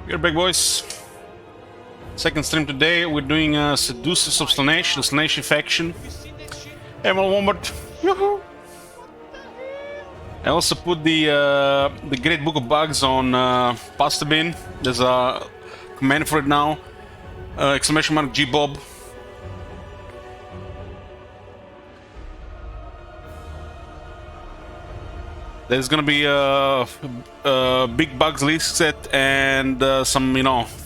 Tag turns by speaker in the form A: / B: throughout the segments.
A: We're back, boys. Second stream today. We're doing Seducers of Slaanesh, the Slaanesh faction. Emerald Wombat. I also put the Great Book of Bugs on Pasta Bin. There's a command for it now. Exclamation mark G-Bob. There's gonna be a big bugs list set and some,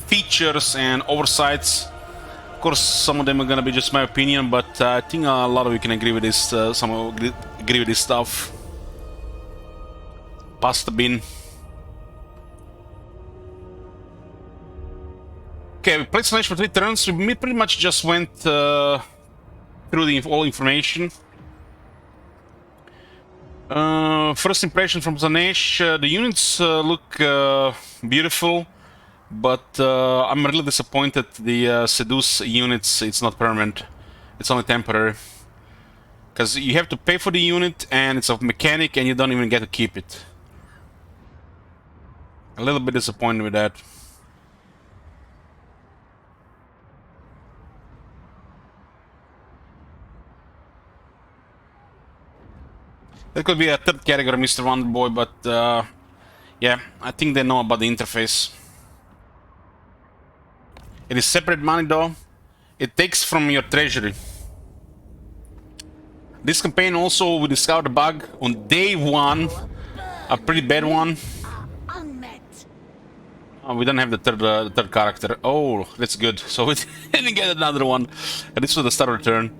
A: features and oversights. Of course, some of them are gonna be just my opinion, but I think a lot of you can agree with this. Some will agree with this stuff. Pasta bin. Okay, we played Slaanesh for 3 turns. We pretty much just went through the all information. First impression from Slaanesh, the units look beautiful, but I'm really disappointed the Seduce units, it's not permanent, it's only temporary. Because you have to pay for the unit and it's a mechanic and you don't even get to keep it. A little bit disappointed with that. That could be a third category, Mr. Wonderboy, but yeah, I think they know about the interface. It is separate money though. It takes from your treasury. This campaign also, we discovered a bug on day 1, a pretty bad one. Oh, we don't have the third character. Oh, that's good. So we didn't get another one. This was the start of the turn.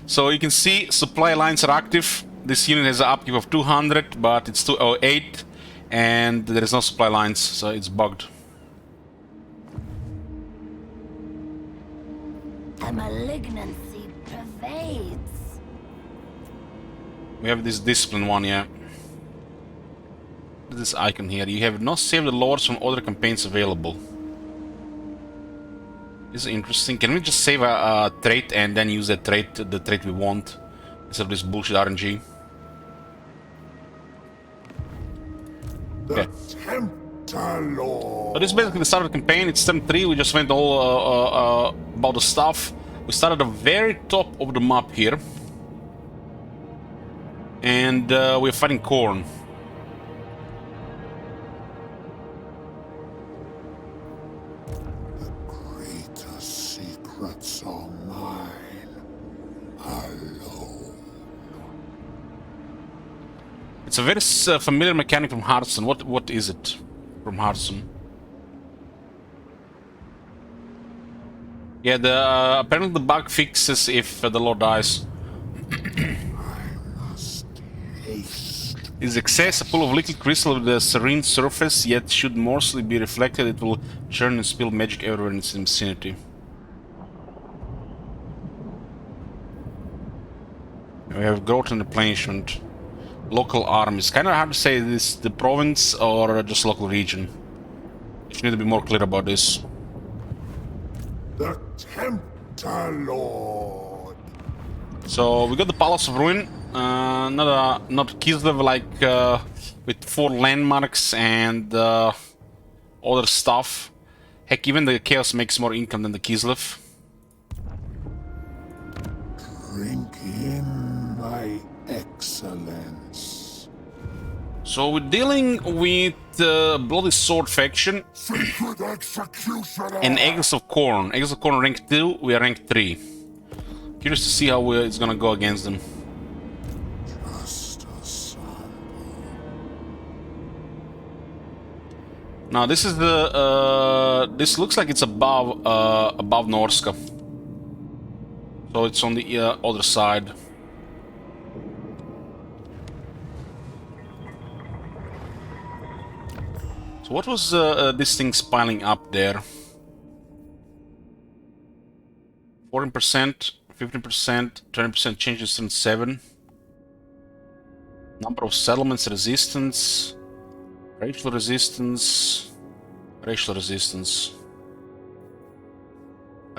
A: So you can see supply lines are active. This unit has an upkeep of 200, but it's 208, and there is no supply lines, so it's bugged.
B: The malignancy pervades.
A: We have this discipline one, yeah. This icon here. You have not saved the lords from other campaigns available. This is interesting. Can we just save a trait and then use that trait, the trait we want, instead of this bullshit RNG? Okay. So this is basically the start of the campaign. It's turn 3. We just went all about the stuff. We started at the very top of the map here, and we're fighting Corn.
C: The greater secrets are mine alone.
A: It's a very familiar mechanic from Hearthstone. What is it from Hearthstone? Yeah, apparently the bug fixes if the Lord dies.
C: I must haste.
A: Is excess a pool of liquid crystal with a serene surface, yet should mostly be reflected, it will churn and spill magic everywhere in its vicinity. We have growth and replenishment. Local armies. Kind of hard to say, is this the province or just local region? You need to be more clear about this.
C: The Tempter Lord.
A: So we got the Palace of Ruin. Not Kislev like with 4 landmarks and other stuff. Heck, even the Chaos makes more income than the Kislev.
C: Drink in my excellence.
A: So we're dealing with Bloody Sword faction
C: Secret executioner.
A: and Exiles of Corn. Exiles of Corn rank 2, we are rank 3. Curious to see how it's gonna go against them.
C: Just a sample.
A: Now this is the this looks like it's above Norska, so it's on the other side. So what was this thing piling up there? 14%, 15%, 20% changes in 7. Number of settlements, resistance, racial resistance, racial resistance.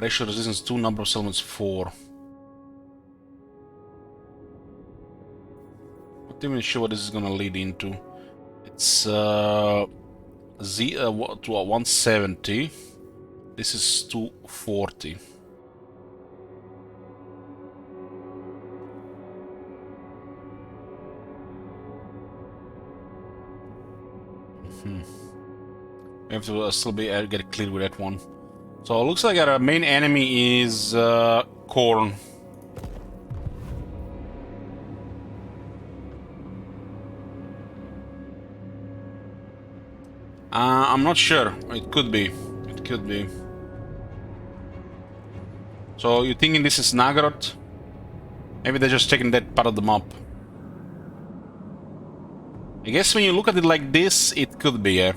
A: Racial resistance 2, number of settlements 4. Not even sure what this is gonna lead into. It's to 170. This is 240. We have to still get clear with that one. So it looks like our main enemy is Corn. I'm not sure. It could be. It could be. So you're thinking this is Nagorod? Maybe they're just taking that part of the map. I guess when you look at it like this, it could be, yeah.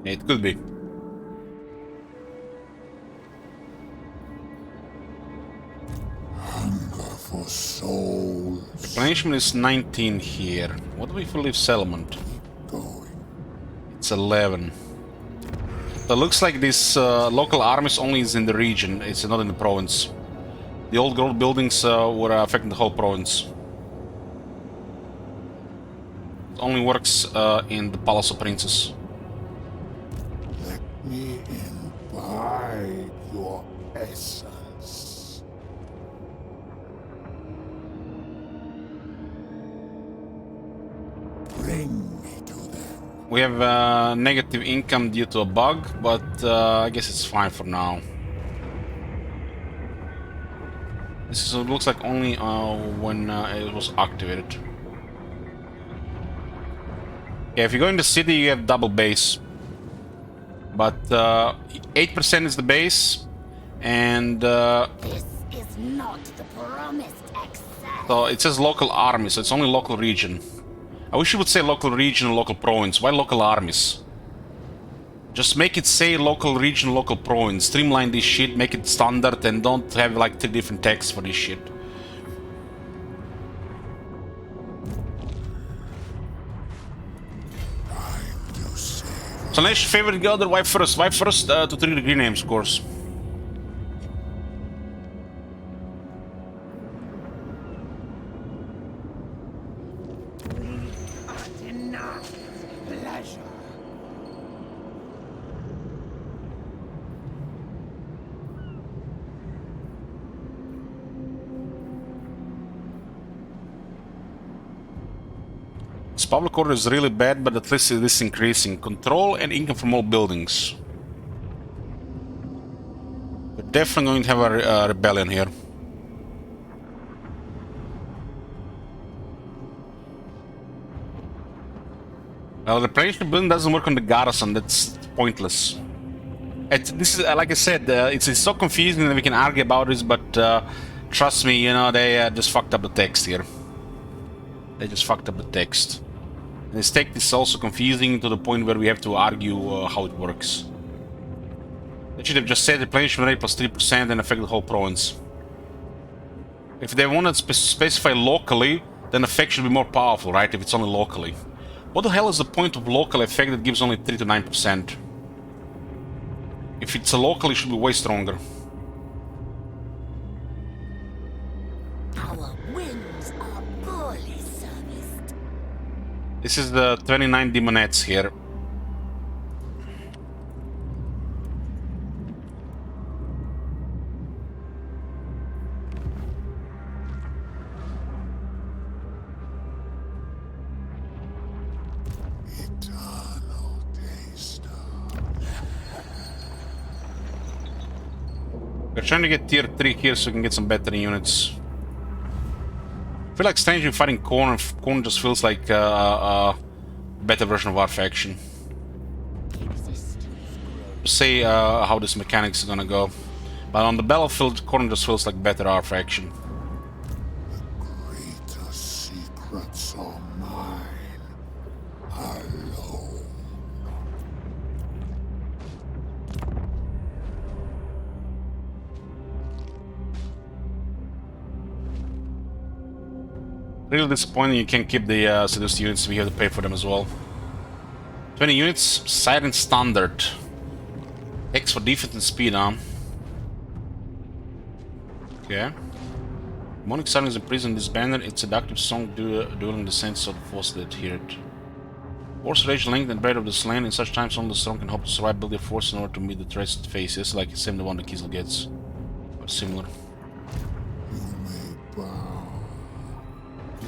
A: It could be.
C: Hunger for souls.
A: Replenishment is 19 here. What do we for leave settlement?
C: Going.
A: It's 11. So it looks like this local armies only is in the region. It's not in the province. The old gold buildings were affecting the whole province. It only works in the Palace of Princes.
C: Let me imbibe your essence. Bring me to them.
A: We have negative income due to a bug, but I guess it's fine for now. This is, looks like only when it was activated. Yeah, if you go in the city, you have double base. But 8% is the base, and
B: This is not the promised access.
A: so it says local army, so it's only local region. I wish you would say local region and local province. Why local armies? Just make it say local region, local province. Streamline this shit, make it standard, and don't have like 3 different texts for this shit. Slaanesh, favorite god or wipe first? Wipe first to trigger green names, of course. This public order is really bad, but at least it is increasing. Control and income from all buildings. We're definitely going to have a rebellion here. Well, the replenishment building doesn't work on the garrison. That's pointless. This is like I said, it's so confusing that we can argue about this, but trust me, you know, they just fucked up the text here. They just fucked up the text. And this text is also confusing to the point where we have to argue how it works. They should have just said replenishment rate plus 3% and affect the whole province. If they wanted to specify locally, then effect should be more powerful, right? If it's only locally. What the hell is the point of local effect that gives only 3 to 9%? If it's a local, it should be way stronger.
B: Our winds are poorly serviced.
A: This is the 29 demonettes here.
C: Eternal taster.
A: We're trying to get tier 3 here so we can get some better units. I feel like strangely fighting Corn, and Corn just feels like a better version of our faction. Say how this mechanics is gonna go. But on the battlefield, Corn just feels like better our faction.
C: Greater secrets are mine alone.
A: Really disappointing you can't keep the seduced units, we have to pay for them as well. 20 units, Siren Standard. X for defense and speed, huh? Okay. Demonic silence imprisoned this banner, its seductive song dueling the saints of the force that hear it. Force rage, length, and breadth of the slain. In such times, only the strong can hope to survive, build their force in order to meet the threats it faces, like the same the one the Kiesel gets. Or similar.
C: You may bow.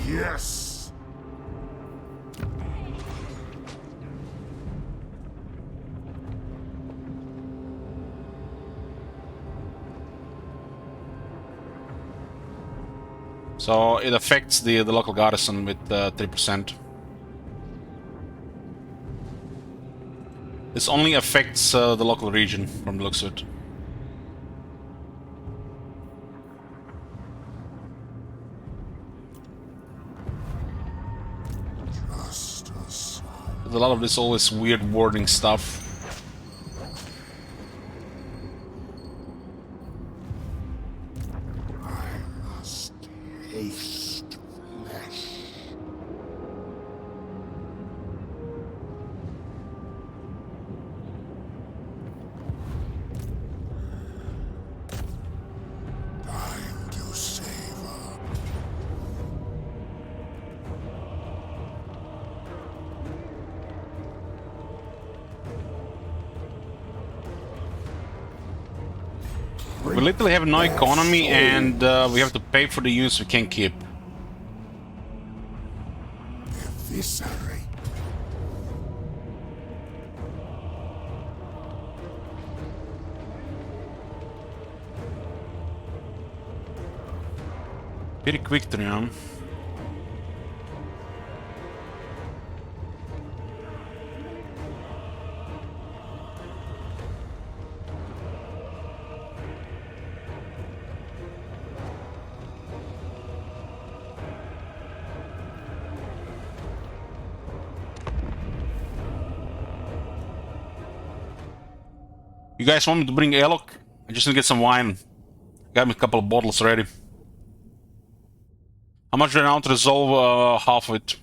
C: Yes!
A: So it affects the local garrison with 3%. This only affects the local region from the looks of it. There's a lot of this always weird wording stuff.
C: Taste flesh. Time to savor.
A: We literally have no economy, and we have to pay for the units we can't keep.
C: Eviscerate.
A: Pretty quick turn on. You guys want me to bring Alok? I just need to get some wine. Got me a couple of bottles ready. How much do I now to resolve half of it?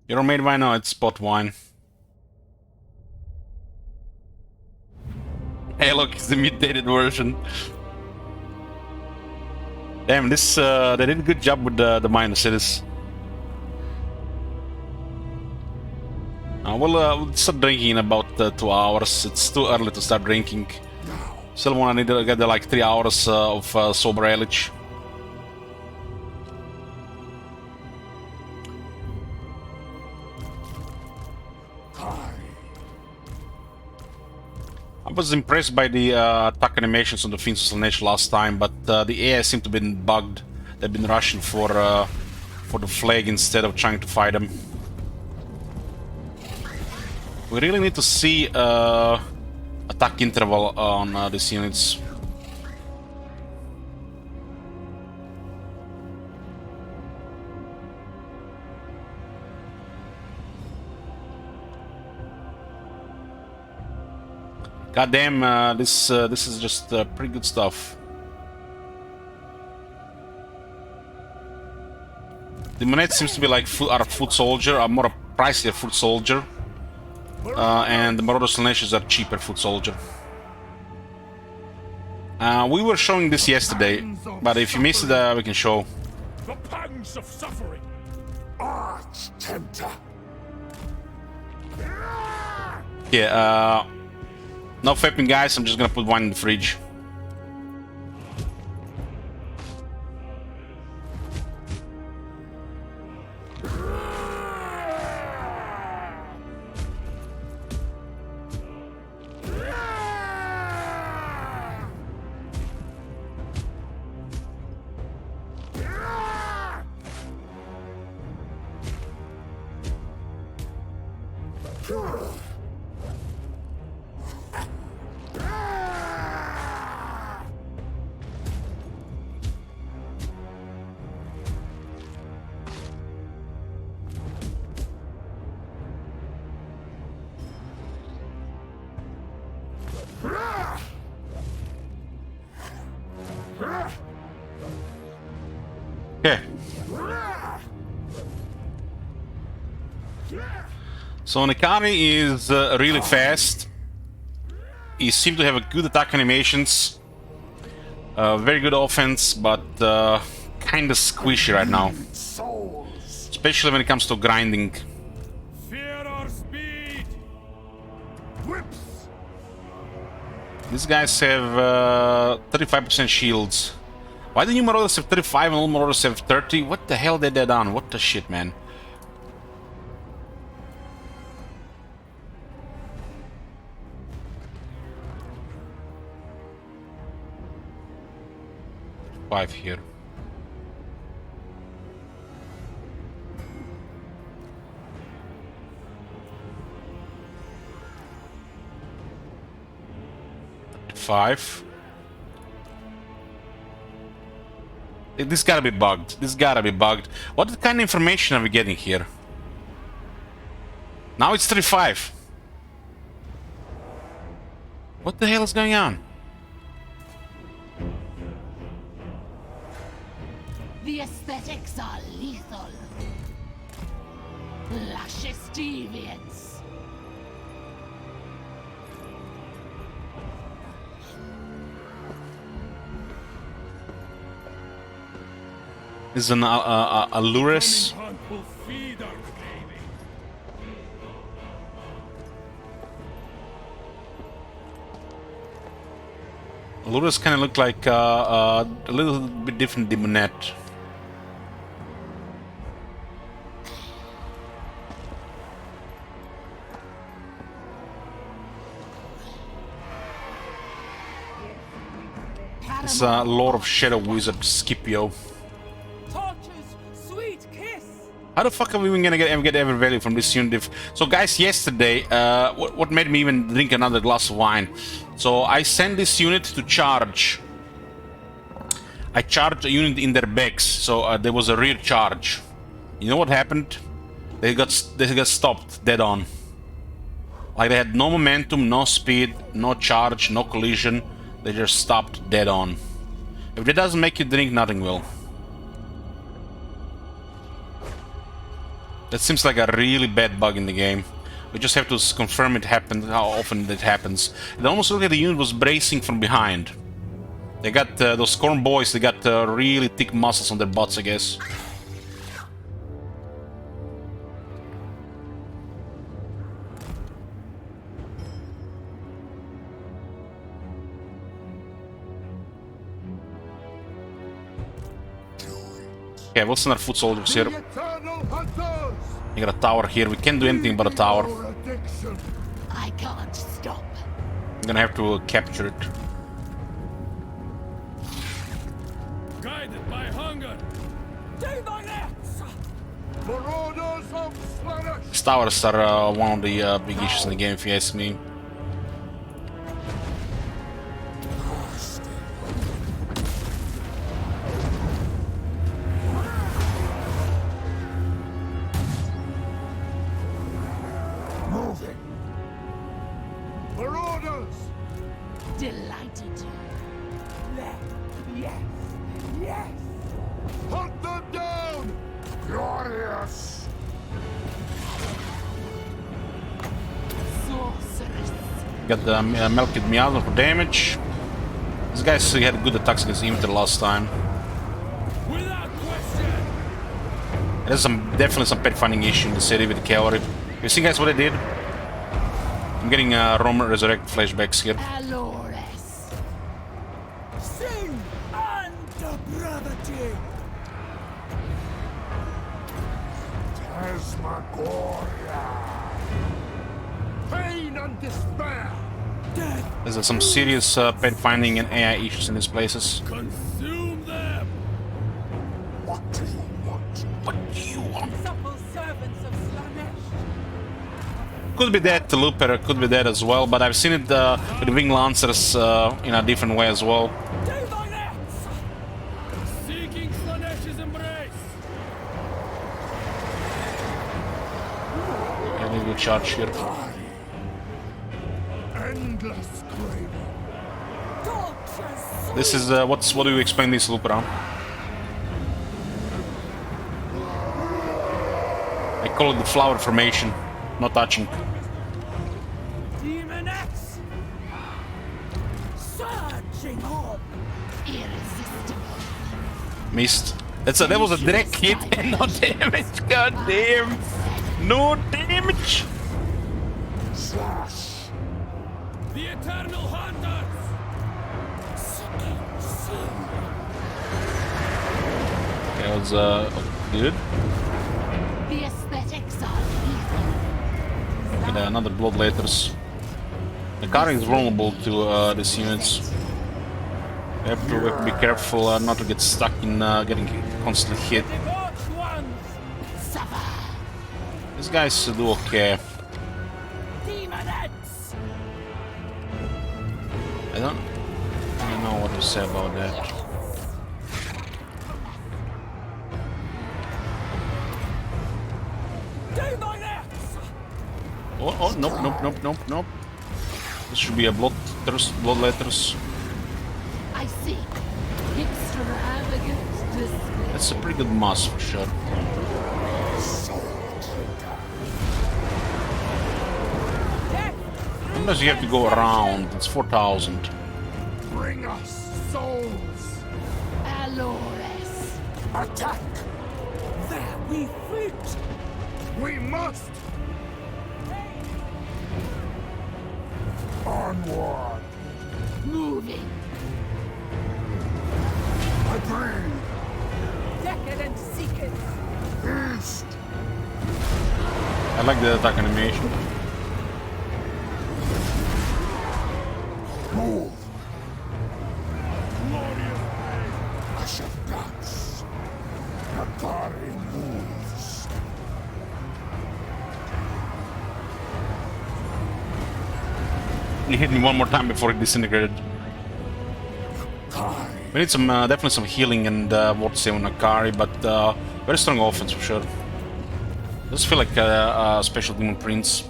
A: You don't made wine? No, it's spot wine. Hey, look, it's the mutated version. Damn, this they did a good job with the minor cities. We'll start drinking in about 2 hours. It's too early to start drinking. Still wanna need to get like 3 hours of sober age. I was impressed by the attack animations on the Fiends of Slaanesh last time, but the AI seemed to have been bugged. They've been rushing for the flag instead of trying to fight them. We really need to see attack interval on these units. God damn, this is just pretty good stuff. The Monet seems to be like our foot soldier, a more pricier foot soldier, and the Marauder Slaanesh's are cheaper foot soldier. We were showing this yesterday, but if you missed it, we can show.
D: The pangs of suffering.
C: Arch Tempter.
A: Yeah, no fapping, guys. I'm just gonna put wine in the fridge. So Nikari is really fast. He seems to have a good attack animations. Very good offense, but kinda squishy right now.
C: Souls.
A: Especially when it comes to grinding.
D: Fear our speed!
C: Whips.
A: These guys have 35% shields. Why do new Marauders have 35 and old Marauders have 30? What the hell did they done? What the shit, man? Five here. Five. This gotta be bugged. This gotta be bugged. What kind of information are we getting here? Now it's 35. What the hell is going on?
B: The aesthetics are lethal. Luscious deviance.
A: This is an Aluris.
D: Hunt will feed our craving.
A: Aluris kind of look like a little bit different demonette. It's Lord of Shadow Wizard Scipio.
E: Torture's sweet kiss.
A: How the fuck are we even gonna get every value from this unit? So guys, yesterday, what made me even drink another glass of wine? So I sent this unit to charge. I charged a unit in their backs, so there was a rear charge. You know what happened? They got stopped dead on. Like they had no momentum, no speed, no charge, no collision. They just stopped dead on. If that doesn't make you drink, nothing will. That seems like a really bad bug in the game. We just have to confirm it happened, how often it happens. It almost looked like the unit was bracing from behind. They got those Corn boys, they got really thick muscles on their butts, I guess. Okay, we'll send our foot soldiers here.
C: Eternal hunters.
A: We got a tower here. We can't do anything but a tower.
C: Your addiction.
B: I can't stop.
A: I'm gonna have to capture it.
D: Guided by hunger.
E: Do thy acts.
C: Marauders of Slaanesh.
A: These towers are one of the big issues in the game, if you ask me.
C: Moving. Marauders.
B: Delighted to.
E: Yes. Yes.
C: Hunt them down. Glorious.
B: Sorceress.
A: Got the Melked Miasma for damage. This guy still had good attacks against Imiter last time.
D: Without question.
A: There's definitely some pet finding issue in the city with the cavalry. You see, guys, what I did? I'm getting Roman Resurrect flashbacks here.
B: Alores.
E: Sing and brotherty.
C: Tasmagoria. Pain and despair.
E: Death.
A: There's some serious pet finding and AI issues in these places.
D: Consume them.
C: What do you want?
A: What do you want?
E: Supple servants of Slaanesh.
A: Could be that, Looper could be that as well, but I've seen it with Wing Lancers in a different way as well.
E: Do thine acts.
D: Seeking Slaanesh's embrace.
A: I need to charge here.
C: Endless craving.
E: Torture's
A: This is what do you explain this, Looper? Huh? I call it the flower formation. No touching.
E: Demonettes! Surging on!
B: Irresistible.
A: Missed. That was a direct hit and no damage. God damn. No damage.
C: Slash.
D: The Eternal Hunters!
B: Seeking sin.
A: That was good.
B: The aesthetics are evil.
A: Get another blood letters. The car is vulnerable to these units. We have to be careful not to get stuck in getting constantly hit.
E: Debauched ones!
B: Suffer.
A: These guys do okay.
E: Demonettes!
A: I don't really know what to say about that.
E: Demonettes!
A: Oh, nope. This should be a blood letters.
B: I seek extravagant display.
A: That's a pretty good mass for sure.
E: Death!
A: Unless you have to go around, it's 4,000.
C: Bring us souls.
B: Alores.
C: Attack.
E: There we flit!
C: We must. Onward.
B: Moving.
C: Agree.
E: Decadent seekers!
C: East.
A: I like the attack animation.
C: Move. Ash of guts. Nakari moves.
A: He hit me one more time before he disintegrated.
C: Kari.
A: We need some definitely some healing and what to say on Akari, but very strong offense for sure. Does feel like a special demon prince.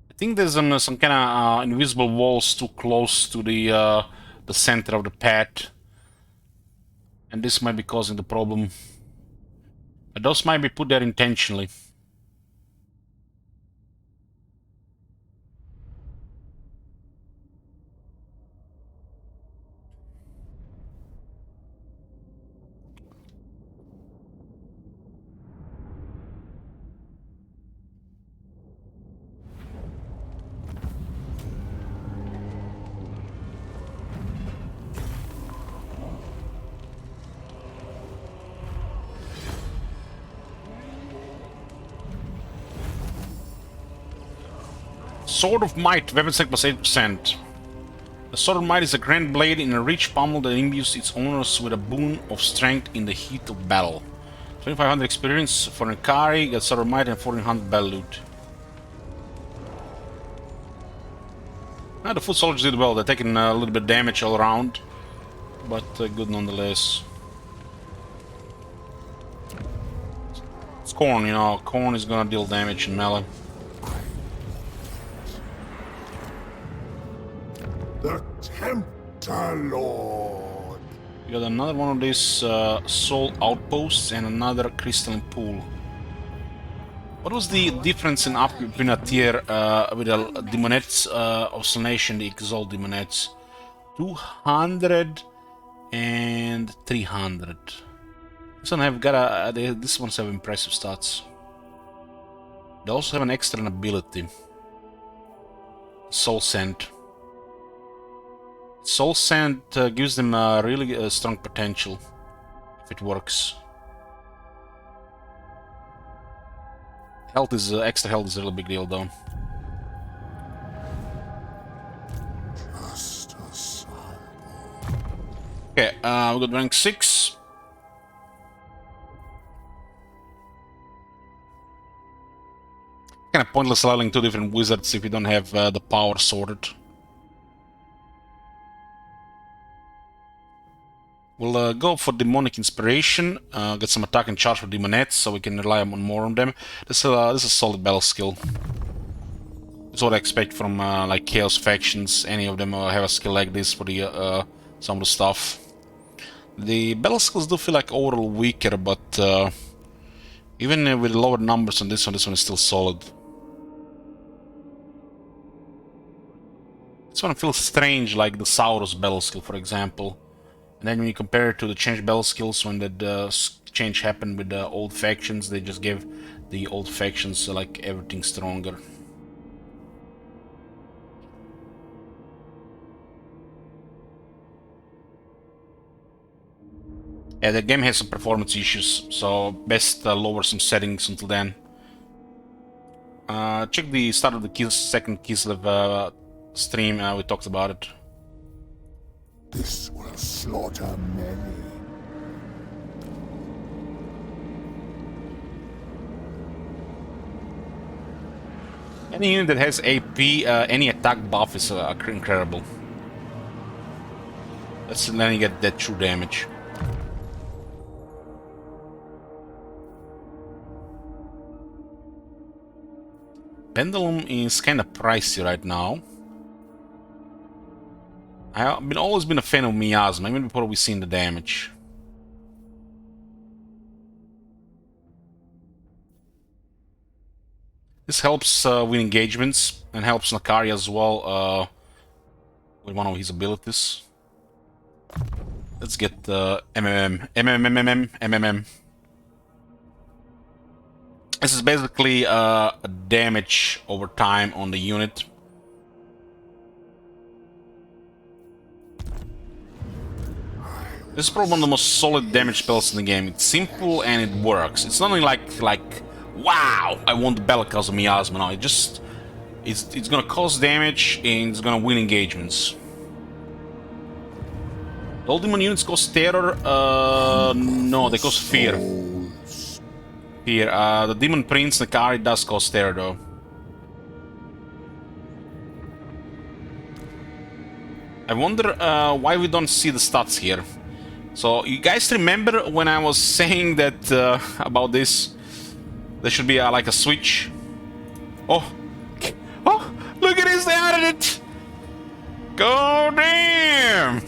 A: I think there's some kind of invisible walls too close to the center of the path, and this might be causing the problem. But those might be put there intentionally. Sword of Might, weapon strength plus 8%. The Sword of Might is a grand blade in a rich pommel that imbues its owners with a boon of strength in the heat of battle. 2500 experience for an Akari, get Sword of Might and 1400 battle loot. The foot soldiers did well, they're taking a little bit of damage all around, but good nonetheless. It's Corn, you know, Corn is gonna deal damage in melee.
C: The Tempter Lord.
A: We got another one of these soul outposts and another crystalline pool. What was the difference in up between a tier with the demonettes of Slaanesh and the Exiles demonettes? 200 and 300. This one have got this ones have impressive stats. They also have an extra ability. Soul Scent. Soul Sand gives them a really strong potential, if it works. Health is extra health is a really big deal, though.
C: Just a cycle.
A: Okay, we got rank 6. Kind of pointless leveling two different wizards if you don't have the power sorted. We'll go for Demonic Inspiration, get some attack and charge for Demonettes, so we can rely on more on them. This is a solid battle skill. It's what I expect from like Chaos factions. Any of them have a skill like this for the some of the stuff. The battle skills do feel like overall weaker, but even with lower numbers on this one is still solid. This one feels strange, like the Saurus battle skill, for example. And then when you compare it to the change battle skills, when the change happened with the old factions, they just gave the old factions like everything stronger. Yeah, the game has some performance issues, so best lower some settings until then. Check the start of the second Kislev stream, we talked about it.
C: This will slaughter many.
A: Any unit that has AP, any attack buff is incredible. Let's then you get that true damage. Pendulum is kind of pricey right now. I've always been a fan of Miasma, even before we've seen the damage. This helps win engagements and helps Nakari as well with one of his abilities. Let's get MMM. This is basically a damage over time on the unit. This is probably one of the most solid damage spells in the game. It's simple and it works. It's not only like wow, I want the battle because of Miasma. No, it's gonna cause damage and it's gonna win engagements. The old demon units cause terror. No, they cause fear. Here, the Demon Prince Nakari does cause terror though. I wonder why we don't see the stats here. So, you guys remember when I was saying that about this? There should be like a switch. Oh! Oh! Look at this, they added it! God damn!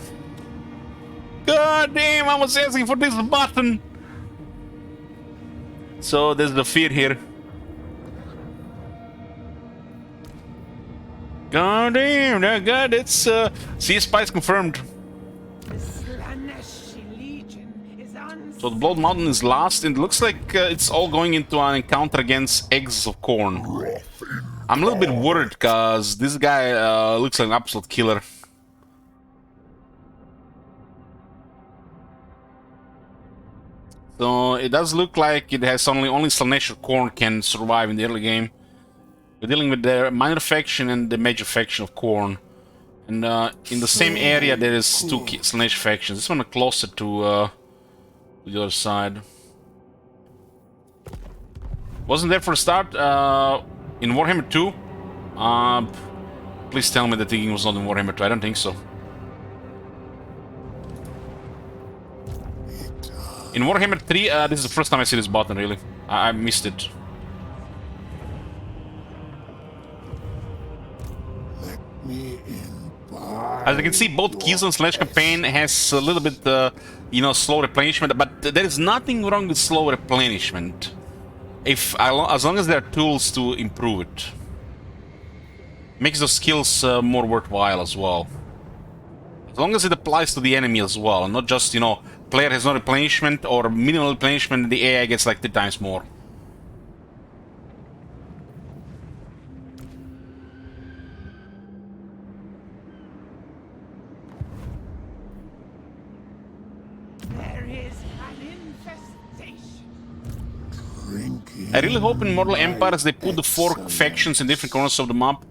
A: God damn, I was asking for this button! So there's the fear here. God damn, God, it's sea spice confirmed.
E: The Slaanesh Legion is
A: So the Blood Mountain is last, and it looks like it's all going into an encounter against Exiles of Corn. I'm a little bit worried because this guy looks like an absolute killer. So it does look like it has only Slaanesh or Corn can survive in the early game. We're dealing with the minor faction and the major faction of Corn. And in the same area there is two Slaanesh factions. This one is closer to the other side. Wasn't there for a start in Warhammer 2? Please tell me that the game was not in Warhammer 2. I don't think so. In Warhammer 3, this is the first time I see this button, really. I missed it.
C: Let me in by
A: As you can see, both Keys and Slaanesh campaign has a little bit, you know, slow replenishment, but there is nothing wrong with slow replenishment. As long as there are tools to improve it. Makes the skills more worthwhile as well. As long as it applies to the enemy as well, not just, you know, player has no replenishment or minimal replenishment, the AI gets like 3 times more.
E: There is an infestation.
C: drinking.
A: I really hope in Mortal Empires they put the 4 factions in different corners of the map.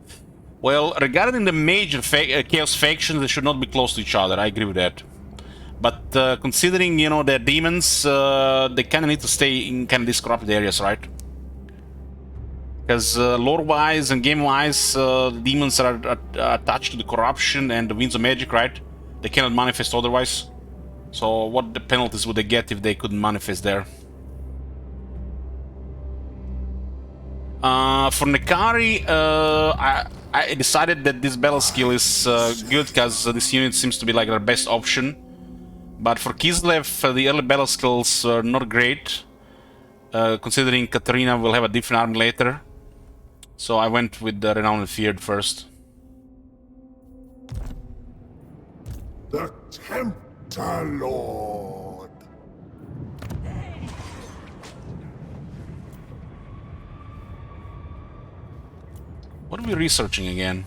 A: Well, regarding the major Chaos factions, they should not be close to each other, I agree with that. But considering, you know, they're demons, they kind of need to stay in kind of these corrupted areas, right? Because lore-wise and game-wise, demons are attached to the corruption and the winds of magic, right? They cannot manifest otherwise. So what the penalties would they get if they couldn't manifest there? For Nakari, I decided that this battle skill is good because this unit seems to be like their best option. But for Kislev, the early battle skills are not great, considering Katarina will have a different army later. So I went with the Renowned and Feared first.
C: The Tempter Lord.
A: What are we researching again?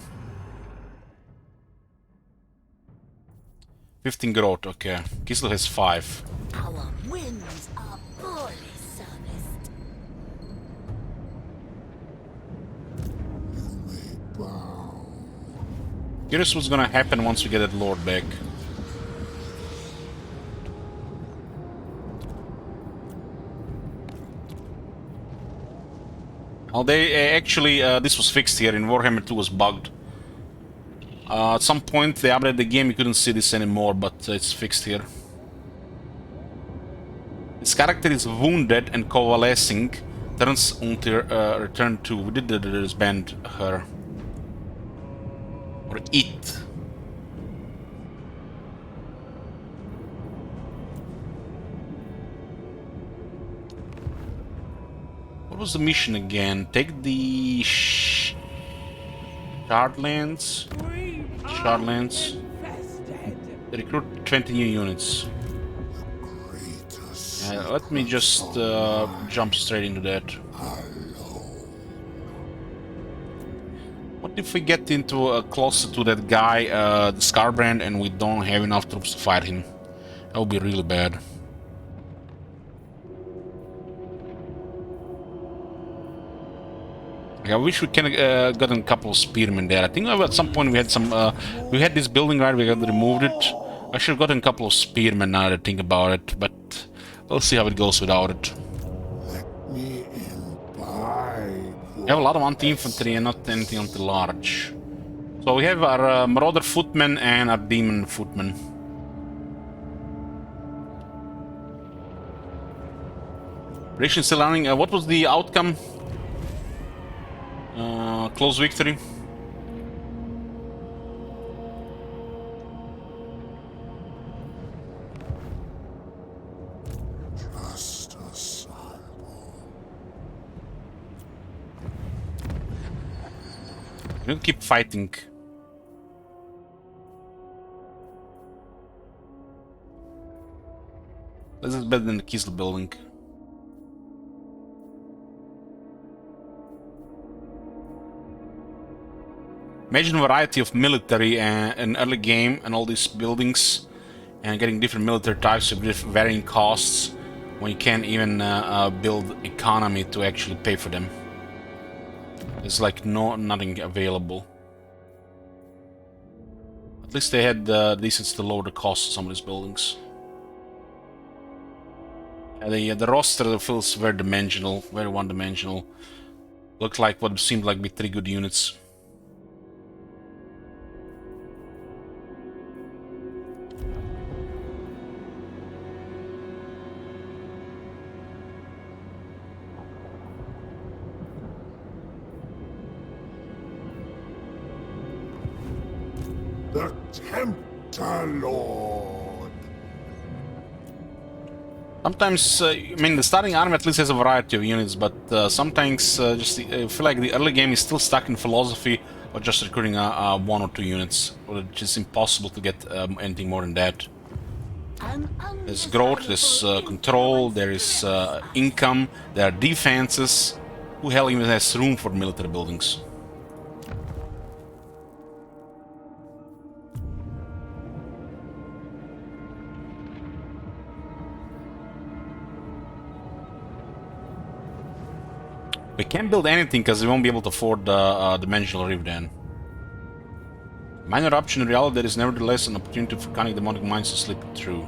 A: 15 growth, okay. Kislev has 5.
B: Our winds are poorly serviced.
C: You may bow.
A: Curious what's gonna happen once we get that lord back. Oh, they actually, this was fixed here. In Warhammer 2 was bugged. At some point they updated the game, you couldn't see this anymore, but it's fixed here. This character is wounded and coalescing. Turns until return to. We did disband her. Or it. What was the mission again? Take the Shardlands. Shardlands. Recruit 20 new units. Let me just jump straight into that. What if we get into closer to that guy, the Scarbrand, and we don't have enough troops to fight him? That would be really bad. I wish we can gotten a couple of spearmen there. I think at some point we had some. We had this building right. We got removed it. I should have gotten a couple of spearmen now that I think about it. But we'll see how it goes without it.
C: Let me imbibe.
A: We have a lot of anti-infantry and not anything on the large. So we have our Marauder footmen and our Demon footmen. Relation still running. What was the outcome? Close victory.
C: Just a sample.
A: We'll keep fighting. This is better than the Kislev building. Imagine a variety of military and early game and all these buildings and getting different military types with varying costs when you can't even build economy to actually pay for them. There's like nothing available. At least they had decent to lower the cost of some of these buildings. The roster feels very dimensional, very one-dimensional. Looked like what seemed like be 3 good units.
C: The Tempter Lord.
A: Sometimes, I mean, the starting army at least has a variety of units, but sometimes just I feel like the early game is still stuck in philosophy of just recruiting 1 or 2 units, which is impossible to get anything more than that. There's growth, there's control, there is income, there are defenses. Who hell even has room for military buildings? We can't build anything because we won't be able to afford the Dimensional Rift then. Minor option in reality, there is nevertheless an opportunity for cunning demonic minds to slip through.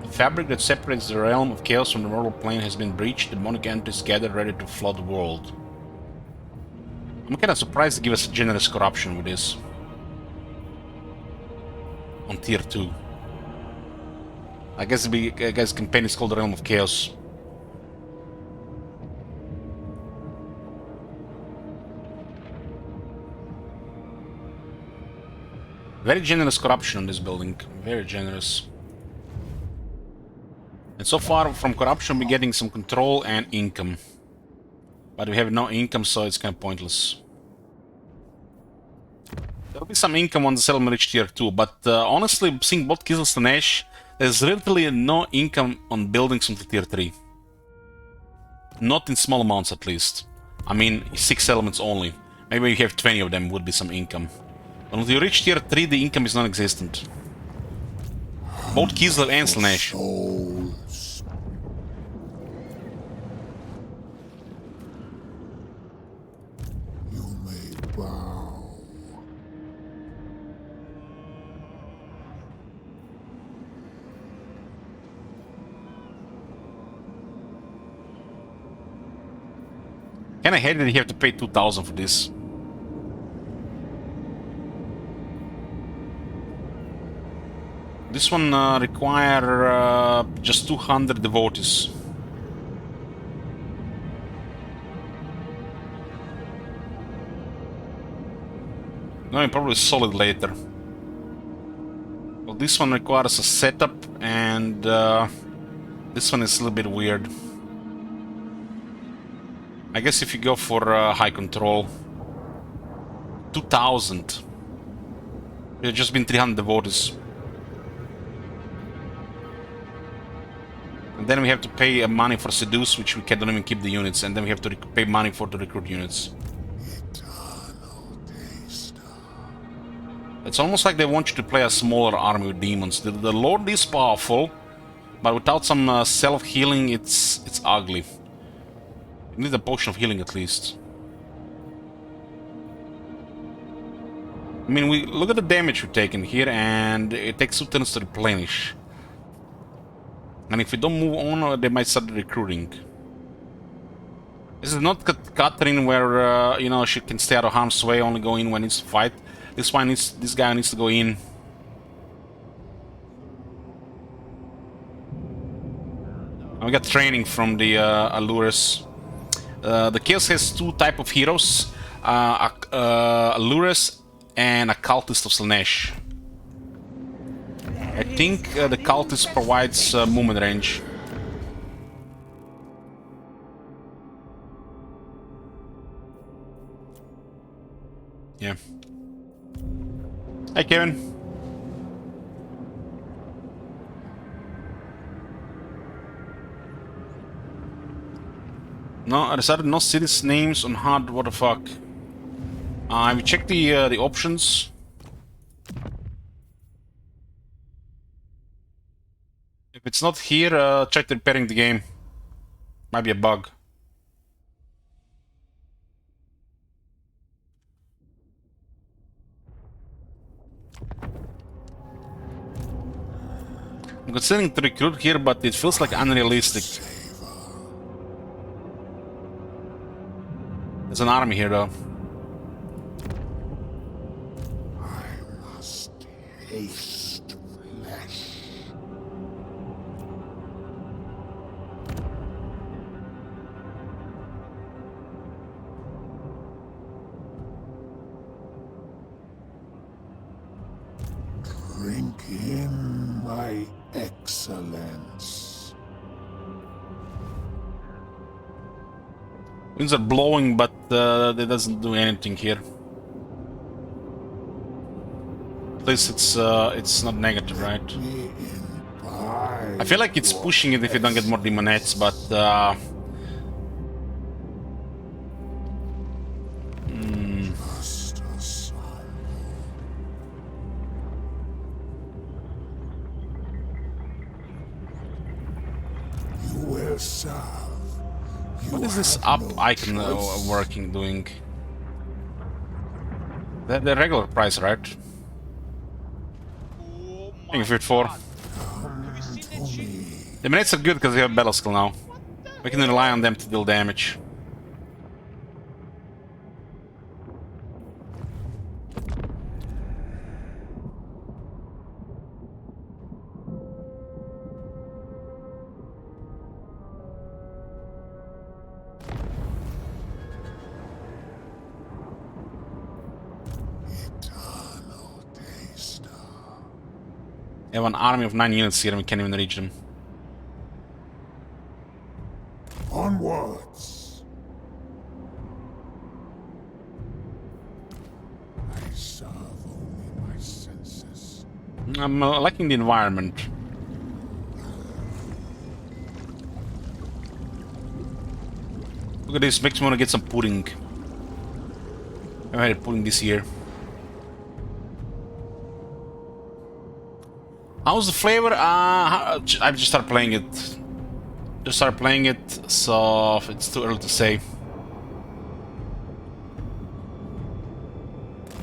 A: The fabric that separates the realm of chaos from the mortal plane has been breached, demonic entities gathered ready to flood the world. I'm kinda surprised to give us a generous corruption with this. On tier 2. I guess campaign is called the Realm of Chaos. Very generous corruption on this building. Very generous. so far from corruption we're getting some control and income. But we have no income, so it's kind of pointless. There'll be some income on the settlement reach tier 2, but honestly, seeing both kills and Slaanesh, there's literally no income on buildings until tier 3. Not in small amounts at least. I mean, 6 elements only. Maybe you have 20 of them would be some income. But until you reach tier 3, the income is non-existent. Both Kislev and Slaanesh.
C: Souls. You may bow.
A: Kinda hate that you have to pay 2,000 for this. This one require just 200 devotees. No, you probably solid later. Well, this one requires a setup, and this one is a little bit weird. I guess if you go for high control, 2,000. It's just been 300 devotees. And then we have to pay money for Seduce, which we don't even keep the units, and then we have to pay money for the recruit units.
C: Eternal taster.
A: It's almost like they want you to play a smaller army with demons. The Lord is powerful, but without some self-healing, it's ugly. You need a potion of healing at least. I mean, we look at the damage we've taken here, and it takes 2 turns to replenish. And if we don't move on, they might start recruiting. This is not Catherine where, you know, she can stay out of harm's way, only go in when it's fight. This guy needs to go in. We got training from the Allures. The Chaos has 2 type of heroes, Allures and a Cultist of Slaanesh. I think the Cultist provides movement range. Yeah. Hey, Kevin. No, I decided no cities names on HUD. What the fuck? Have you checked the options? If it's not here, try repairing the game. Might be a bug. I'm considering to recruit here, but it feels like unrealistic. There's an army here, though.
C: I must taste flesh. Drink in my excellence.
A: Winds are blowing, but that doesn't do anything here. At least it's not negative, right?
C: Me
A: I feel like it's pushing it if you don't get more demonettes, but
C: You will serve.
A: what is this up icon doing? The regular price, right? I think 54. The minutes are good because we have battle skill now. We can rely on them to deal damage.
C: Eternal taster.
A: We have an army of 9 units here and we can't even reach them. I'm liking the environment. Look at this, makes me want to get some pudding. I had pudding this year. How's the flavor? I just started playing it. So it's too early to say.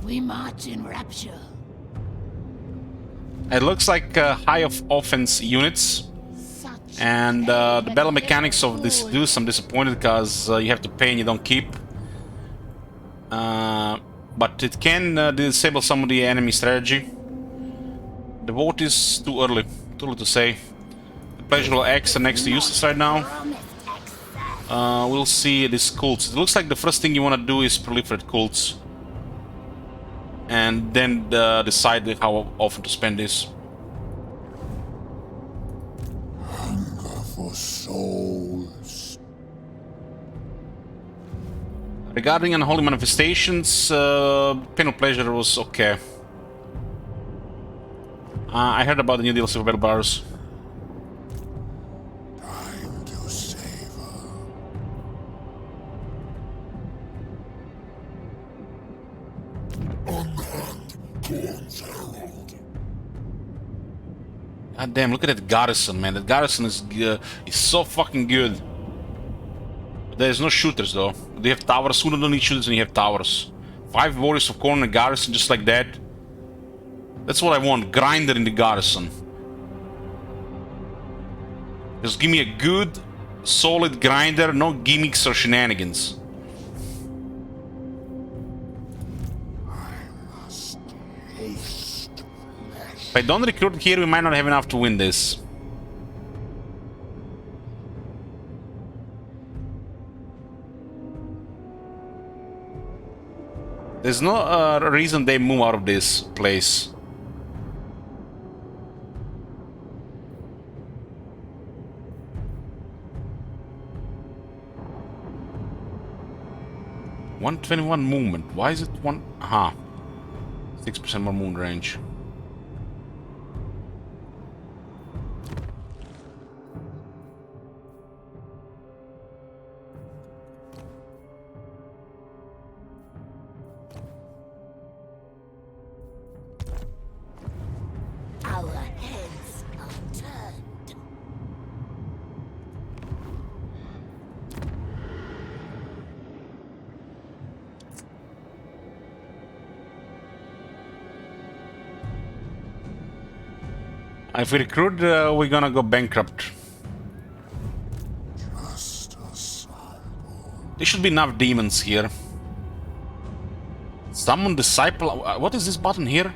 B: We march in rapture.
A: It looks like high of offense units.
B: Such
A: And the battle mechanics of this Seduce, I'm disappointed because you have to pay and you don't keep. But it can disable some of the enemy strategy. The vote is too early to say. The pleasurable X are next to useless right now. We'll see these cults. It looks like the first thing you want to do is proliferate cults. And then decide how often to spend this.
C: Hunger for souls.
A: Regarding unholy manifestations, Pain of Pleasure was okay. I heard about the new DLC for Battle Bars.
C: Time to savor. Unhand Corn's herald.
A: God damn, look at that garrison, man. That garrison is so fucking good. There's no shooters though. They have towers. Who don't need shooters when you have towers? 5 warriors of corn in a garrison just like that. That's what I want. Grinder in the garrison. Just give me a good, solid grinder, no gimmicks or shenanigans. If I don't recruit here, we might not have enough to win this. There's no reason they move out of this place. $121 movement. Why is it one? Aha. 6% more movement range.
B: Our heads are turned.
A: If we recruit, we're gonna go bankrupt.
C: Just a sample.
A: There should be enough demons here. Summon disciple. What is this button here?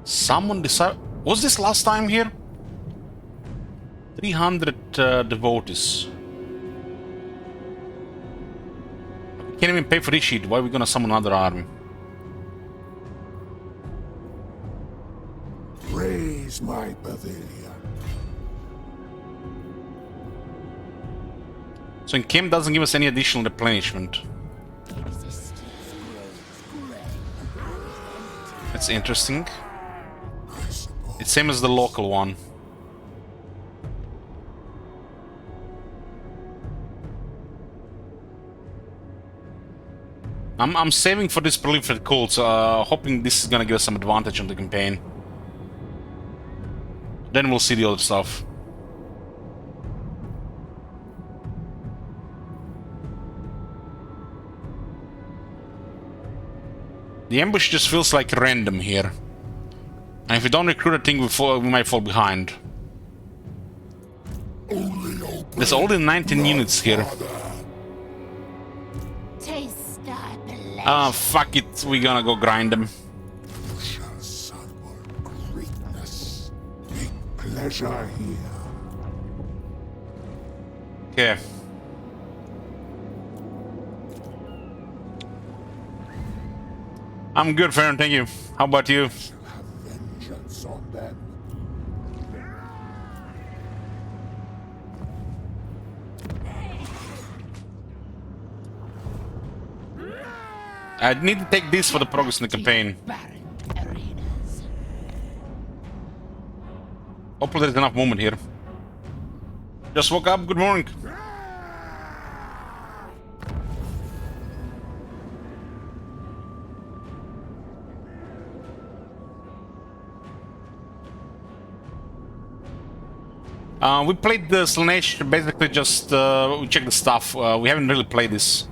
A: Summon disciple. Was this last time here? 300 devotees. We can't even pay for this shit. Why are we gonna summon another army?
C: Praise my pavilion.
A: So in camp doesn't give us any additional replenishment.
B: Existence grows gray.
A: That's interesting.
C: I suppose.
A: It's same as the local one. I'm saving for this proliferate cults, hoping this is gonna give us some advantage on the campaign. Then we'll see the other stuff. The ambush just feels like random here. And if we don't recruit, I think we might fall behind. There's only 19 units here.
B: Taste thy pleasure.
A: Ah, fuck it. We're gonna go grind them.
C: You shall sample greatness. Make pleasure here.
A: Okay. I'm good, Farron. Thank you. How about you?
C: Shall have vengeance on them.
A: I need to take this for the progress in the campaign.
E: Barren
A: hopefully there's enough movement here. Just woke up, good morning. We played the Slaanesh, basically just we checked the stuff. We haven't really played this.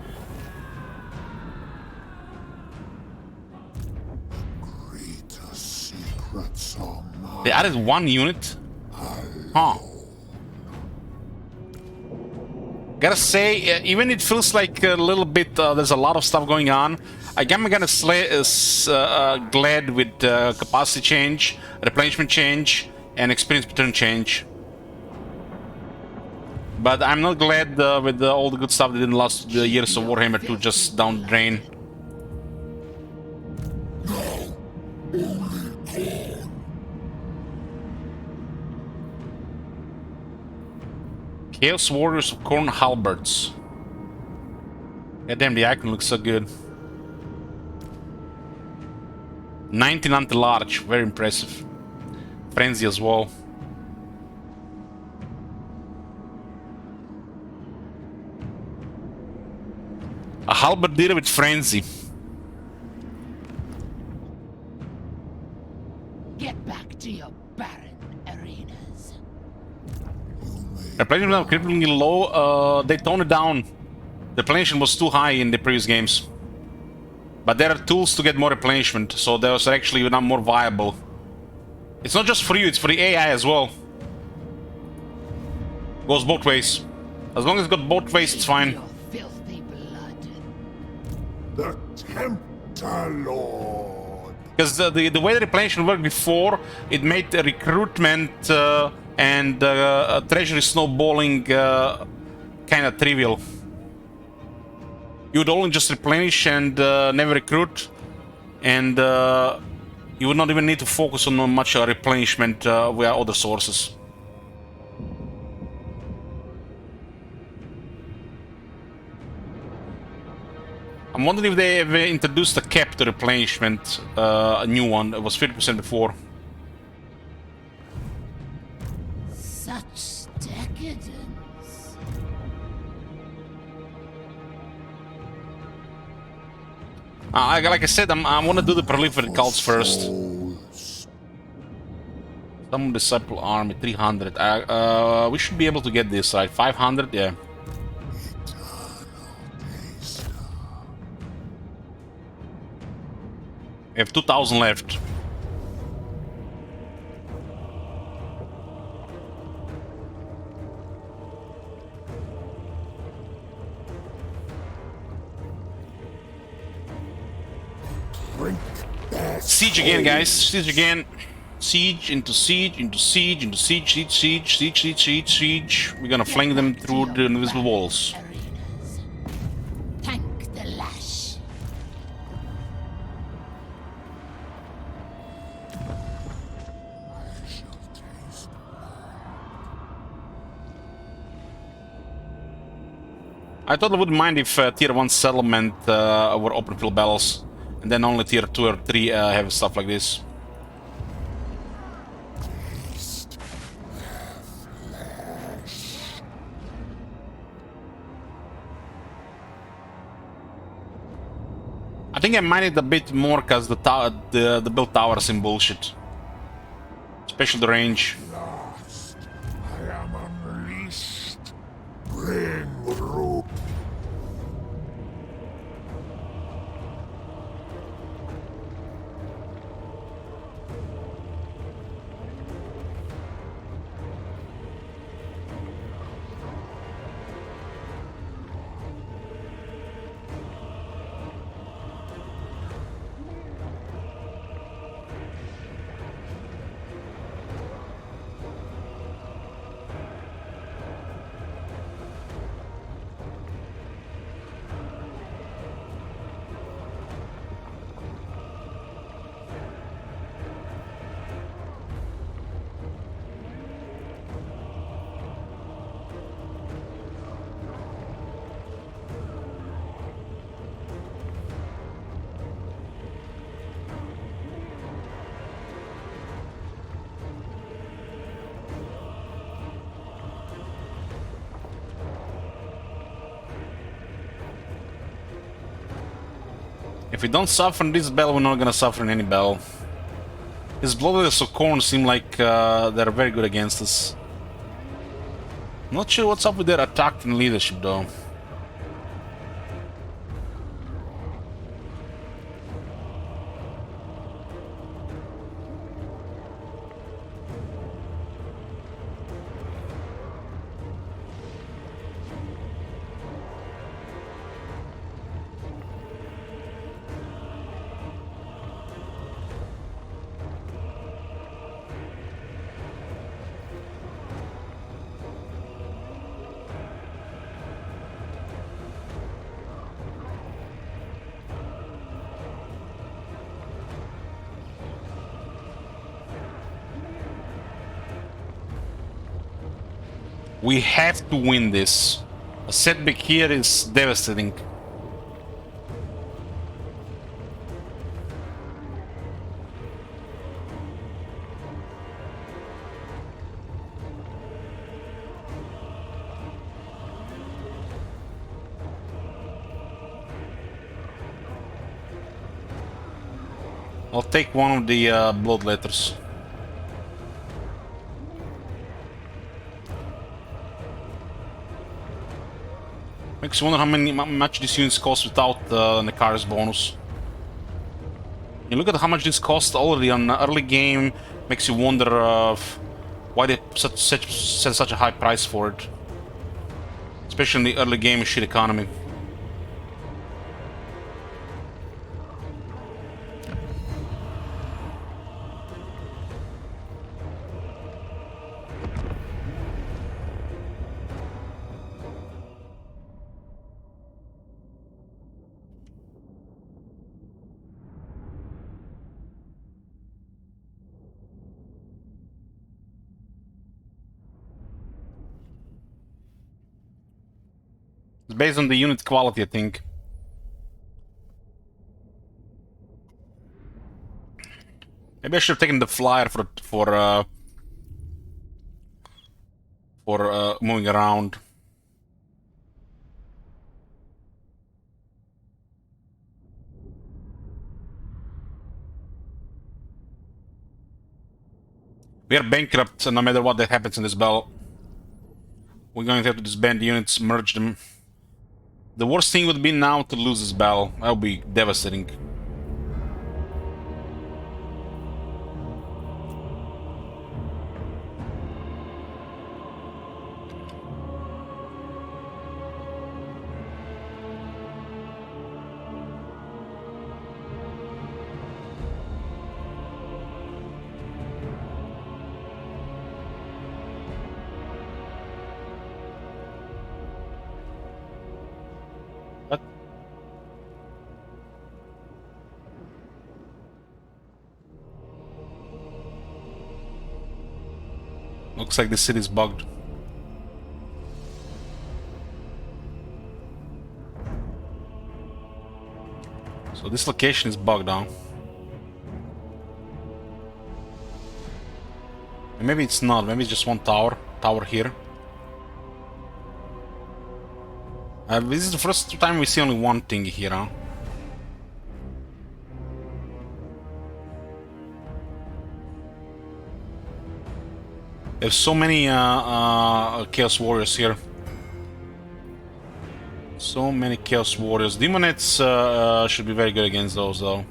C: Greater secrets are mine.
A: They added 1 unit? Huh. Gotta say, even it feels like a little bit, there's a lot of stuff going on. I'm kinda glad with capacity change, replenishment change, and experience pattern change. But I'm not glad with all the good stuff that didn't last the years of Warhammer 2 just down the drain. Chaos Warriors of Corn Halberds. God damn, the icon looks so good. 19 anti-large, very impressive. Frenzy as well. A halberdier with frenzy.
E: Get back to your barren arenas.
A: Replenishment was crippling low. They toned it down. The replenishment was too high in the previous games. But there are tools to get more replenishment, so that was actually now more viable. It's not just for you, it's for the AI as well. Goes both ways. As long as it's got both ways, it's fine.
E: Your filthy blood.
C: The Tempter Lord.
A: Because the way the replenishment worked before, it made the recruitment and treasury snowballing kind of trivial. You would only just replenish and never recruit, and you would not even need to focus on much replenishment via other sources. I'm wondering if they have introduced a cap to replenishment, a new one. It was 50% before.
B: Such decadence.
A: Like I said, I want to do the proliferate cults first.
C: Souls.
A: Some disciple army, 300. We should be able to get this, right? 500, yeah. We have 2,000 left.
C: Drink their
A: Siege again, guys. Siege again. Siege into siege into siege into siege, siege, siege, siege, siege, siege, siege. We're gonna flank them through the invisible walls.
B: Arenas. Tank the lash.
C: I shall taste.
A: I thought I wouldn't mind if tier 1 settlement were open field battles, and then only tier 2 or 3 have stuff like this.
C: Taste their flesh.
A: I think I minded a bit more because the build towers in bullshit, especially the range.
C: Last, I am unleashed. Bring root.
A: If we don't suffer in this battle, we're not gonna suffer in any battle. These Exiles of Corn seem like they're very good against us. Not sure what's up with their attack and leadership though. We have to win this. A setback here is devastating. I'll take one of the blood letters. Makes you wonder how much these units cost without Nekari's bonus. You look at how much this cost already on early game, makes you wonder why they set such a high price for it. Especially in the early game shit economy. It's based on the unit quality, I think. Maybe I should have taken the flyer for moving around. We are bankrupt, no matter what that happens in this battle. We're going to have to disband the units, merge them. The worst thing would be now to lose this battle. That would be devastating. What? Looks like the city's bugged. So this location is bugged now. And maybe it's not, maybe it's just one tower here. This is the first time we see only one thing here, huh? There's so many Chaos Warriors here. So many Chaos Warriors. Demonettes should be very good against those, though.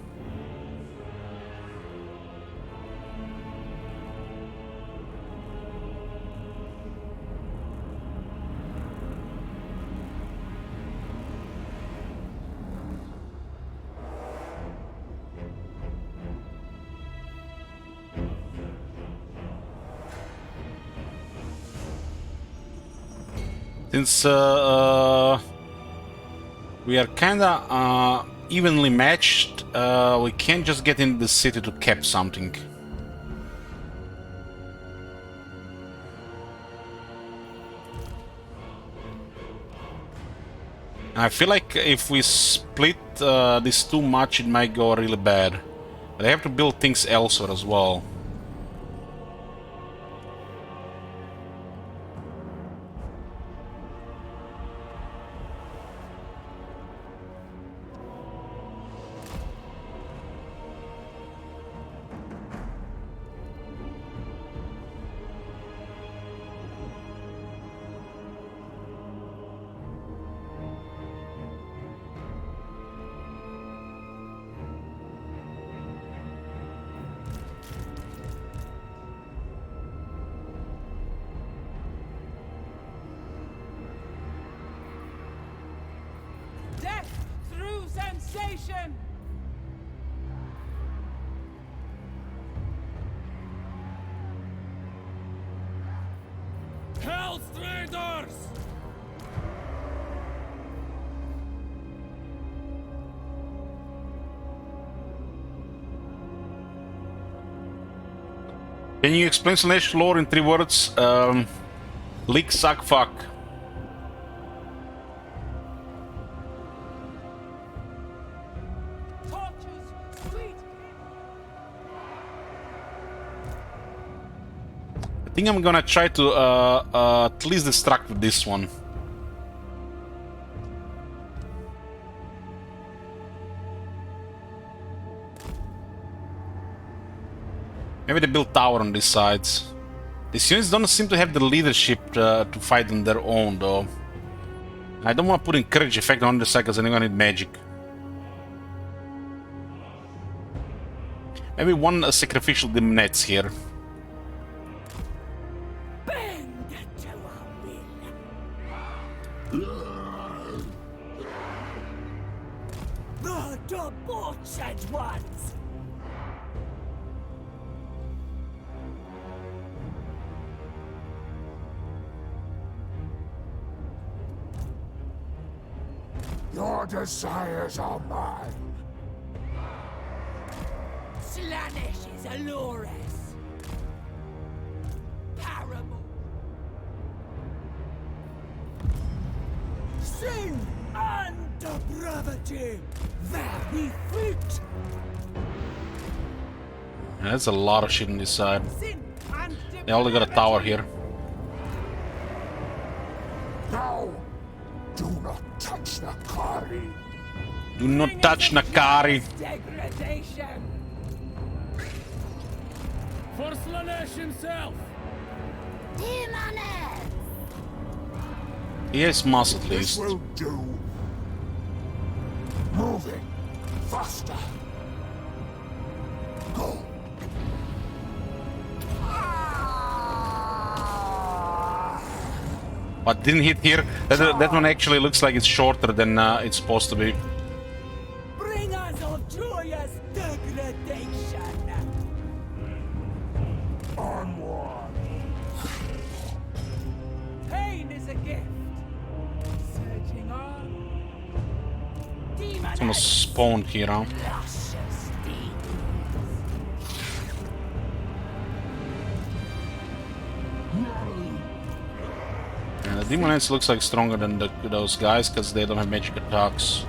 A: Since we are kinda evenly matched, we can't just get in the city to cap something. I feel like if we split this too much, it might go really bad. But I have to build things elsewhere as well.
E: formation!
D: Hell's Raiders!
A: Can you explain Slaanesh lore in 3 words? Lick, suck, fuck.
E: Torches, sweet!
A: I think I'm gonna try to at least distract with this one. Maybe they build tower on these sides. These units don't seem to have the leadership to fight on their own, though. I don't want to put encourage effect on the side because I'm gonna need magic. Maybe one sacrificial demonettes here.
B: Bend to our will. The debauched ones.
C: Your desires are mine.
B: Slaanesh is Allures. Paramore. Sin and depravity. Very fruit.
A: That's a lot of shit on this side.
E: Sin and
A: They only got a tower here.
C: No! Do not touch the Kari.
A: Do not touch Nakari.
E: degradation!
D: For Slaanesh himself!
B: Demones.
A: He has muscle at
C: This
A: least.
C: will do. Moving. Faster. Go.
A: But didn't hit here. That one actually looks like it's shorter than it's supposed to be.
B: Bring us of joyous degradation.
C: Onward.
E: Pain is a gift. Surging on.
B: Demones.
A: Someone spawned here, huh?
B: Luscious demons.
A: And the Demonets looks like stronger than those guys because they don't have magic attacks.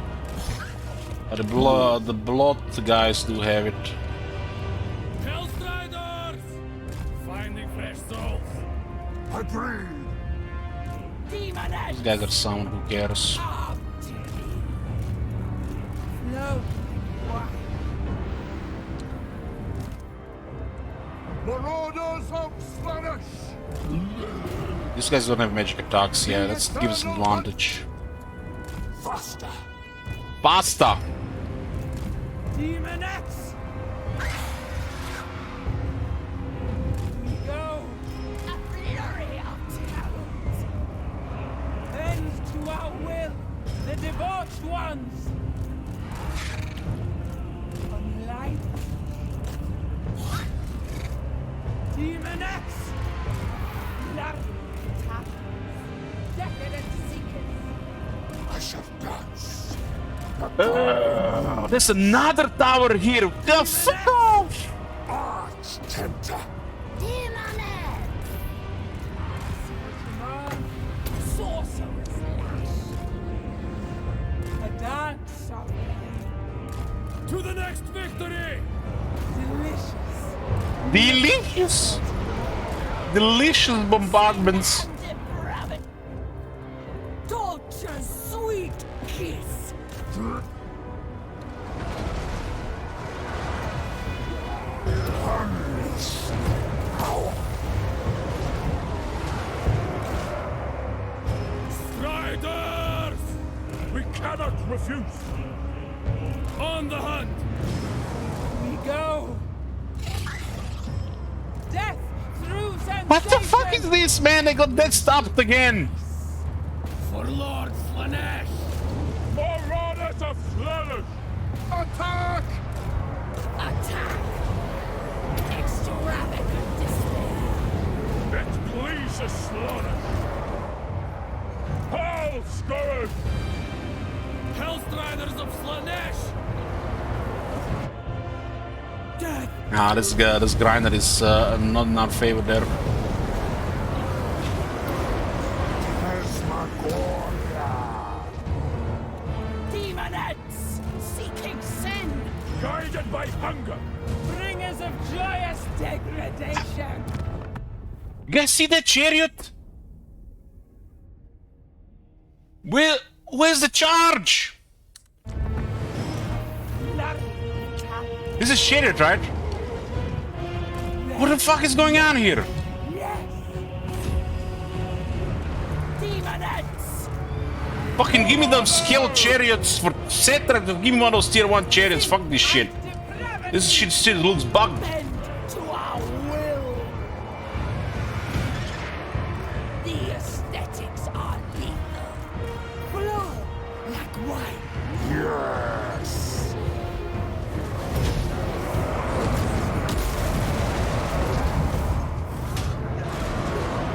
A: But the blood guys do have it.
D: Hell's Raiders! Finding fresh souls.
C: Agreed.
B: Demones.
A: These guys are sound, who cares?
B: Come to me.
E: No.
C: Marauders of Slaanesh.
A: These guys don't have magic attacks, yeah, that gives us an advantage.
C: Faster.
A: Basta!
E: Demonettes! We go.
B: A flurry of talons.
E: Bend to our will, the debauched ones. Unlight. Demonettes! Blood talons. Decadent seekers.
C: I shall dance.
A: There's another tower here! The fuck off!
C: Arch Tempter.
B: Demones.
E: Sorcerer's lash. A dance of pain.
D: To the next victory!
E: Delicious.
A: Delicious! Delicious bombardments!
B: Depravity. Torture's sweet kiss.
C: Unleash power.
D: Striders! We cannot refuse! On the hunt!
E: We go. Death through sensation.
A: What the fuck is this, man? They got that stopped again!
D: For Lord Slaanesh!
C: Marauders of Slaanesh.
D: Scourge! Hellstriders of Slaanesh!
E: Death!
A: Ah, this grinder is not in our favor there.
B: Demonettes! Seeking sin!
D: Guided by hunger!
E: Bringers of joyous degradation!
A: You guys see that chariot? Where's the charge? This is chariot, right? What the fuck is going on here?
B: Demonettes!
A: Fucking give me those skilled chariots for Cetra. Give me one of those tier 1 chariots. Fuck this shit. This shit looks bugged.
B: Bend to our will! The aesthetics are lethal. Flow like wine.
C: Yes!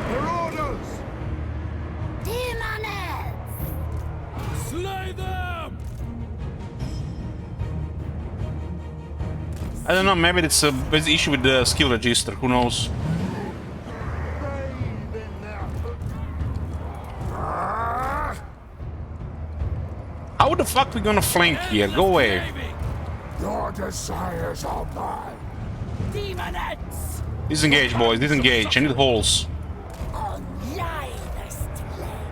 C: Marauders!
B: Demonettes!
D: Slay them!
A: I don't know, maybe it's a issue with the skill register. Who knows? How the fuck we gonna flank here? Go away.
C: Your desires are mine.
B: Demonettes!
A: Disengage, boys. Disengage. I need holes.
B: On livest leg!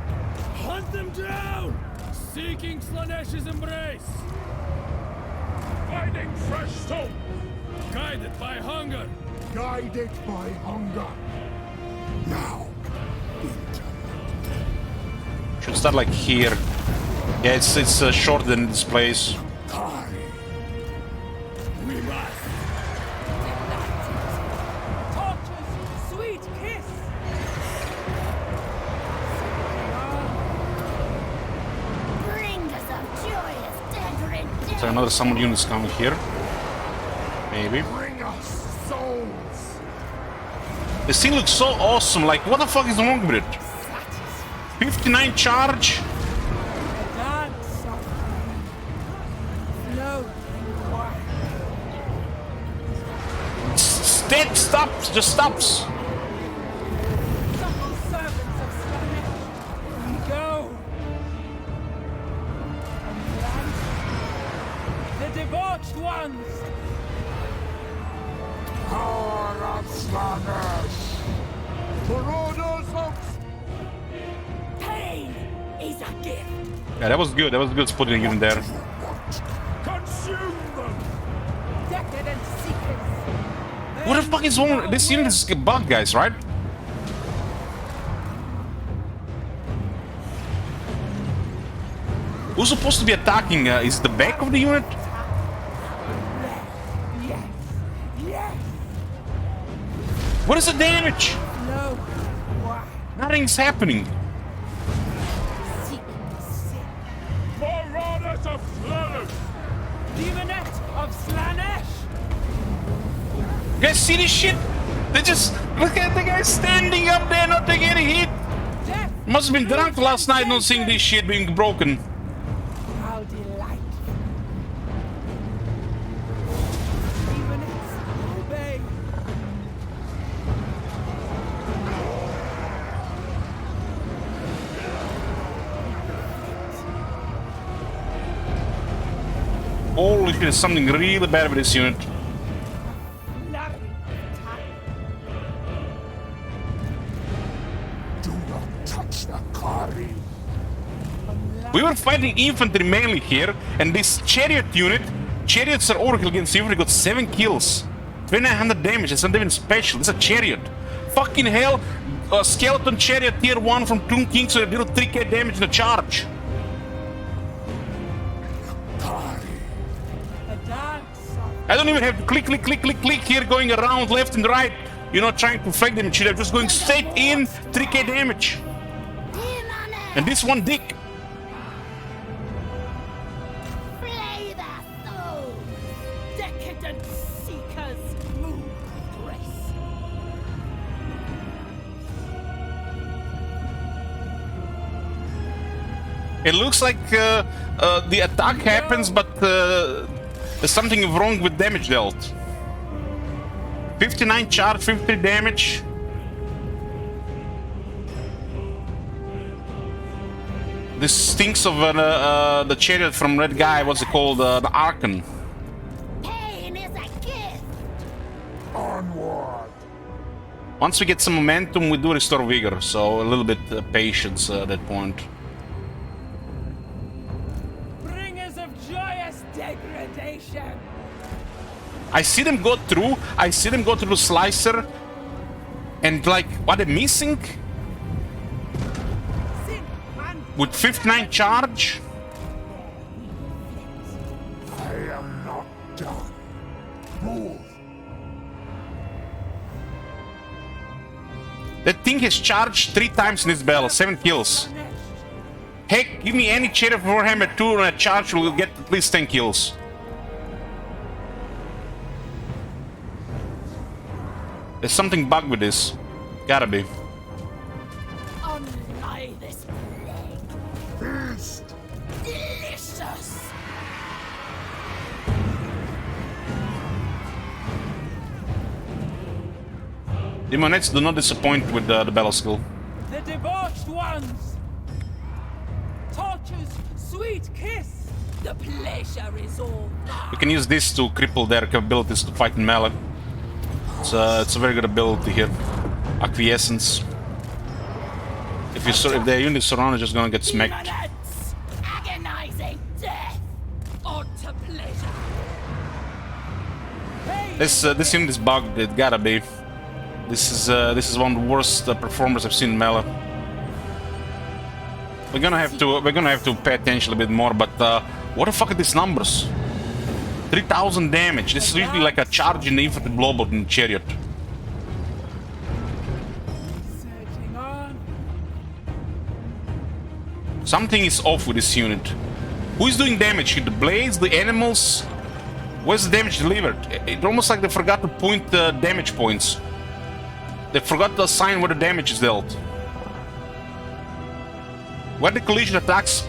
D: Hunt them down! Seeking Slaanesh's embrace! Finding fresh soul! Guided by hunger!
C: Guided by hunger. Now,
A: Should start like here. Yeah, it's shorter than this place.
C: Kari.
D: We must!
E: Torture's sweet kiss!
B: Bringers of joyous degradation!
A: So another summon unit's coming here. Maybe.
C: Bring us souls.
A: This thing looks so awesome. Like, what the fuck is wrong with it? 59 charge.
E: Dance of flow wine.
A: Dead stops. Just stops.
E: Supple servants of Slaanesh, we go. And land, the debauched ones.
C: Power of Slaanesh. Marauders of
B: Pain is a gift!
A: Yeah, that was good. That was good putting a unit there.
D: Consume them!
E: Decadent seekers.
A: What the fuck is wrong? This unit is bugged, guys, right? Who's supposed to be attacking? Is it the back of the unit?
E: Yes, yes,
A: What is the damage?
E: flow wine.
A: Nothing's happening.
B: Seek sin!
D: Marauders of Slaanesh!
E: Demonette of Slaanesh.
A: You guys see this shit? They just look at the guy standing up there, not taking any hit.
E: Death.
A: Must have been drunk last night, not seeing this shit being broken.
E: How delightful. Demonettes obey.
A: Holy shit, there's something really bad with this unit.
C: do not touch the Kari.
A: We were fighting infantry mainly here, and this chariot unit, chariots are overkill against infantry, got 7 kills. 2900 damage, it's not even special, it's a chariot. Fucking hell, a skeleton chariot tier 1 from Tomb King, so they deal 3k damage in a charge.
C: Kari.
E: A dance of
A: I don't even have to click here, going around left and right, you know, trying to flank them and shit. I'm just going straight in, 3k damage.
B: Demonettes!
A: And this one dick.
B: Flay their souls! Decadent seekers move with grace!
A: It looks like the attack happens, but there's something wrong with damage dealt. 59 charge, 50 damage. This stinks of the chariot from Red Guy. What's it called? The Archon.
B: Pain is a gift.
C: Onward!
A: Once we get some momentum, we do restore vigor, so a little bit patience at that point.
E: Bringers of joyous degradation.
A: I see them go through. I see them go through the slicer, and like, what they're missing
E: Sin and
A: with 59 charge.
C: I am not done. Move!
A: That thing has charged 3 times in this battle, 7 kills.
E: Slaanesh.
A: Heck, give me any Chariot of Warhammer 2 on a charge, we'll get at least 10 kills. There's something bugged with this. Gotta be.
B: Unlie this plague.
C: Feast!
B: Delicious.
A: Demonettes do not disappoint with the battle skill.
E: The debauched ones. Torture's sweet kiss.
B: The pleasure is all mine.
A: We can use this to cripple their capabilities to fight in melee. It's a very good ability here. Acquiescence. If the unit is surrounded, just gonna get smacked.
B: Demonettes. Agonizing death. On to pleasure.
E: Pain
A: This unit is bugged. It gotta be. This is one of the worst performers I've seen in melee. We're gonna have to pay attention a bit more. But what the fuck are these numbers? 3,000 damage. This is usually like a charge in the infantry blowboat in the chariot.
E: surging on.
A: Something is off with this unit. Who is doing damage here? The blades, the animals? Where's the damage delivered? It's almost like they forgot to point the damage points. They forgot to assign where the damage is dealt. Where the collision attacks...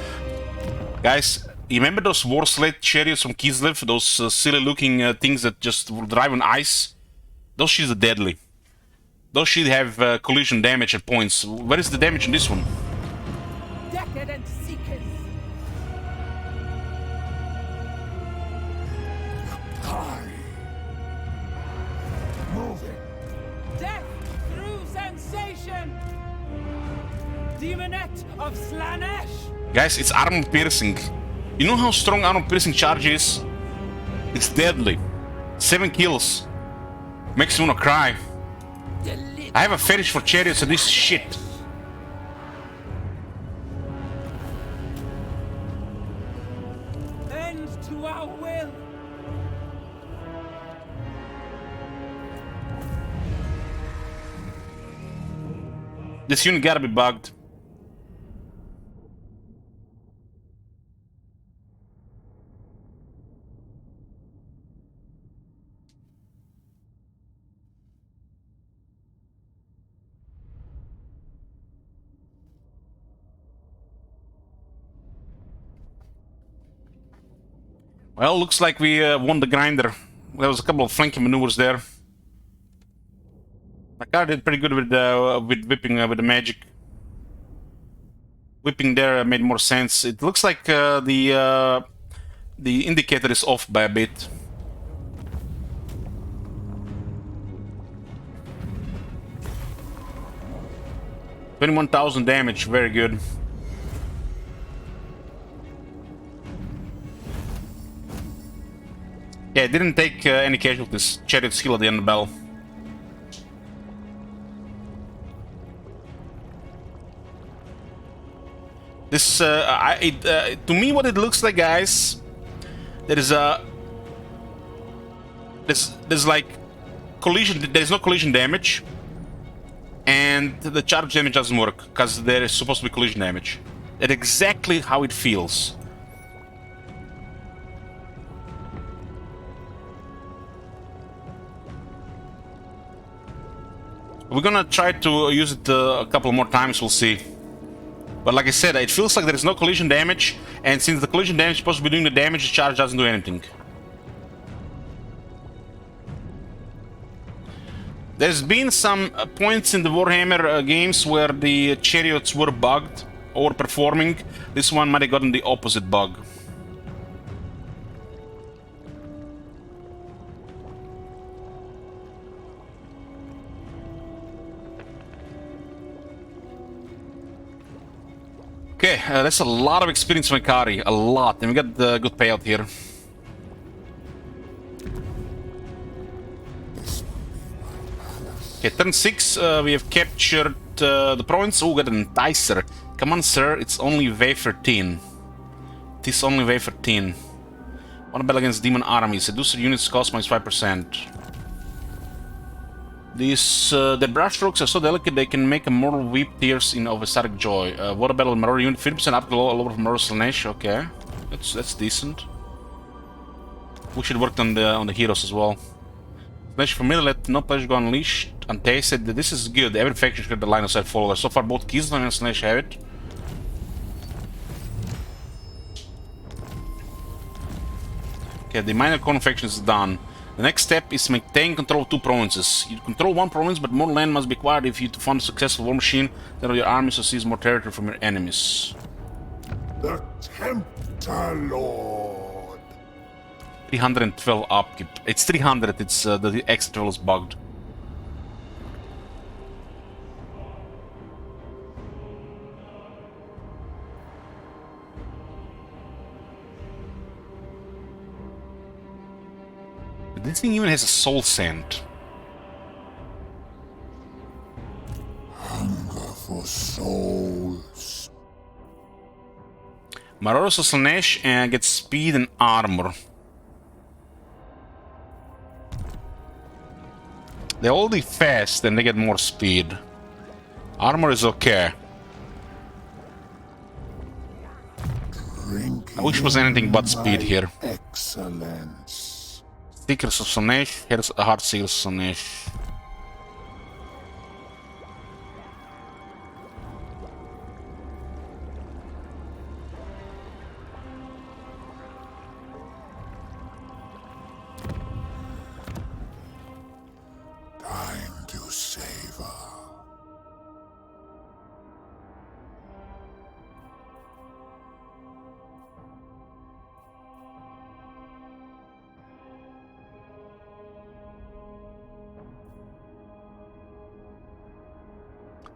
A: Guys, you remember those war sled chariots from Kislev? Those silly looking things that just drive on ice? Those shits are deadly. Those shit have collision damage at points. Where is the damage in this one?
E: Decadent seekers.
C: Kari! Moving!
E: Death through sensation. Demonette of Slaanesh.
A: Guys, it's armor piercing. You know how strong armor piercing charge is? It's deadly. 7 kills. Makes me wanna cry.
B: Delicious.
A: I have a fetish for chariots and this is shit.
E: End to our will.
A: This unit gotta be bugged. Well, looks like we won the grinder. There was a couple of flanking maneuvers there. Nakar did pretty good with whipping with the magic. Whipping there made more sense. It looks like the indicator is off by a bit. $21,000 damage, very good. Yeah, it didn't take any casualties. Chariot's heal at the end of the battle. This, to me, what it looks like, guys, there's like collision. There's no collision damage, and the charge damage doesn't work because there is supposed to be collision damage. That's exactly how it feels. We're gonna try to use it a couple more times. We'll see. But like I said, it feels like there is no collision damage, and since the collision damage is supposed to be doing the damage, the charge doesn't do anything. There's been some points in the Warhammer games where the chariots were bugged, overperforming. This one might have gotten the opposite bug. Okay, that's a lot of experience from Ikari, a lot, and we got the good payout here. Okay, turn 6, we have captured the province. Oh, we got an Enticer. Come on, sir, it's only wave 13. It is only wave 13. One battle against demon armies. Seducer units cost -5%. These, the brushstrokes are so delicate they can make a mortal weep tears of ecstatic joy. Water battle Marauder unit, 50% up to lower from Marauder Slaanesh. Okay, that's decent. We should work on the heroes as well. Slaanesh familiar, let no pleasure go unleashed. Untasted. This is good. Every faction should get the line of sight followers. So far, both Kislev and Slaanesh have it. Okay, the minor corn faction is done. The next step is maintain control of 2 provinces. You control 1 province, but more land must be acquired if you to fund a successful war machine. Then your army so seize more territory from your enemies.
C: The Tempter Lord.
A: 312 upkeep. It's 300. It's the extra 12 is bugged. This thing even has a soul scent.
C: Hunger for souls.
A: Marauder Slaanesh gets speed and armor. They're only fast and they get more speed. Armor is okay. I wish it was anything but speed here.
C: Excellence.
A: Seekers of Slaanesh, here's a hard Seekers of Slaanesh.
C: Time to savor.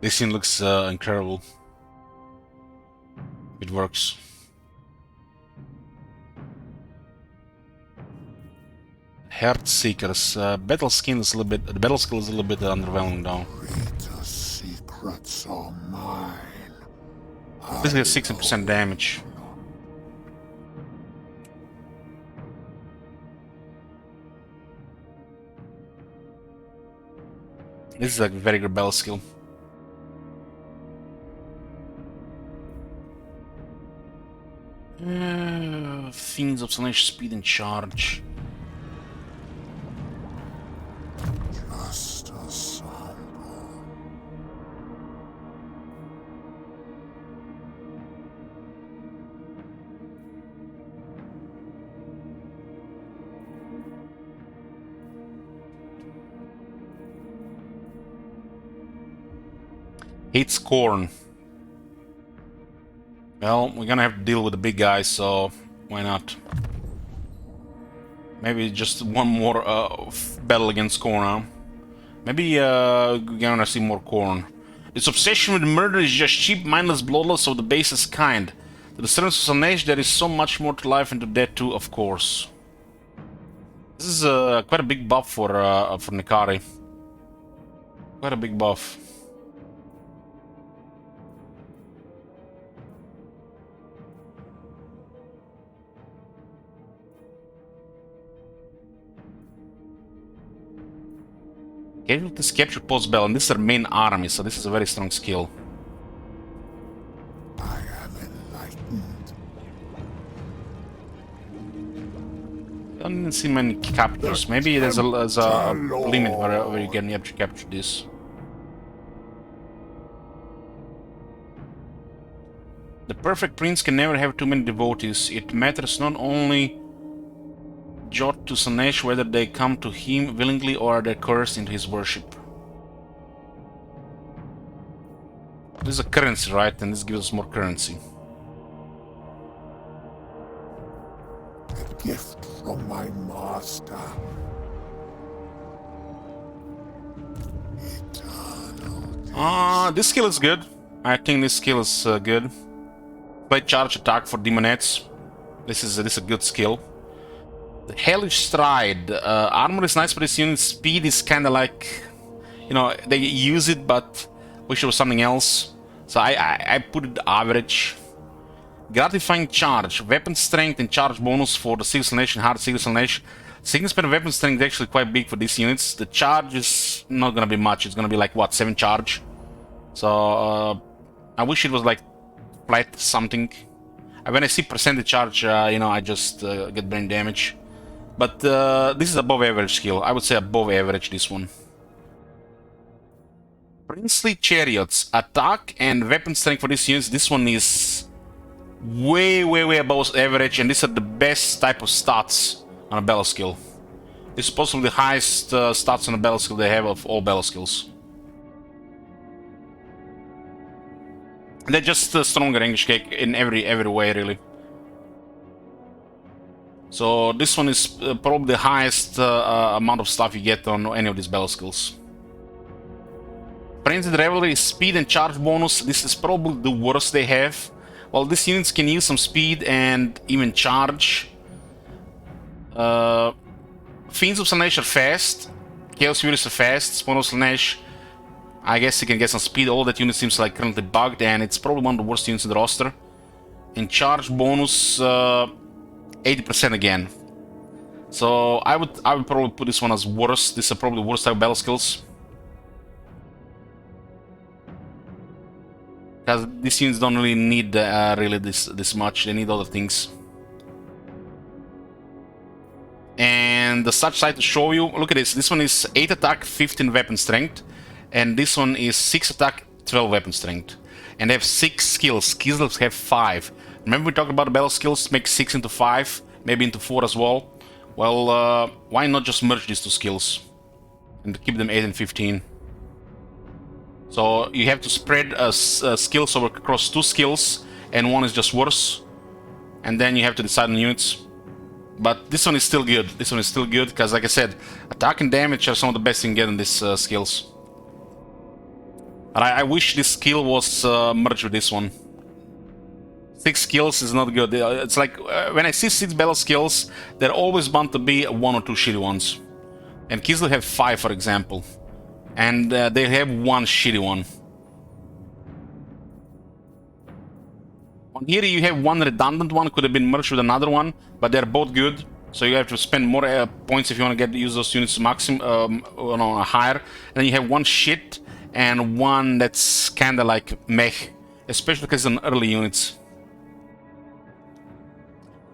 A: This scene looks incredible. It works. Heart Seekers. Battle skill is a little bit. The battle skill is a little bit underwhelming though.
C: Greater secrets are mine.
A: This gets 60% damage. This is a very good battle skill. Fiends of Slaanesh speed and charge.
C: Just a sample.
A: Hates corn. Well, we're gonna have to deal with the big guys, so why not? Maybe just one more battle against corn, huh? Maybe we're gonna see more corn. Its obsession with murder is just cheap, mindless, bloodless of the basest kind. To the servants of Slaanesh, there is so much more to life and to death too, of course. This is quite a big buff for Nikari. Quite a big buff. Casualties capture post-battle, and this is their main army, so this is a very strong skill.
C: I am enlightened.
A: I didn't see many captures. Maybe there's a limit where you can actually capture this. The perfect prince can never have too many devotees. It matters not only jot to Slaanesh whether they come to him willingly or are they coerced into his worship. This is a currency, right? And this gives us more currency.
C: A gift from my master.
A: This skill is good. I think this skill is good. Play charge attack for demonettes. This is a good skill. The Hellish Stride. Armor is nice for this unit. Speed is kind of like, you know, they use it, but wish it was something else. So I put it average. Gratifying Charge. Weapon strength and charge bonus for the Sigil Slaanesh and Hard Sigil Slaanesh. Sigil spend weapon strength is actually quite big for these units. The charge is not gonna be much. It's gonna be like what, 7 charge. So I wish it was like flat something. When I see percentage charge, you know, I just get brain damage. But this is above average skill. I would say above average, this one. Princely Chariots. Attack and weapon strength for these units. This one is way above average, and these are the best type of stats on a battle skill. This is possibly the highest stats on a battle skill they have of all battle skills. And they're just stronger English cake in every way, really. So this one is probably the highest amount of stuff you get on any of these battle skills. Frenzied Revelry, speed and charge bonus. This is probably the worst they have. Well, these units can use some speed and even charge. Fiends of Slaanesh are fast. Chaos Furies are fast. Spawn of Slaanesh, I guess you can get some speed. All that unit seems like currently bugged, and it's probably one of the worst units in the roster. And charge bonus 80% again. So I would probably put this one as worst. This is probably the worst type of battle skills. Because these units don't really need really this much. They need other things. And the such side to show you, look at this. This one is 8 attack, 15 weapon strength. And this one is 6 attack, 12 weapon strength. And they have 6 skills. Skills have 5. Remember we talked about the battle skills? Make 6 into 5, maybe into 4 as well. Well, why not just merge these 2 skills? And keep them 8 and 15. So you have to spread skills over across 2 skills, and one is just worse. And then you have to decide on units. But this one is still good. This one is still good because, like I said, attack and damage are some of the best you can get in these skills. But I wish this skill was merged with this one. 6 skills is not good. It's like when I see 6 battle skills, they're always bound to be 1 or 2 shitty ones. And Kislev have 5, for example. And they have 1 shitty one. On here you have 1 redundant one, could have been merged with another one, but they're both good. So you have to spend more points if you want to use those units maximum, higher. And then you have 1 shit and 1 that's kind of like meh, especially because it's on early units.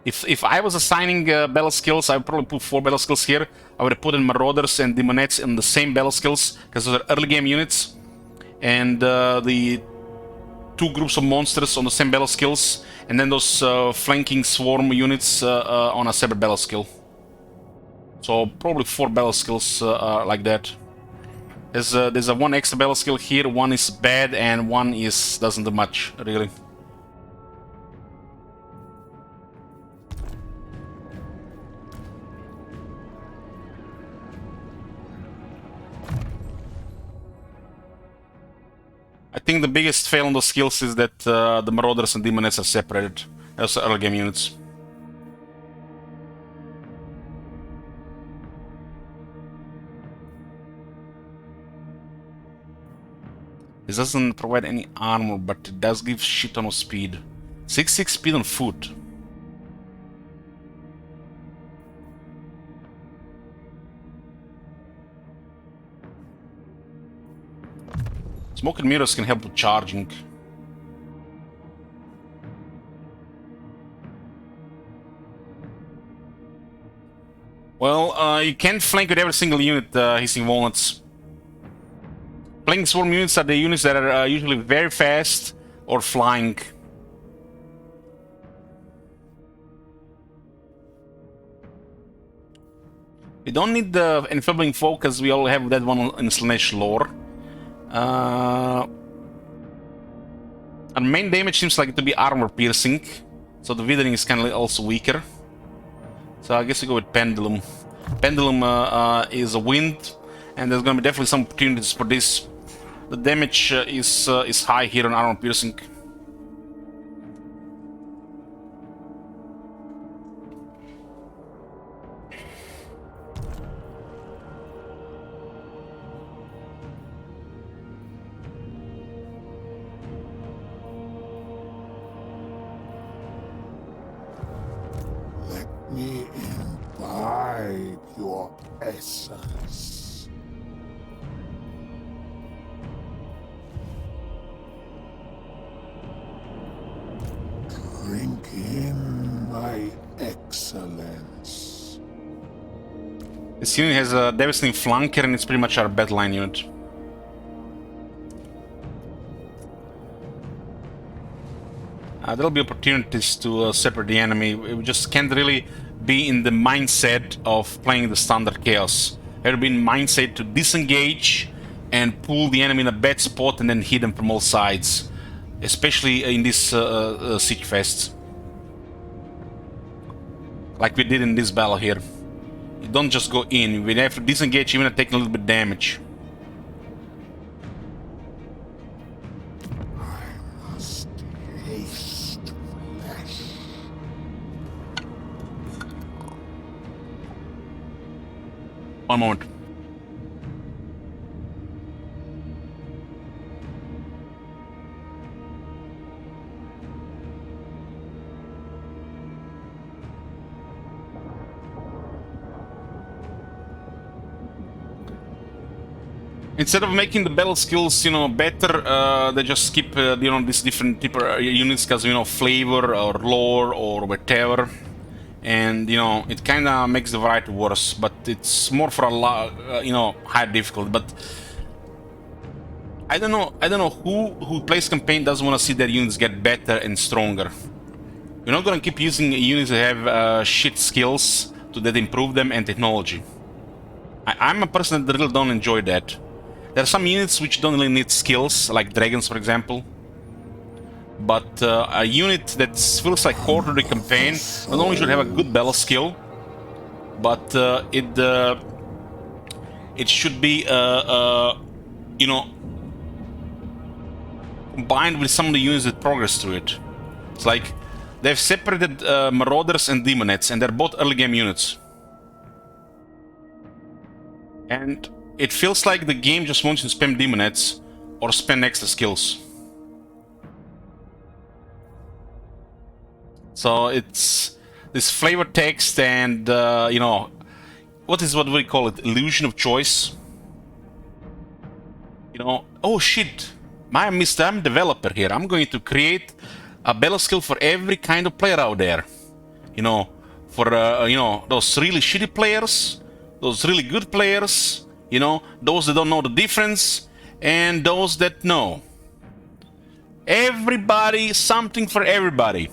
A: If I was assigning battle skills, I would probably put 4 battle skills here. I would have put in Marauders and Demonettes in the same battle skills, because those are early game units. And the 2 groups of monsters on the same battle skills, and then those flanking swarm units on a separate battle skill. So probably 4 battle skills like that. There's a 1 extra battle skill here, 1 is bad, and 1 doesn't do much, really. I think the biggest fail on those skills is that the Marauders and Demonettes are separated as early game units. This doesn't provide any armor, but it does give shit ton of speed. 6-6 speed on foot. Smoke and mirrors can help with charging. Well, you can't flank with every single unit hissing walnuts. Flanking swarm units are the units that are usually very fast or flying. We don't need the Enfeebling Foe because we all have that one in Slaanesh lore. Our main damage seems like to be armor piercing, so the withering is kind of also weaker. So I guess we go with Pendulum. Pendulum is a wind, and there's gonna be definitely some opportunities for this. The damage is high here on armor piercing.
C: Let me imbibe your essence. Drink in my excellence.
A: This unit has a devastating flanker, and it's pretty much our battle line unit. There'll be opportunities to separate the enemy. We just can't really be in the mindset of playing the standard chaos. We have to be in mindset to disengage and pull the enemy in a bad spot and then hit them from all sides. Especially in this siege fest. Like we did in this battle here. You don't just go in, we have to disengage even at taking a little bit of damage.
C: I must taste flesh.
A: One moment. Instead of making the battle skills, better, they just skip, these different type of units because, flavor or lore or whatever. And, it kind of makes the variety worse, but it's more for a lot, higher difficulty. But I don't know who plays campaign doesn't want to see their units get better and stronger. We're not gonna keep using units that have shit skills that improve them and technology. I'm a person that really don't enjoy that. There are some units which don't really need skills, like dragons, for example. But a unit that feels like core to the campaign not only should have a good battle skill, but it should be, combined with some of the units that progress through it. It's like they've separated Marauders and Demonettes, and they're both early game units. And it feels like the game just wants you to spam Demonettes or spend extra skills. So it's this flavor text and, what do we call it? Illusion of choice. Oh shit, I'm developer here. I'm going to create a battle skill for every kind of player out there. For, those really shitty players, those really good players, those that don't know the difference, and those that know. Everybody, something for everybody.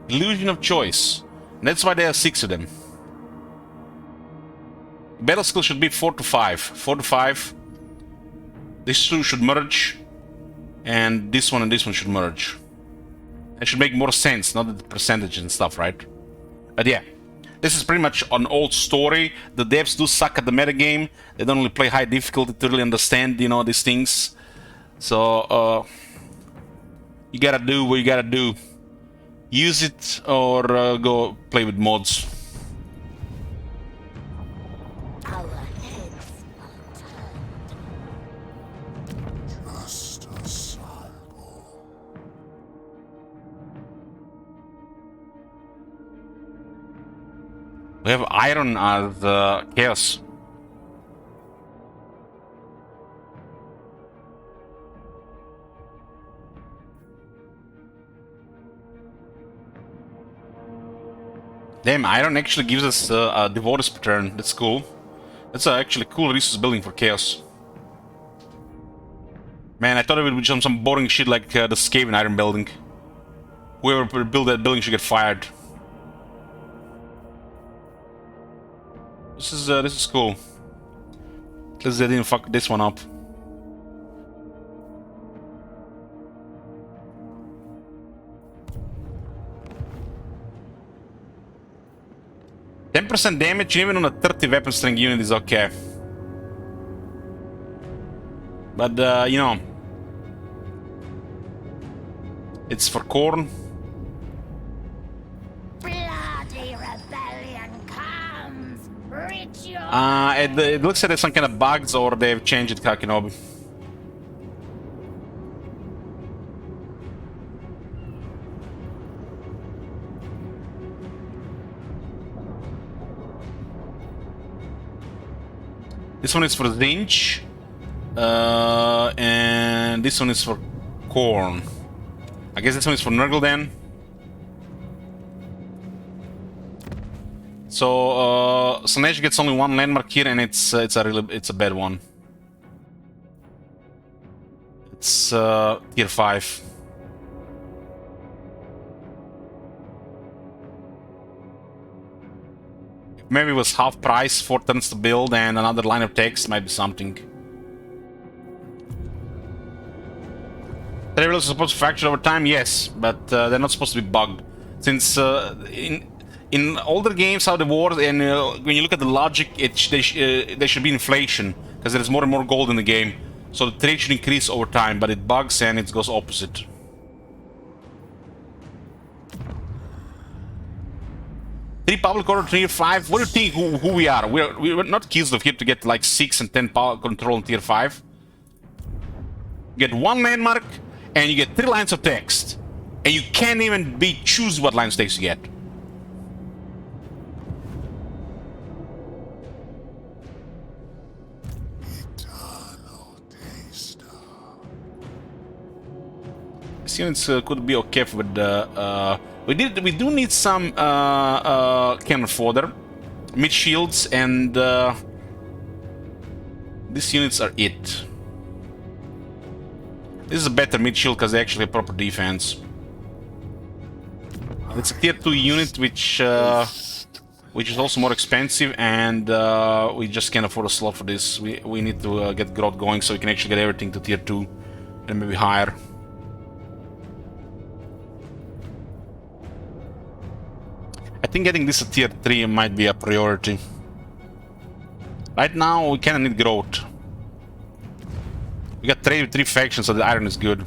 A: Illusion of choice. And that's why there are 6 of them. Battle skill should be 4 to 5. 4 to 5. These two should merge. And this one should merge. It should make more sense, not the percentage and stuff, right? But yeah. This is pretty much an old story. The devs do suck at the metagame. They don't really play high difficulty to really understand, these things. So, you gotta do what you gotta do. Use it or go play with mods.
B: Our heads are turned.
C: Just a sample.
A: We have iron as chaos. Damn, iron actually gives us a Devotus pattern. That's cool. That's actually cool resource building for chaos. Man, I thought it would be some boring shit like the Skaven iron building. Whoever built that building should get fired. This is cool. At least they didn't fuck this one up. %10 damage even on a 30 weapon strength unit is okay. But you know, it's for Corn.
B: Bloody rebellion comes! Ritual!
A: It looks like there's some kind of bugs or they've changed it, Kakinobi. This one is for Zinch, and this one is for Corn. I guess this one is for Nurgle then. So Slaanesh gets only one landmark here, and it's a bad one. It's tier 5. Maybe it was half price, 4 turns to build, and another line of text might be something. The rebels are supposed to fracture over time, yes, but they're not supposed to be bugged. Since in older games, how they work, and when you look at the logic, there should be inflation because there's more and more gold in the game, so the trade should increase over time. But it bugs and it goes opposite. Three public order, tier 5. What do you think who we are? We're not kids of here to get like 6 and 10 power control in tier 5. You get 1 landmark, and you get 3 lines of text. And you can't even choose what lines of text you get. These units could be okay with the... we do need some cannon fodder, mid shields, and these units are it. This is a better mid shield because they actually have proper defense. It's a tier 2 unit, which is also more expensive, and we just can't afford a slot for this. We need to get growth going so we can actually get everything to tier 2 and maybe higher. I think getting this at tier 3 might be a priority. Right now, we kinda need growth. We got 3 factions, so the iron is good.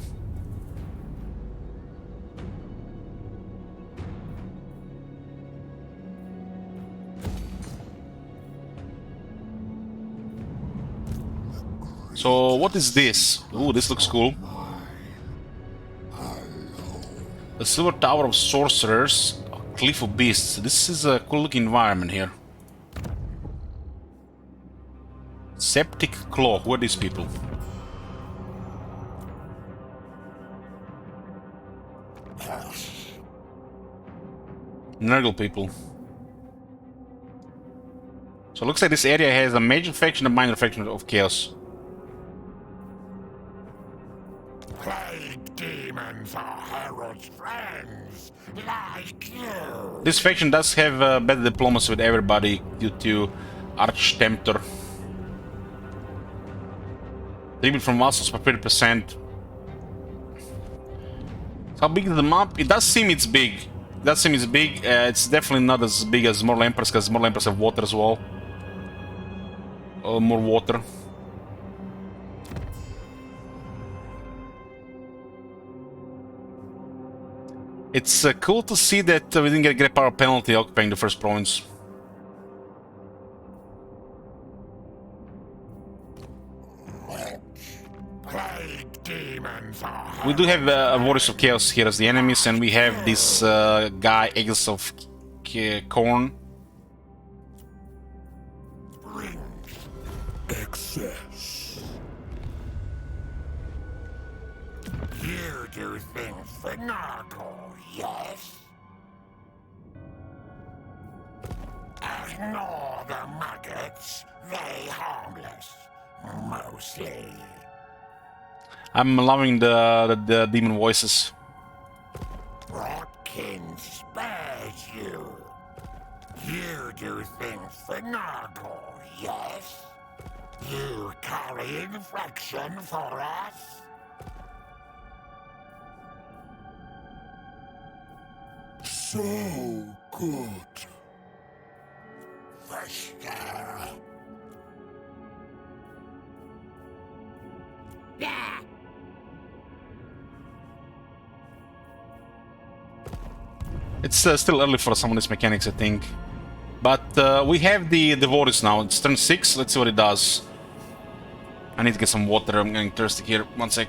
A: So, what is this? Ooh, this looks cool. The Silver Tower of Sorcerers. Cliff of Beasts. This is a cool looking environment here. Septic Claw. Who are these people? Nurgle people. So it looks like this area has a major faction and minor faction of Chaos.
C: Plague demons are Harold's friends, like you.
A: This faction does have better diplomacy with everybody due to Arch-Tempter. Tribute from vassals by 30%. How big is the map? It does seem it's big. It does seem it's big. It's definitely not as big as Mortal Emperors, because Mortal Emperors have water as well. More water. It's cool to see that we didn't get a great power penalty occupying the first province.
C: Plague demons are
A: We do have Warriors of Chaos here as the enemies, and we have this guy, Exiles of Corn.
C: excess. You do things for Nargle, yes? Ignore the maggots. They harmless, mostly.
A: I'm loving the demon voices.
C: Rotkin spares you. You do things for Nargle, yes? You carry infection for us? So good. Verstehe.
B: Yeah.
A: It's still early for some of these mechanics, I think. But we have the Devotees now. It's turn 6. Let's see what it does. I need to get some water. I'm getting thirsty here. One sec.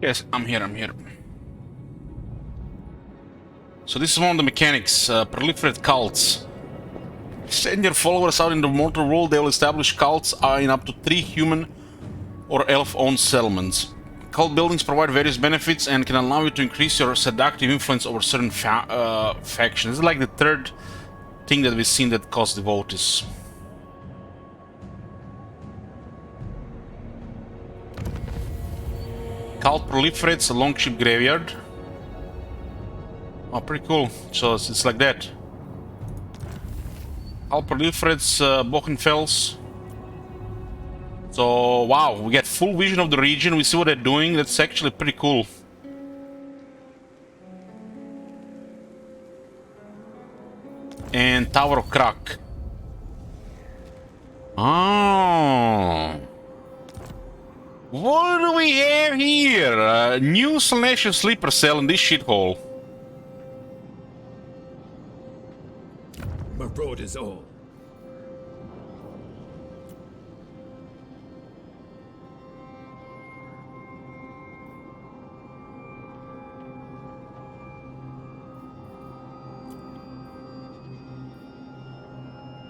A: Yes, I'm here, I'm here. So this is one of the mechanics, proliferate cults. Send your followers out in the mortal world, they will establish cults in up to 3 human or elf-owned settlements. Cult buildings provide various benefits and can allow you to increase your seductive influence over certain factions. This is like the third thing that we've seen that costs devotees. Cult proliferates a Longship graveyard. Oh, pretty cool. So it's like that. Cult proliferates Bochenfels. So, wow, we get full vision of the region. We see what they're doing. That's actually pretty cool. And Tower of Krak. Oh. What do we have here? New Slaanesh sleeper cell in this shithole.
D: Marauders all.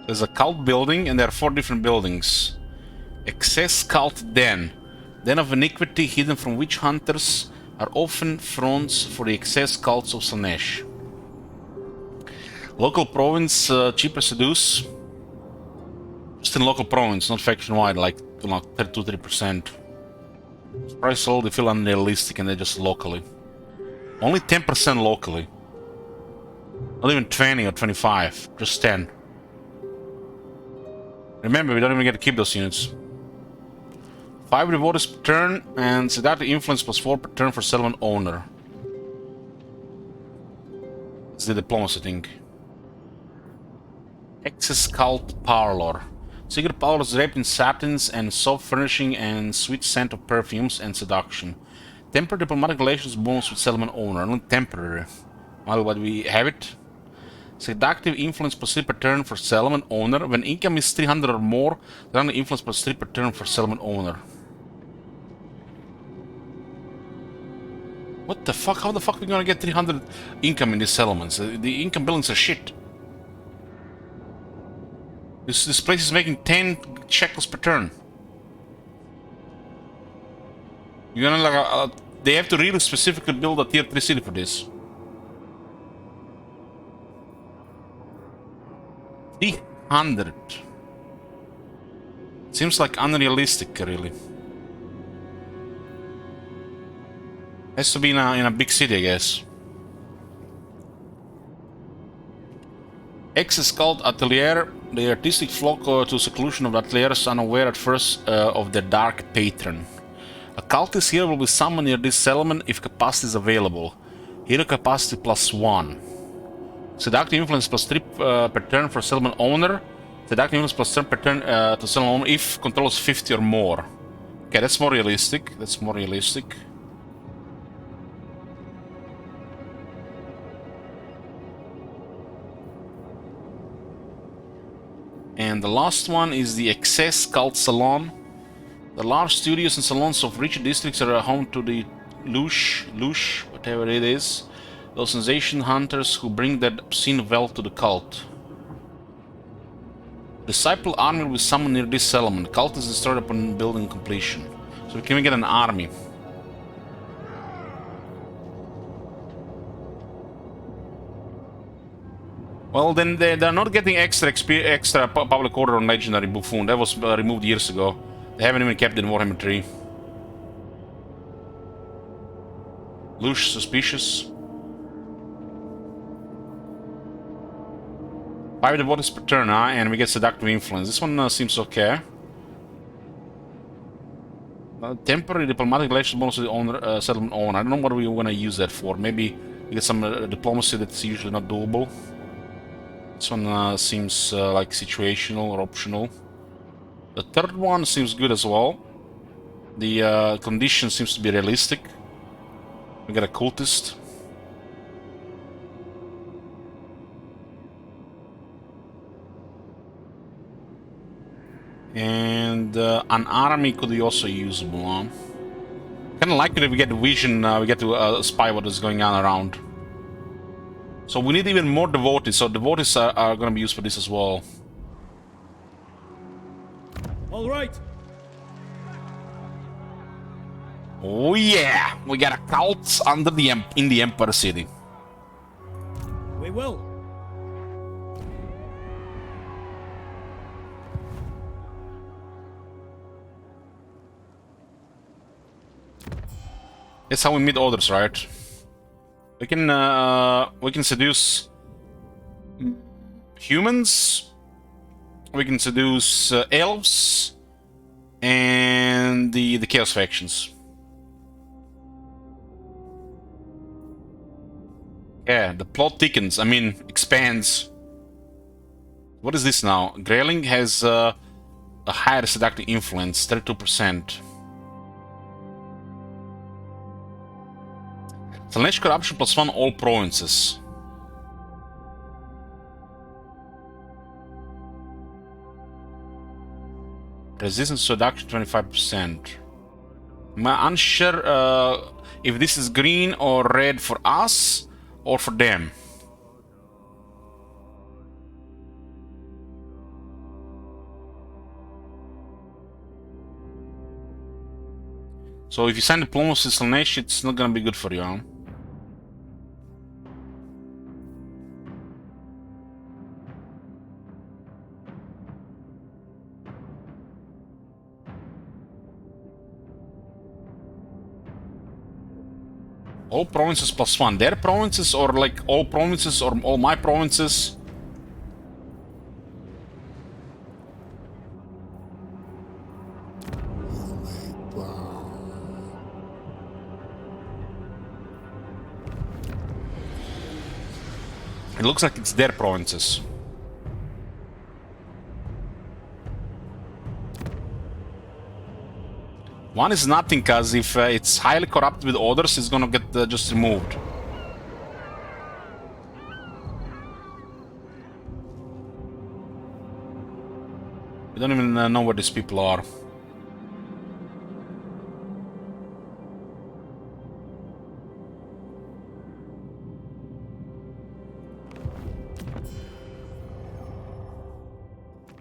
A: There's a cult building and there are 4 different buildings. Excess cult den. Den of iniquity hidden from witch hunters are often fronts for the excess cults of Slaanesh. Local province, cheaper seduce. Just in local province, not faction-wide, like 32-3%. Price sold, they feel unrealistic and they're just locally. Only 10% locally. Not even 20 or 25, just 10. Remember, we don't even get to keep those units. 5 rewards per turn, and seductive influence +4 per turn for settlement owner. It's the diplomacy thing. Excess cult parlor. Secret parlors draped in satins and soft furnishing and sweet scent of perfumes and seduction. Temporary diplomatic relations bonus with settlement owner. Only temporary. Well, what we have it? Seductive influence plus 3 per turn for settlement owner. When income is 300 or more, run influence plus 3 per turn for settlement owner. What the fuck? How the fuck are we gonna get 300 income in these settlements? The income buildings are shit. This place is making 10 shekels per turn. You're gonna like they have to really specifically build a tier 3 city for this. 300. Seems like unrealistic, really. Has to be in a big city, I guess. X is called Atelier. The artistic flock to seclusion of the Ateliers, unaware at first of their dark patron. A cultist here will be summoned near this settlement if capacity is available. Hero capacity +1. Seductive influence +3 per turn for settlement owner. Seductive influence +10 per turn to settlement owner if control is 50 or more. Okay, that's more realistic. That's more realistic. And the last one is the Excess Cult Salon. The large studios and salons of richer districts are home to the Lush, whatever it is. Those sensation hunters who bring their obscene wealth to the cult. Disciple army will be summoned near this settlement. Cult is destroyed upon building completion. So we can get an army. Well, then they're not getting extra public order on Legendary Buffoon. That was removed years ago. They haven't even kept it in Warhammer 3. Lush, suspicious. 5 devotees per turn, and we get Seductive Influence. This one seems okay. Temporary diplomatic relations bonus to the owner, settlement owner. I don't know what we want to use that for. Maybe we get some diplomacy that's usually not doable. This one seems like situational or optional. The third one seems good as well. The condition seems to be realistic. We got a cultist. And an army could be also usable. Kind of like it if we get vision, we get to spy what is going on around. So we need even more devotees, so devotees are going to be used for this as well.
D: All right.
A: Oh yeah, we got a cult under in the Emperor City.
D: We will.
A: That's how we meet others, right? We can seduce humans. We can seduce elves and the Chaos factions. Yeah, the plot thickens. I mean, expands. What is this now? Grayling has a higher seductive influence, 32%. Slaanesh corruption +1 all provinces. Resistance to seduction 25%. I'm unsure if this is green or red for us or for them. So if you send diplomacy to Slaanesh, it's not gonna be good for you, huh? All provinces +1. Their provinces or like all provinces or all my provinces? It looks like it's their provinces. One is nothing, cause if it's highly corrupted with others, it's gonna get just removed. We don't even know where these people are.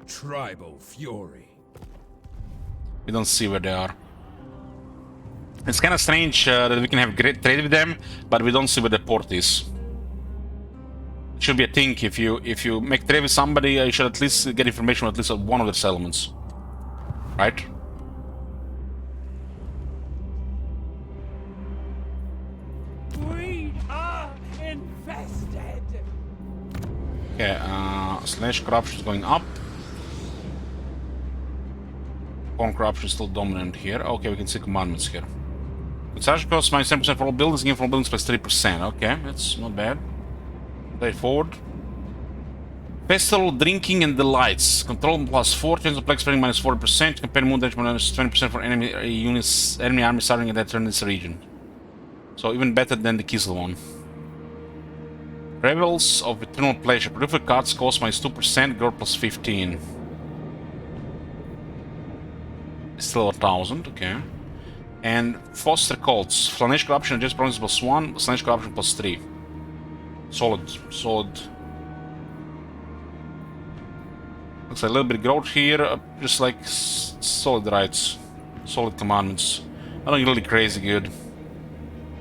D: Tribal fury.
A: We don't see where they are. It's kind of strange that we can have great trade with them, but we don't see where the port is. It should be a thing. If you make trade with somebody, you should at least get information on at least one of their settlements, right?
E: We are infested.
A: Okay, Slaanesh corruption is going up. Corn corruption is still dominant here. Okay, we can see commandments here. Construction costs minus 10% for all buildings, gain for all buildings plus 3%. Okay, that's not bad. Straightforward. Festival, drinking, and delights. Control plus 4, chance of plague spreading minus 40%. Compare moon damage minus 20% for enemy units, enemy army starting at that turn in this region. So even better than the Kisel one. Revels of Eternal Pleasure. Prefer cards cost minus 2%, growth plus 15. Still 1,000, okay. And Foster Cults. Slaanesh Corruption, Adjust Province plus 1, Slaanesh Corruption plus 3. Solid. Looks like a little bit of growth here, just like solid rights. Solid commandments. Nothing really crazy good.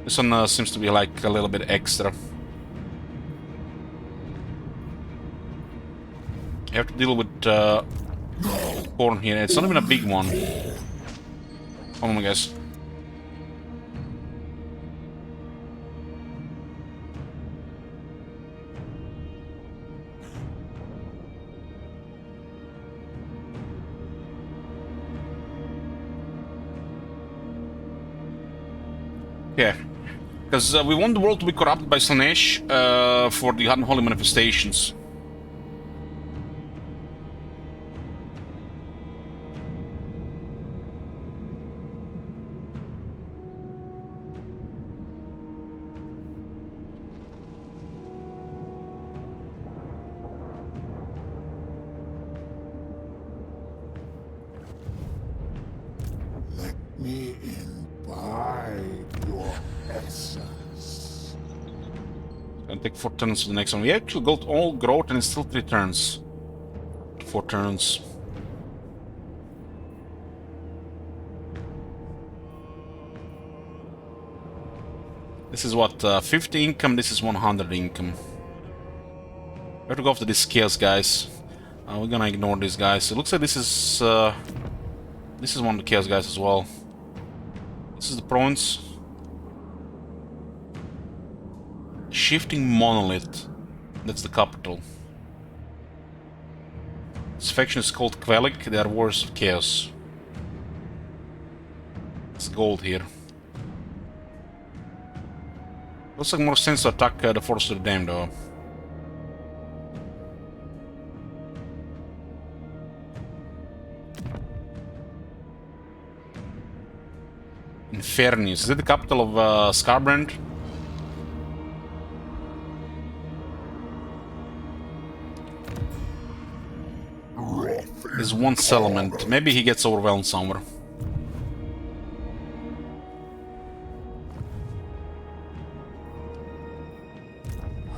A: This one seems to be like a little bit extra. You have to deal with corn here. It's not even a big one. Come on, guys. Yeah, because we want the world to be corrupted by Slaanesh for the unholy manifestations.
C: Let me imbibe your essence.
A: Gonna take 4 turns for the next one. We actually got all growth and it's still 3 turns. 4 turns. This is what, 50 income, this is 100 income. We have to go after these scales, guys. We're gonna ignore these guys. It looks like this is one of the chaos guys as well. This is the province. Shifting Monolith. That's the capital. This faction is called Quellic. They are Warriors of Chaos. It's gold here. Looks like more sense to attack the Force of the Damned though. Infernis. Is it the capital of Scarbrand? There's one settlement. Maybe he gets overwhelmed somewhere.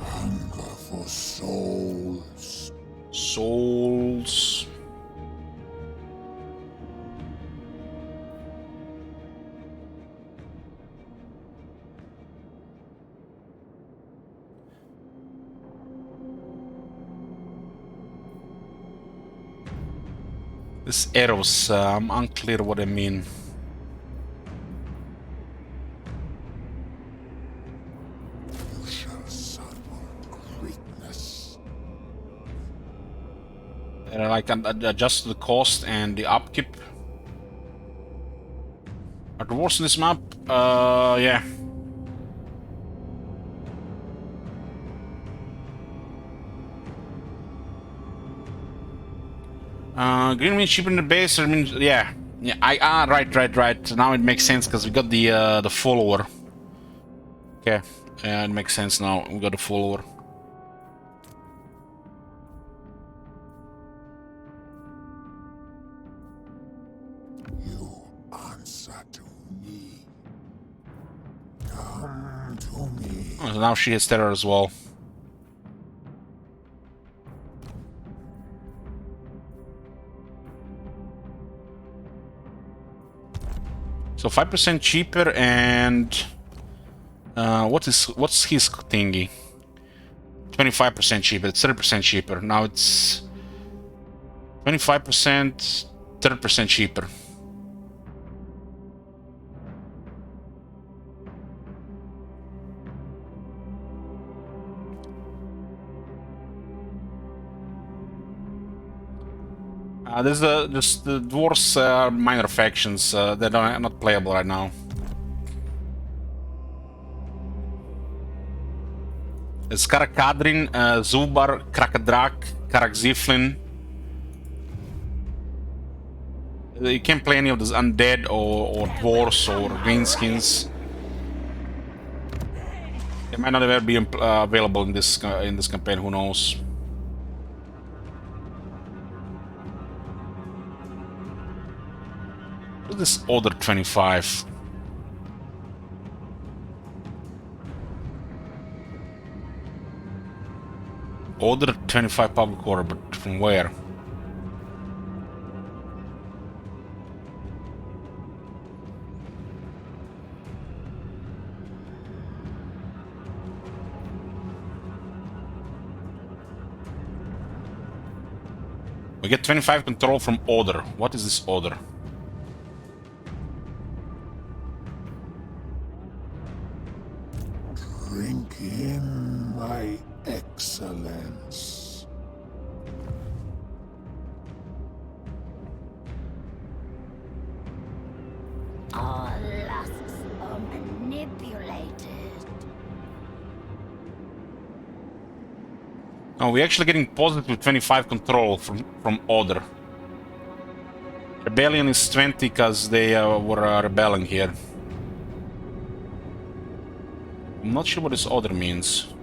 C: Hunger for souls.
A: Souls. This arrows, I'm unclear what I mean.
C: You shall suffer greatness.
A: I can adjust the cost and the upkeep. Are the wars in this map? Yeah. Green means cheaper in the base, or means yeah. Right. Now it makes sense because we got the follower. Okay, yeah, it makes sense now. We got the follower.
C: You answer to me. Come to me.
A: Oh, so now she has terror as well. So 5% cheaper, and what's his thingy? 25% cheaper. It's 30% cheaper. Now it's 25%, 30% cheaper. There's just the dwarves are minor factions that are not playable right now. It's Karakadrin, Zubar, Krakadrak, Karakziflin. You can't play any of those undead or dwarves or greenskins. They might not ever be available in this campaign. Who knows? What's this Order 25? Order 25 public order, but from where? We get 25 control from order. What is this order?
C: Drink in my excellence.
B: Our lusts are manipulated.
A: Oh, we're actually getting positive 25 control from order. Rebellion is 20 because they were rebelling here. I'm not sure what this order means.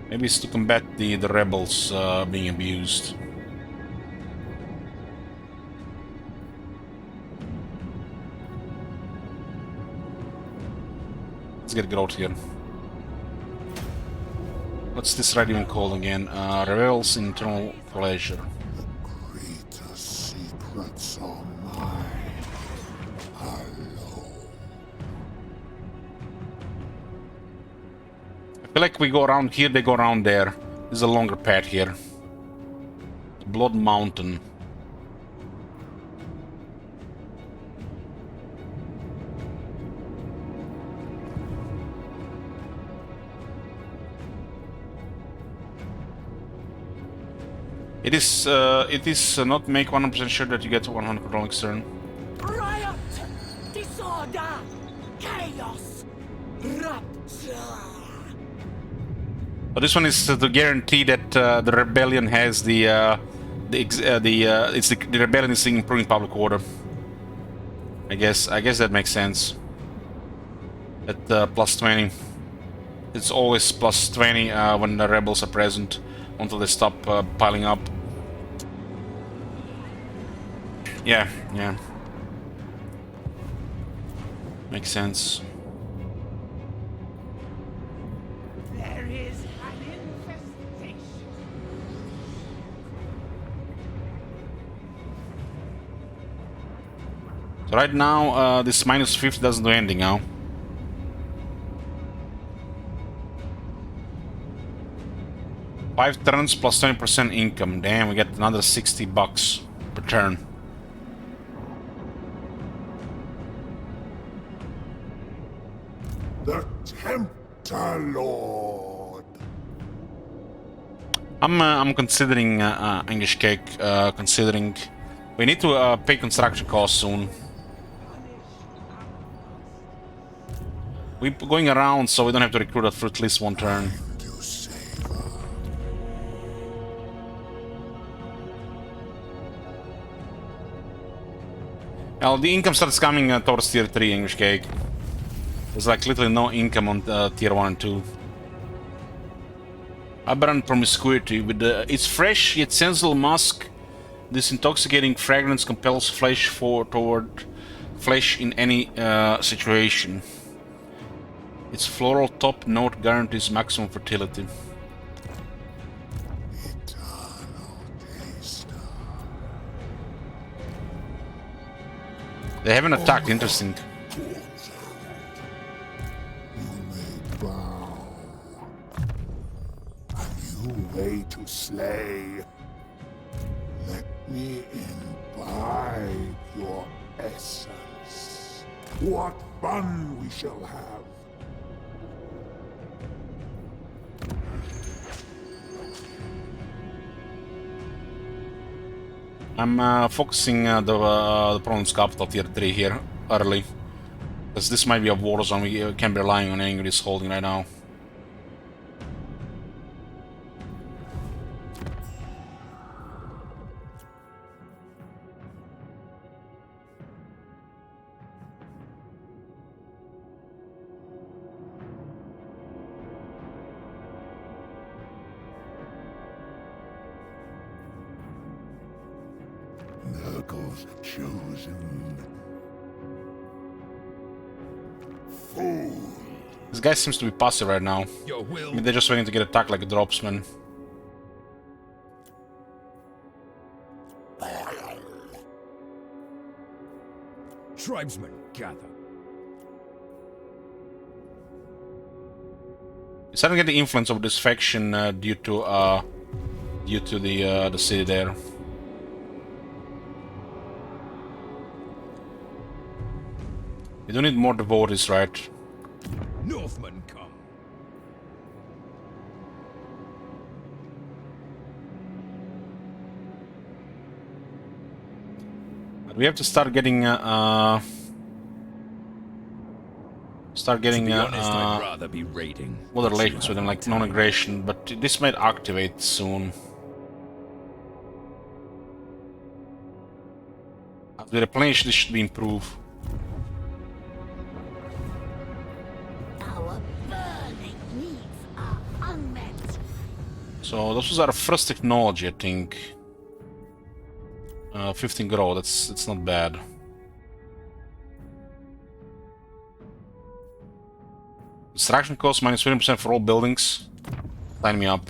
A: Maybe it's to combat the rebels being abused. Let's get growth here. What's this right even called again? Rebels Internal Pleasure.
C: The greater secrets are mine alone.
A: I feel like we go around here, they go around there. There's a longer path here. Blood Mountain. It is not make 100% sure that you get to 100 control next turn.
E: Riot! Disorder! Chaos! Rapture!
A: But this one is to guarantee that the rebellion has the rebellion is improving public order. I guess that makes sense. At plus 20, it's always plus 20 when the rebels are present until they stop piling up. Yeah. Makes sense.
E: There is an infestation.
A: So right now, this minus 50 doesn't do anything now. Five turns plus 20% income. Damn, we get another $60 per turn.
C: The Tempter Lord.
A: I'm considering English Cake. Considering we need to pay construction costs soon. We're going around, so we don't have to recruit for at least one turn.
C: To savor.
A: Well, the income starts coming towards tier 3 English Cake. There's like literally no income on tier 1 and 2. Aberrant promiscuity with it's fresh yet sensible musk This intoxicating fragrance compels flesh toward flesh in any situation. Its floral top note guarantees maximum fertility.
C: Eternal taster.
A: They haven't attacked, interesting.
C: You may bow. And you way to slay. Let me imbibe your essence. What fun we shall have.
A: I'm focusing the Province Capital Tier 3 here, early. Because this might be a war zone, we can't be relying on anything this holding right now.
C: Nurgle's chosen. Fool.
A: This guy seems to be passive right now.
D: Your will.
A: I mean, they're just waiting to get attacked like a dropsman.
D: Tribesmen, gather.
A: He's starting to get the influence of this faction due to the city there. We don't need more devotees, right?
D: Northmen come.
A: But we have to start getting
D: To be honest, I'd rather be raiding.
A: other relations with them, like non-aggression, but this might activate soon. As we replenish, this should be improved.
B: Our burning needs are unmet.
A: So this was our first technology, I think. 15 grow, that's not bad. Construction cost minus 20% for all buildings. Sign me up.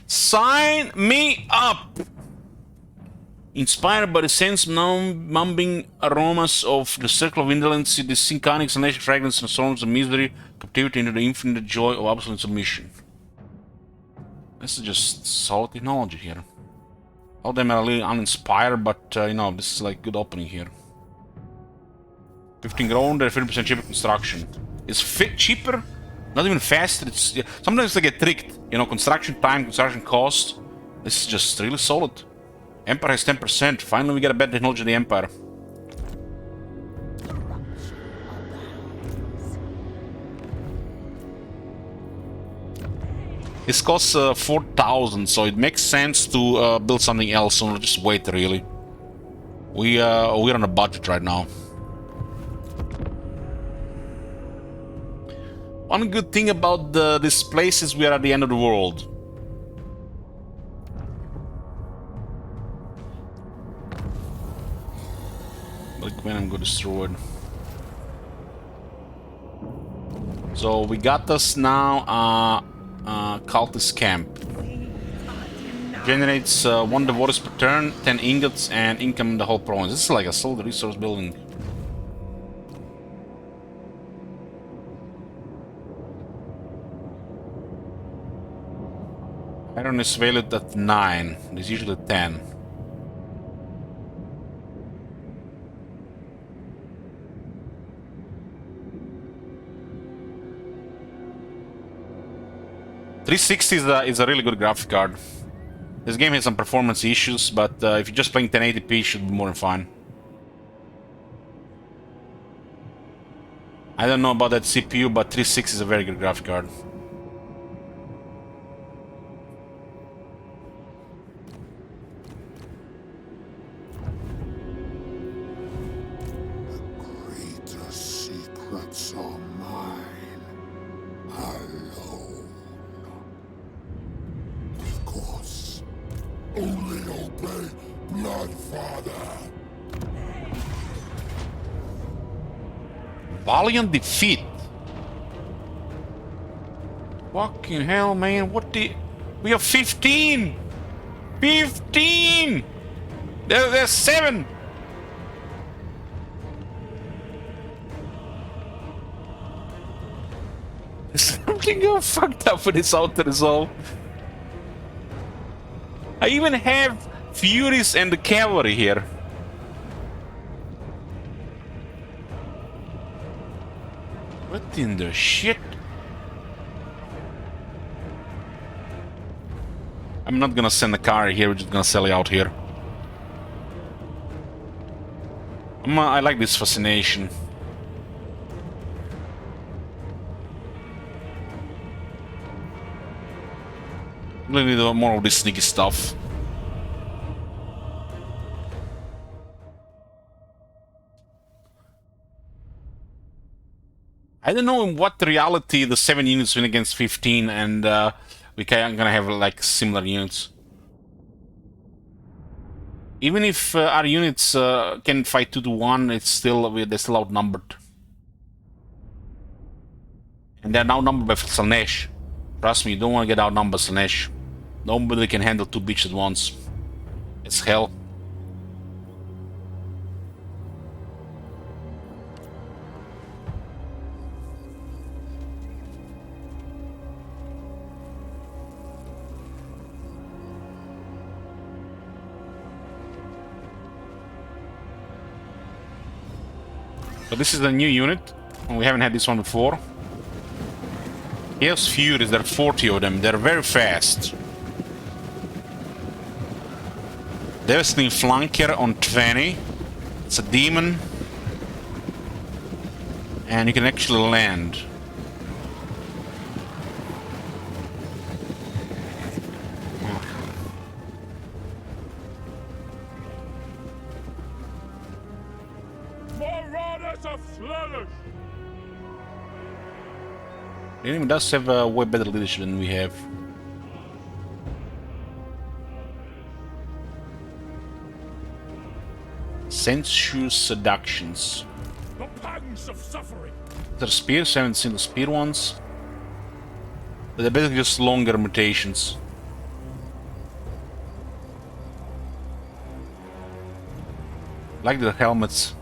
A: Sign me up! Inspired by the sense-numbing aromas of the circle of indolence, the synchronic Slaanesh fragrance transforms the misery, captivity into the infinite joy of absolute submission. This is just solid technology here. All of them are a little uninspired, but you know, this is like good opening here. 15 ground, 50% cheaper construction. It's cheaper, not even faster. It's sometimes they get tricked. You know, construction time, construction cost. This is just really solid. Empire has 10%. Finally, we get a better technology than the Empire. This costs 4,000, so it makes sense to build something else, or just wait, really. We're on a budget right now. One good thing about this place is we are at the end of the world. Like when I'm good destroyed. So we got this now. Cultist camp. Generates 1 devotees per turn, 10 ingots, and income in the whole province. This is like a solid resource building. Iron is valued at 9. There's usually 10. $360 is a really good graphic card. This game has some performance issues, but if you're just playing 1080p, it should be more than fine. I don't know about that CPU, but 360 is a very good graphic card.
C: Greater secrets are mine alone. Of course, only obey Bloodfather.
A: Valiant defeat. Fucking hell, man. What the... We have 15! 15! There's 7! There's something go fucked up with this auto-resolve. I even have Furies and the cavalry here. What in the shit? I'm not gonna send a car here, we're just gonna sell it out here. I like this fascination. We need more of this sneaky stuff. I don't know in what reality the 7 units win against 15 and we're gonna have like similar units. Even if our units can fight 2 to 1, they're still outnumbered. And they're outnumbered by Slaanesh. Trust me, you don't want to get outnumbered, Slaanesh. Nobody can handle 2 bitches at once. It's hell. So this is a new unit. We haven't had this one before. Chaos Furies, there are 40 of them. They're very fast. Devastating Flanker on 20. It's a demon. And you can actually land.
D: Marauders of Slaanesh!
A: The enemy does have a way better leadership than we have. Sensuous Seductions.
D: The pangs of suffering!
A: They're spears, I haven't seen the spear ones. But they're basically just longer mutations. Like the helmets.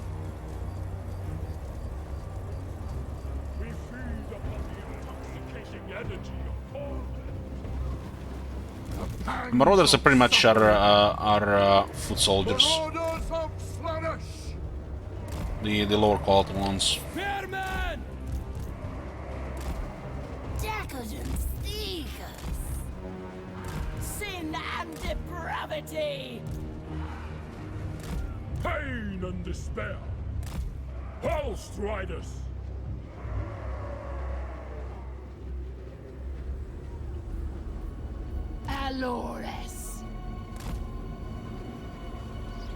D: We feed upon the intoxicating energy of corn.
A: Marauders are pretty much our foot soldiers.
C: Marauders of Slaanesh.
A: The lower quality ones.
E: Spearman!
B: Decadent seekers. Sin and depravity.
D: Pain and despair! Hell Striders!
B: Alores.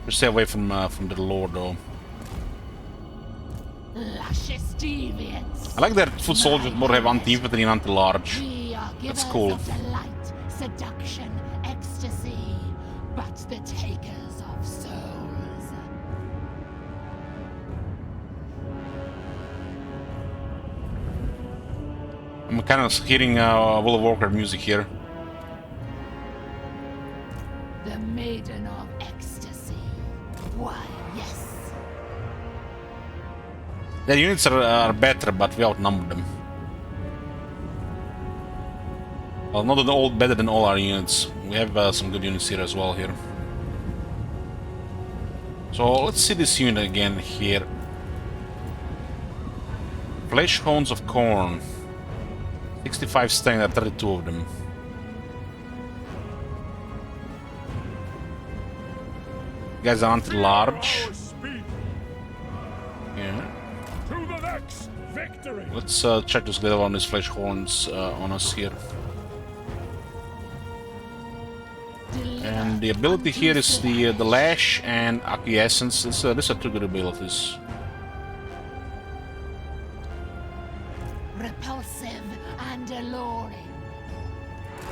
A: Just stay away from the lord though.
B: Luscious deviants.
A: I like that foot soldiers more have anti-infantry and anti-large.
B: We are
A: That's
B: givers
A: cool.
B: of delight, seduction, ecstasy, but the takers of souls.
A: I'm kind of hearing World of Warcraft music here.
B: The maiden of ecstasy. Why, yes.
A: Their units are better, but we outnumber them. Well, not all better than all our units. We have some good units here as well here. So let's see this unit again here. Flesh Hounds of Corn. 65 staying at 32 of them. Guys are anti-large.
D: Our speed
A: Yeah.
D: to the next victory!
A: Let's check this glitter on these flesh horns on us here. And the ability here is the lash and acquiescence. These are 2 good abilities.
B: Repulsive and alluring.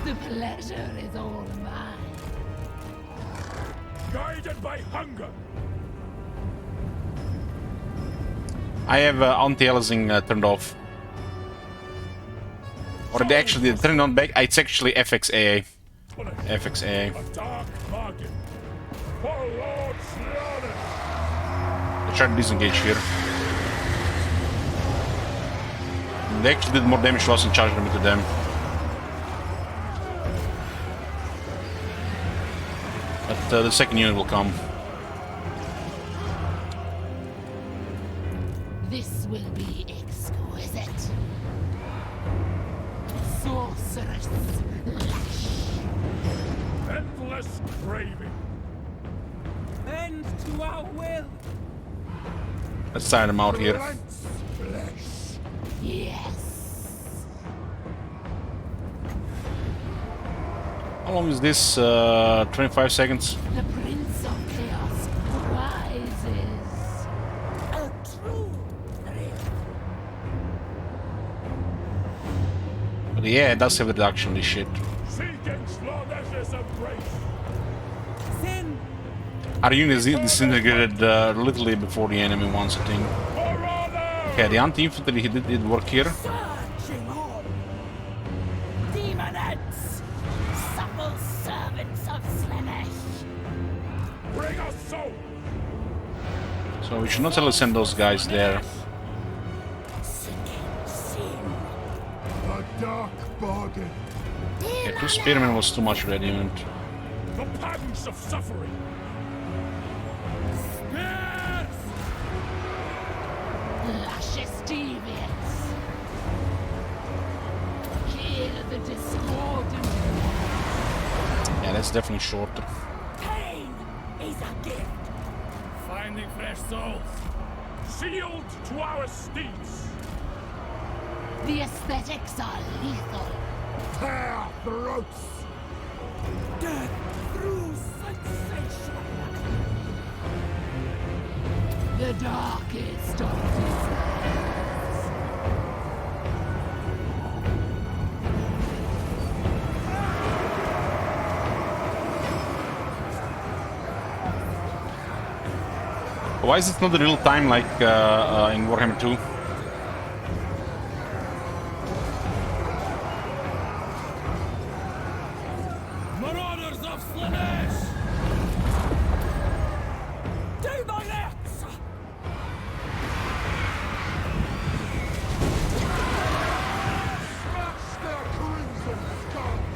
B: The pleasure is all mine.
C: Guided by hunger.
A: I have anti-aliasing turned off. Or they actually turned on back. It's actually FXAA. FXAA.
C: A dark bargain. For Lord Slaanesh.
A: Let's try to disengage here. They actually did more damage to us and charged them into them. But the second unit will come.
B: This will be exquisite. Sorceress lash.
C: Endless craving.
E: Bend to our will.
A: Let's tire them out here.
C: Lance flesh.
B: Yes.
A: How long is this? 25 seconds?
B: The Prince of Chaos rises. A true thrill.
A: But yeah, it does have a reduction on this shit.
C: Seeking Slaanesh's embrace.
E: Sin.
A: Our unit is disintegrated literally before the enemy wants a thing.
C: For honor.
A: Okay, the anti-infantry did work here.
B: Surging on. Demonettes. Supple servants of Slaanesh.
C: Bring us soul.
A: So we should not only send those guys there.
B: Sickened sin.
C: A dark bargain.
A: Yeah, 2 spearmen was too much for that unit.
C: The pangs of suffering.
D: Spears!
B: Luscious deviants. Hear the discordant.
A: Yeah, that's definitely shorter.
B: Pain is a gift.
D: Finding fresh souls.
C: Sealed to our steeds.
B: The aesthetics are lethal.
C: Tear throats.
B: Death through sensation. The darkest of desires.
A: Why is it not in real time like in Warhammer 2?
D: Marauders of Slaanesh!
E: Demonettes.
C: Smash their crimson skulls.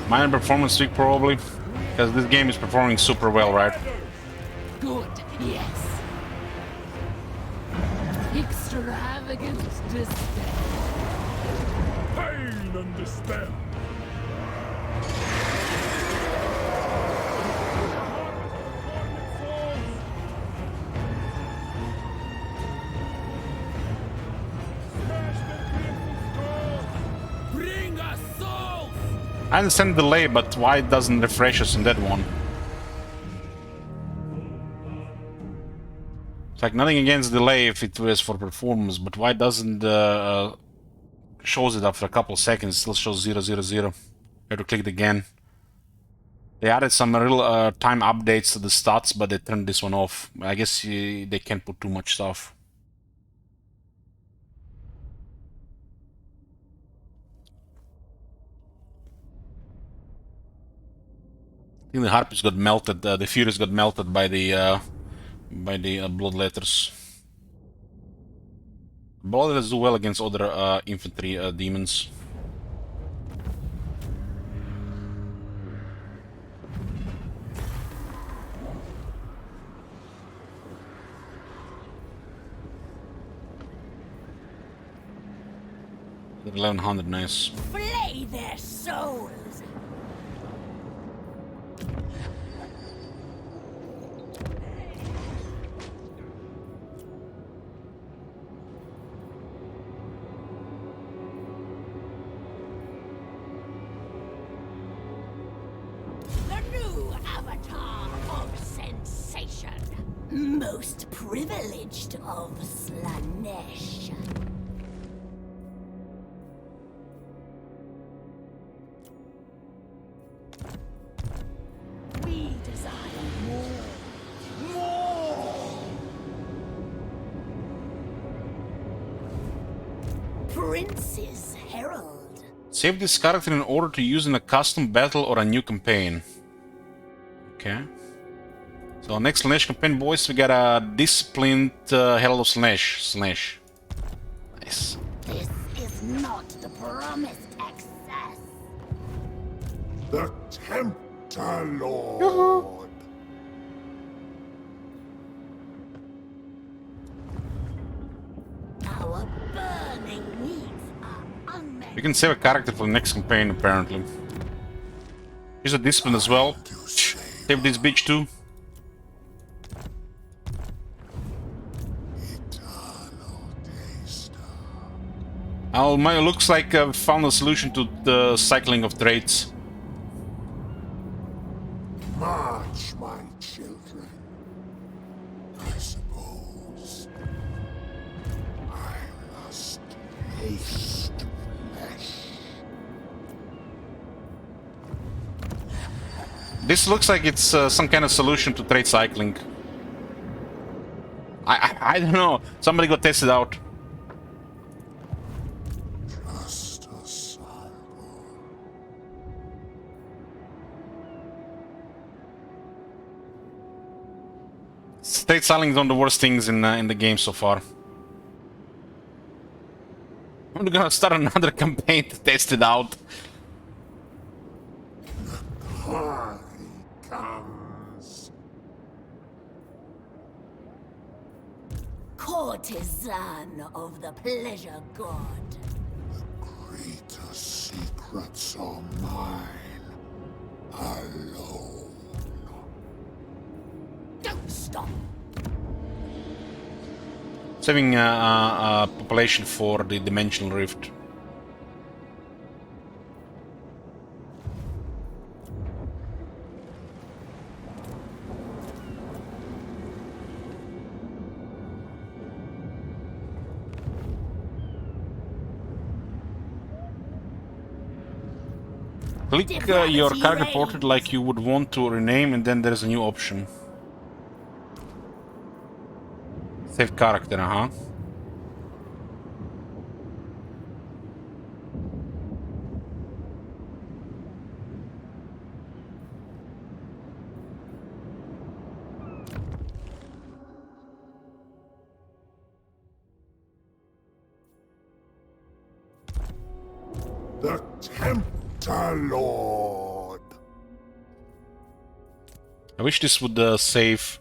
A: Minor performance tweak probably. Because this game is performing super well, right?
B: Good, yes. Extravagant despair.
C: Pain and despair.
D: Bring us souls!
A: I understand the delay, but why it doesn't refresh us in that one? It's like nothing against delay if it was for performance, but why doesn't shows it after a couple seconds? Still shows 000. You have to click it again. They added some real time updates to the stats, but they turned this one off. I guess they can't put too much stuff. I think the Harpies got melted. The Furies got melted by the Bloodletters. Bloodletters do well against other infantry demons. They're 1100, nice.
B: Flay their souls. The new avatar of sensation. Most privileged of Slaanesh. Prince's Herald.
A: Save this character in order to use in a custom battle or a new campaign. Okay. So next Slaanesh campaign, boys, we got a disciplined Herald of Slaanesh. Nice.
B: This is not the promised access.
C: The Tempter Lord.
B: Our burning needs are unmet.
A: We can save a character for the next campaign, apparently. Here's a discipline as well. Save this bitch too. Oh, looks like I've found a solution to the cycling of traits.
C: March, my children. I suppose I must taste flesh.
A: This looks like it's some kind of solution to trait cycling. I don't know. Somebody go test it out.
C: Just a sample.
A: Trait cycling is one of the worst things in the game so far. I'm gonna start another campaign to test it out.
C: Harry comes.
B: Courtesan of the pleasure god.
C: Greater secrets are mine alone.
B: Don't stop.
A: Saving population for the dimensional rift. Click your character portrait like you would want to rename, and then there's a new option. Save character, huh?
C: The Tempter Lord.
A: I wish this would save.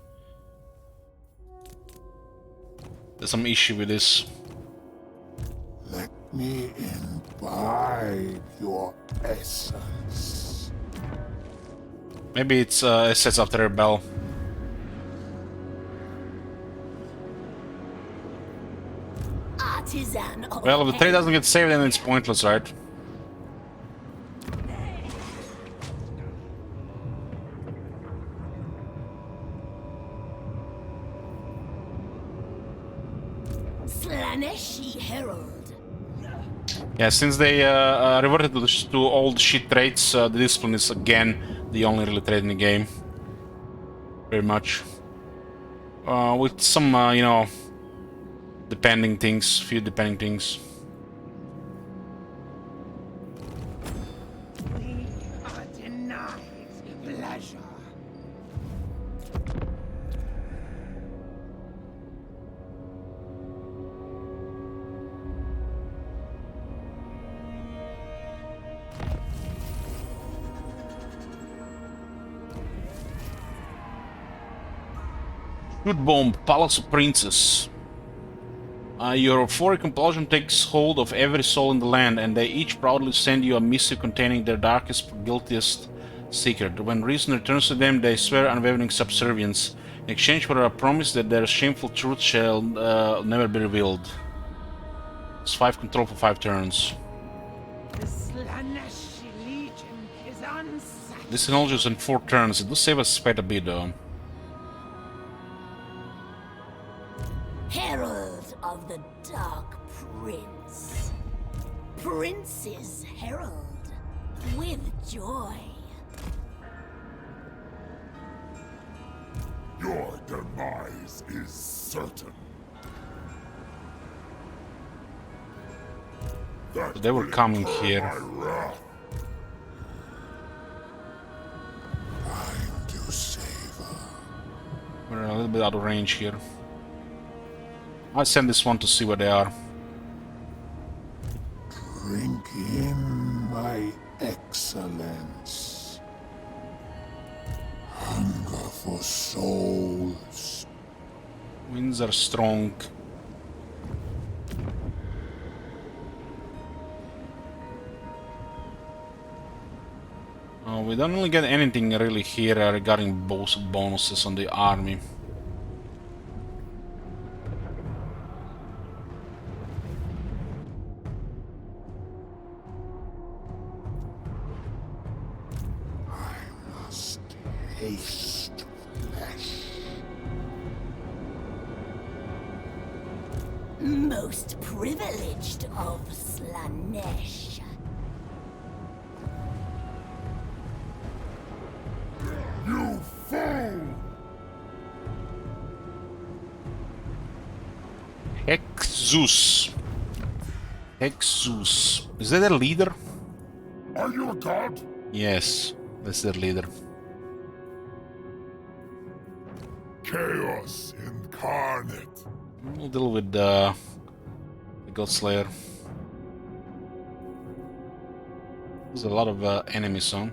A: There's some issue with this.
C: Let me imbibe your essence.
A: Maybe it's sets after a bell.
B: Artisan of
A: Well, if the trade doesn't get saved, then it's pointless, right?
B: Slaanesh Herald.
A: Yeah, since they reverted to old shit traits, the discipline is again the only really trait in the game. Very much. With some, you know, depending things, few depending things.
E: We are denied pleasure.
A: Good bomb, Palace of Princes. Your euphoric compulsion takes hold of every soul in the land, and they each proudly send you a missive containing their darkest, guiltiest secret. When reason returns to them, they swear unwavering subservience, in exchange for a promise that their shameful truth shall never be revealed. It's 5 control for 5 turns.
E: The Slaanesh Legion is unsatisfied.
A: This technology is in 4 turns. It does save us quite a bit, though.
B: Herald of the Dark Prince. Prince's Herald. With joy.
C: Your demise is certain. That
A: They were
C: will
A: coming
C: incur
A: here.
C: my wrath. Time to savor.
A: We're a little bit out of range here. I'll send this one to see where they are.
C: Drink in my excellence. Hunger for souls.
A: Winds are strong. We don't really get anything really here regarding both bonuses on the army.
C: Taste flesh.
B: Most privileged of Slaanesh.
C: You fool!
A: Hexus. Hexus. Is that their leader?
C: Are you a god?
A: Yes, that's their leader.
C: Chaos incarnate.
A: We'll deal with the God Slayer. There's a lot of enemies on.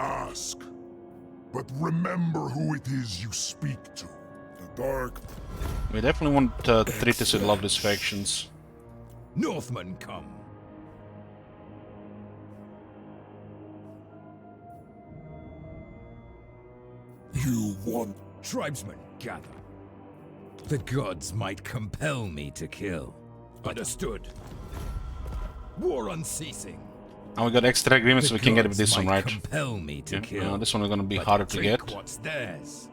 C: Ask, but remember who it is you speak to. The dark.
A: We definitely want to treat this with love factions.
D: Northmen come.
C: You want
D: Tribesmen gather. The gods might compel me to kill. Understood. War unceasing.
A: And we got extra agreements, so we can get with this one, right?
D: Compel me to
A: Yeah,
D: kill.
A: this one is gonna be
D: But
A: harder to
D: take
A: get.
D: What's theirs?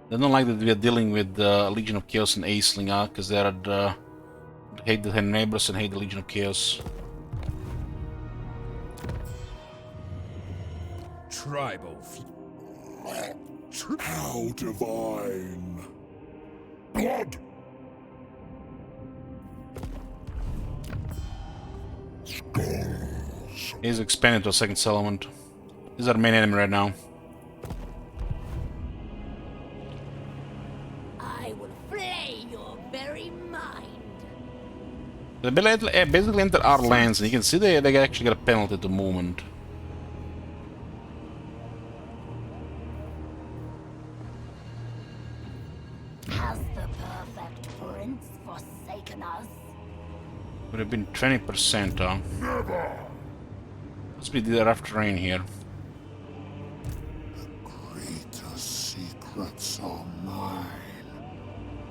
A: They don't like that we are dealing with Legion of Chaos and Aisling, because they are hate their neighbors and hate the Legion of Chaos.
D: Tribal.
C: how divine. Blood. Skulls.
A: He's expanded to a second settlement. He's our main enemy right now.
B: I will flay your very mind.
A: They basically enter our lands, and you can see they actually get a penalty to movement.
B: Has the perfect prince forsaken us?
A: Would have been 20%, huh?
C: Never.
A: Must be the rough terrain here.
C: Greater secrets are mine.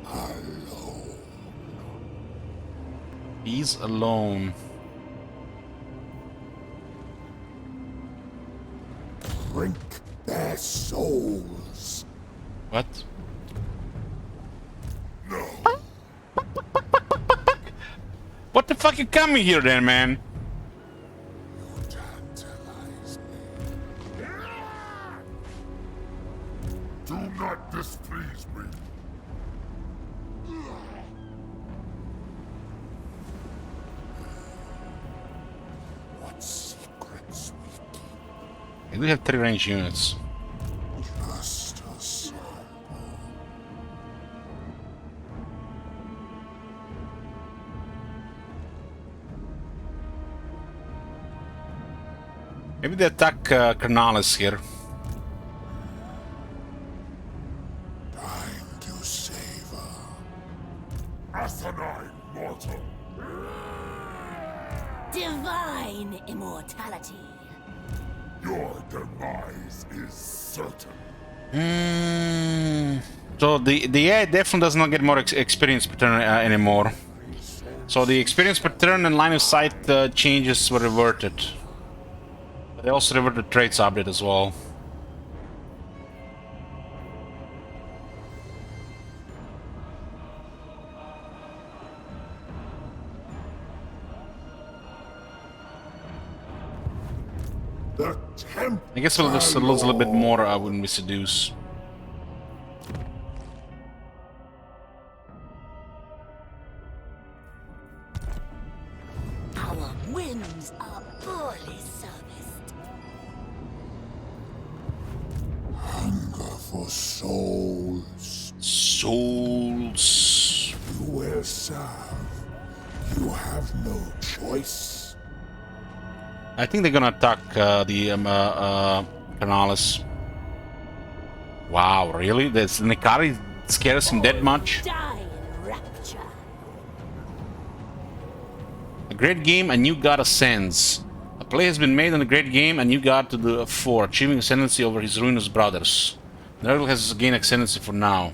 C: Alone.
A: He's alone.
C: Drink their souls.
A: What?
C: No.
A: What the fuck you coming here then, man?
C: You tantalize me. Do not displease me. What secrets we keep?
A: We have 3 range units.
C: Just a sample.
A: Maybe they attack Carnalis here.
C: Time to savor. Asinine mortal.
B: Divine immortality.
C: Your demise is certain.
A: So the AI definitely does not get more experience per turn anymore. So the experience per turn and line of sight changes were reverted. They also reverted the traits update as well.
C: The temp.
A: I guess we'll just lose a little bit more when we seduce.
B: sins are poorly serviced.
C: Hunger for souls.
A: Souls.
C: You will serve. You have no choice.
A: I think they're gonna attack the Carnalis. Wow, really? This Nikari scares him that much?
B: Die in rapture.
A: A great game, a new god ascends. A play has been made on the great game, a new god to the fore, achieving ascendancy over his ruinous brothers. Nurgle has gained ascendancy for now.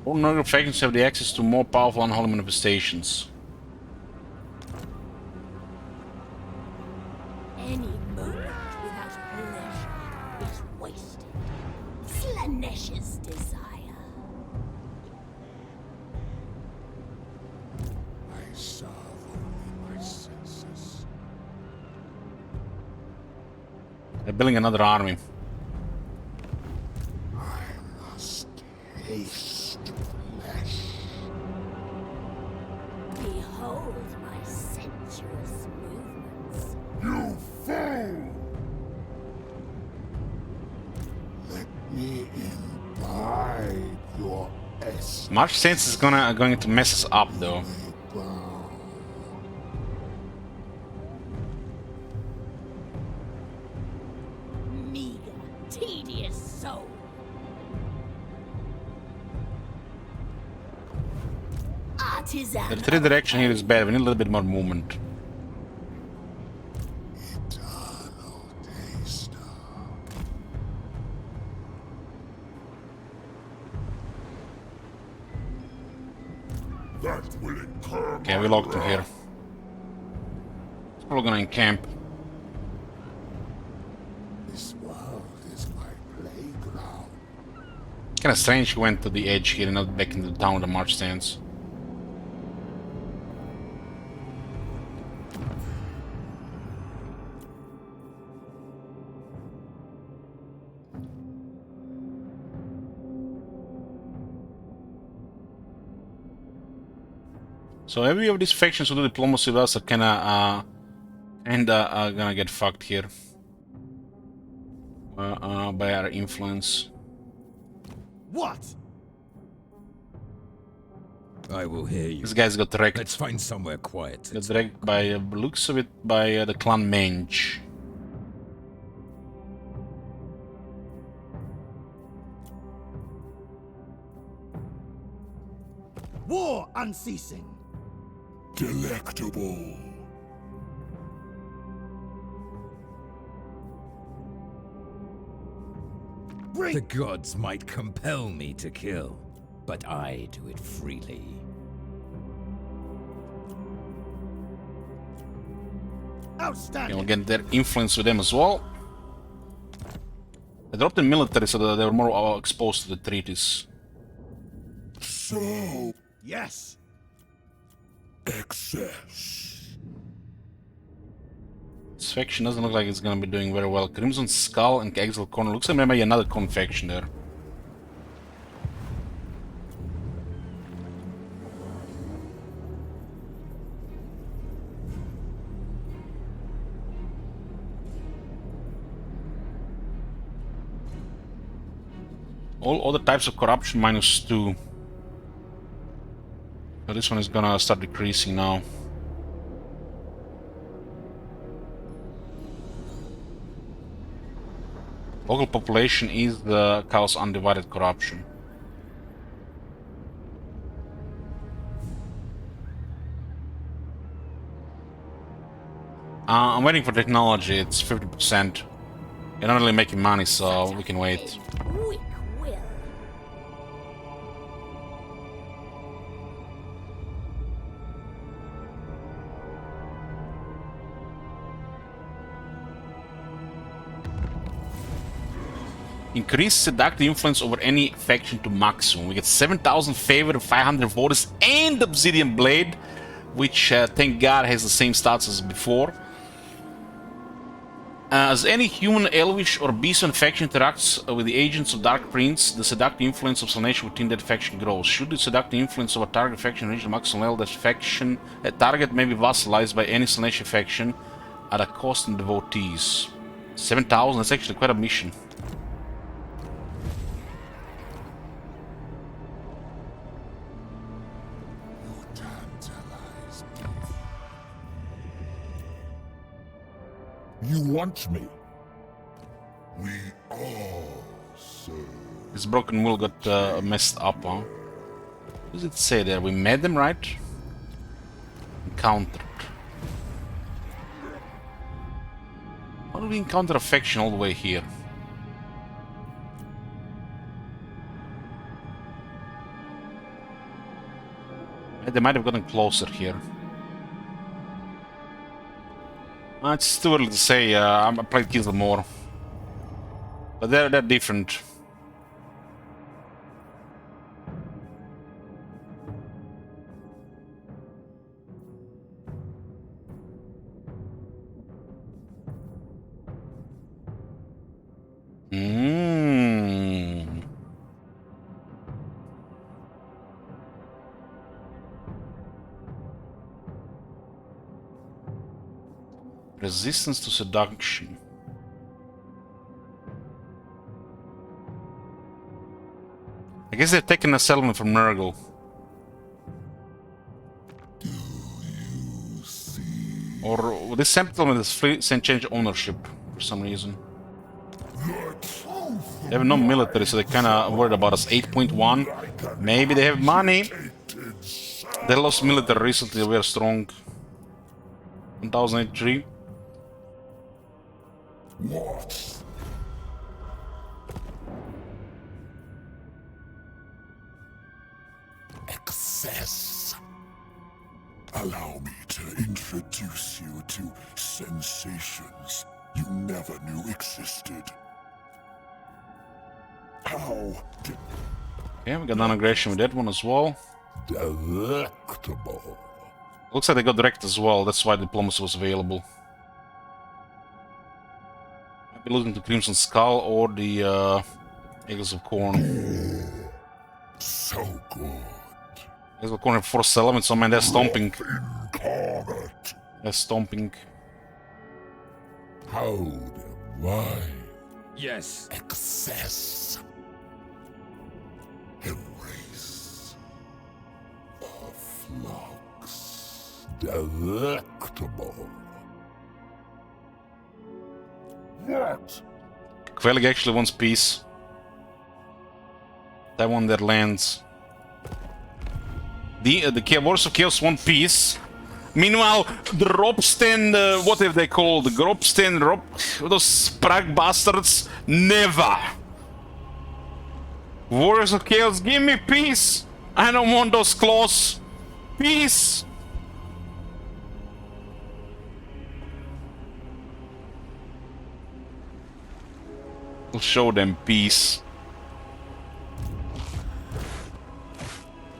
A: All Nurgle factions have the access to more powerful unholy manifestations.
B: Any moment without pleasure is wasted. Slaanesh's desire.
C: I serve only my senses.
A: They're building another army.
C: I must taste flesh.
B: Behold my sensuous movements.
C: You fool! Let me imbibe your essence.
A: March Saints is going to mess us up though.
B: Meager, tedious soul. Artisan.
A: The three direction here is bad. We need a little bit more movement.
C: Eternal taster. That will incur
A: Okay,
C: my
A: we locked him
C: wrath.
A: here. We're gonna encamp.
C: This world is my playground.
A: Kinda strange he went to the edge here and not back into the town with the march stands. So every of these factions who do diplomacy with us are kinda gonna get fucked here. By our influence.
F: What? I will hear you.
A: This guy's got wrecked.
F: Let's find somewhere quiet. to
A: Got
F: talk.
A: wrecked by looks of it by the clan Mange.
E: War unceasing.
C: Delectable.
F: The gods might compel me to kill, but I do it freely.
A: And
E: Outstanding.
A: we'll get their influence with them as well. They dropped the military so that they were more exposed to the treaties.
C: So,
E: Yes.
C: excess.
A: This faction doesn't look like it's gonna be doing very well. Crimson Skull and Exiles of Corn. Looks like there might be another Corn faction there. All other types of corruption -2. So this one is gonna start decreasing now. Local population is the Chaos Undivided Corruption. I'm waiting for technology, it's 50%. You're not really making money, so we can wait.
B: Weak will.
A: Increase seductive influence over any faction to maximum. We get 7,000 favor, 500 voters, and Obsidian Blade, which thank God has the same stats as before. As any human, elvish, or beastman faction interacts with the agents of Dark Prince, the seductive influence of Slaanesh within that faction grows. Should the seductive influence of a target faction reach the maximum level, that target may be vassalized by any Slaanesh faction at a cost in devotees. 7,000, that's actually quite a mission.
C: You want me? We all serve.
A: This broken wheel got messed up, huh? What does it say there? We met them, right? Encountered. How do we encounter a faction all the way here? They might have gotten closer here. It's too early to say. I played Kill more, but they're different. Resistance to seduction. I guess they're taking a settlement from Nurgle.
C: Do you see?
A: Or this settlement is free and change ownership for some reason.
C: The truth.
A: They have no military, so they're kinda worried about us. 8.1. Maybe they have money. They lost military recently, we are strong. 1083.
C: What? Excess. Allow me to introduce you to sensations you never knew existed. How
A: Okay, we got non-aggression with that one as well.
C: delectable.
A: Looks like they got direct as well, that's why diplomacy was available. Might be losing to Crimson Skull or the Exiles of Corn.
C: So good.
A: Exiles of Corn have 4 elements, so man, they're stomping.
C: Incarnate.
A: They're stomping.
C: How divine.
F: Yes.
C: Excess. Erase. A flux. Delectable. What?
A: Quellig actually wants peace. That one that lands. The Warriors of Chaos want peace. Meanwhile, the Robsten, what have they called? The Grobsten, those Sprague bastards, never. Warriors of Chaos, give me peace. I don't want those claws. Peace. We'll show them peace.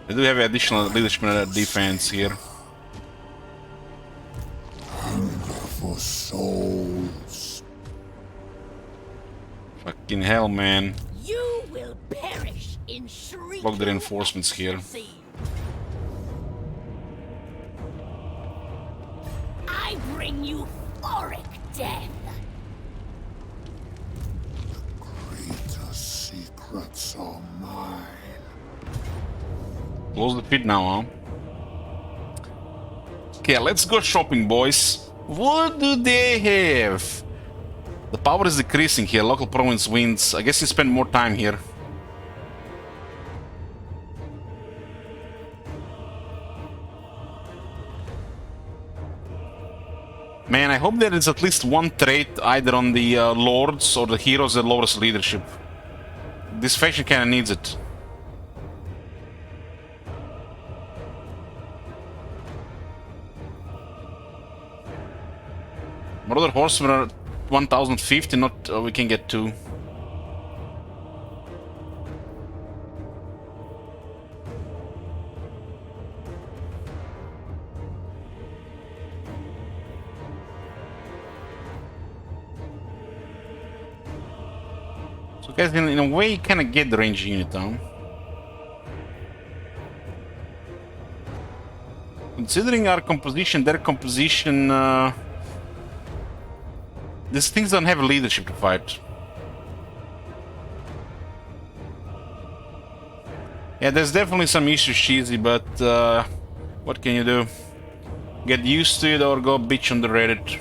A: They do have additional leadership and defense here.
C: For souls.
A: Fucking hell, man.
B: You will perish in shrieking.
A: Block the reinforcements here.
B: ecstasy. I bring you euphoric death.
C: Greater secrets are mine.
A: Close the pit now, huh? Okay, let's go shopping, boys. What do they have? The power is decreasing here. Local province wins. I guess you spend more time here. Man, I hope there is at least one trait either on the lords or the heroes that lowers leadership. This faction kinda needs it. Marauder Horsemen are 1050, not we can get 2. So guys, in a way, you kind of get the range unit down. Considering our composition, their composition, these things don't have leadership to fight. Yeah, there's definitely some issues, cheesy, but what can you do? Get used to it or go bitch on the Reddit.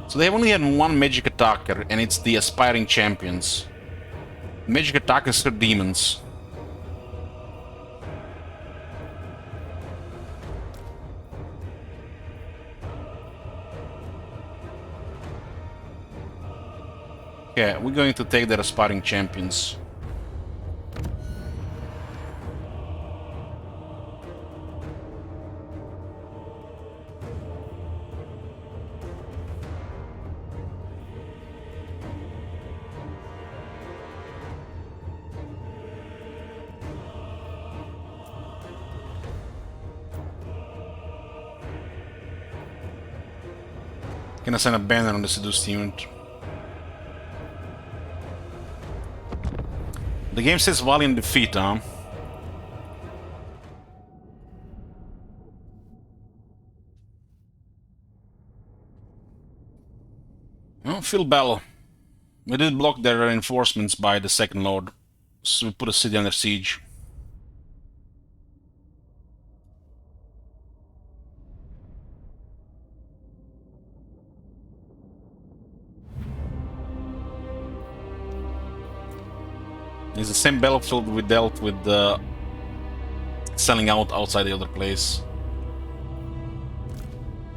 A: So they've only had one magic attacker, and it's the aspiring champions. Magic attackers are demons. Yeah, we're going to take their aspiring champions. Gonna send a banner on the Seduced unit. The game says valiant defeat, huh? Well, Phil Bell. We did block their reinforcements by the Second Lord, so we put a city under siege. It's the same battlefield we dealt with selling out outside the other place.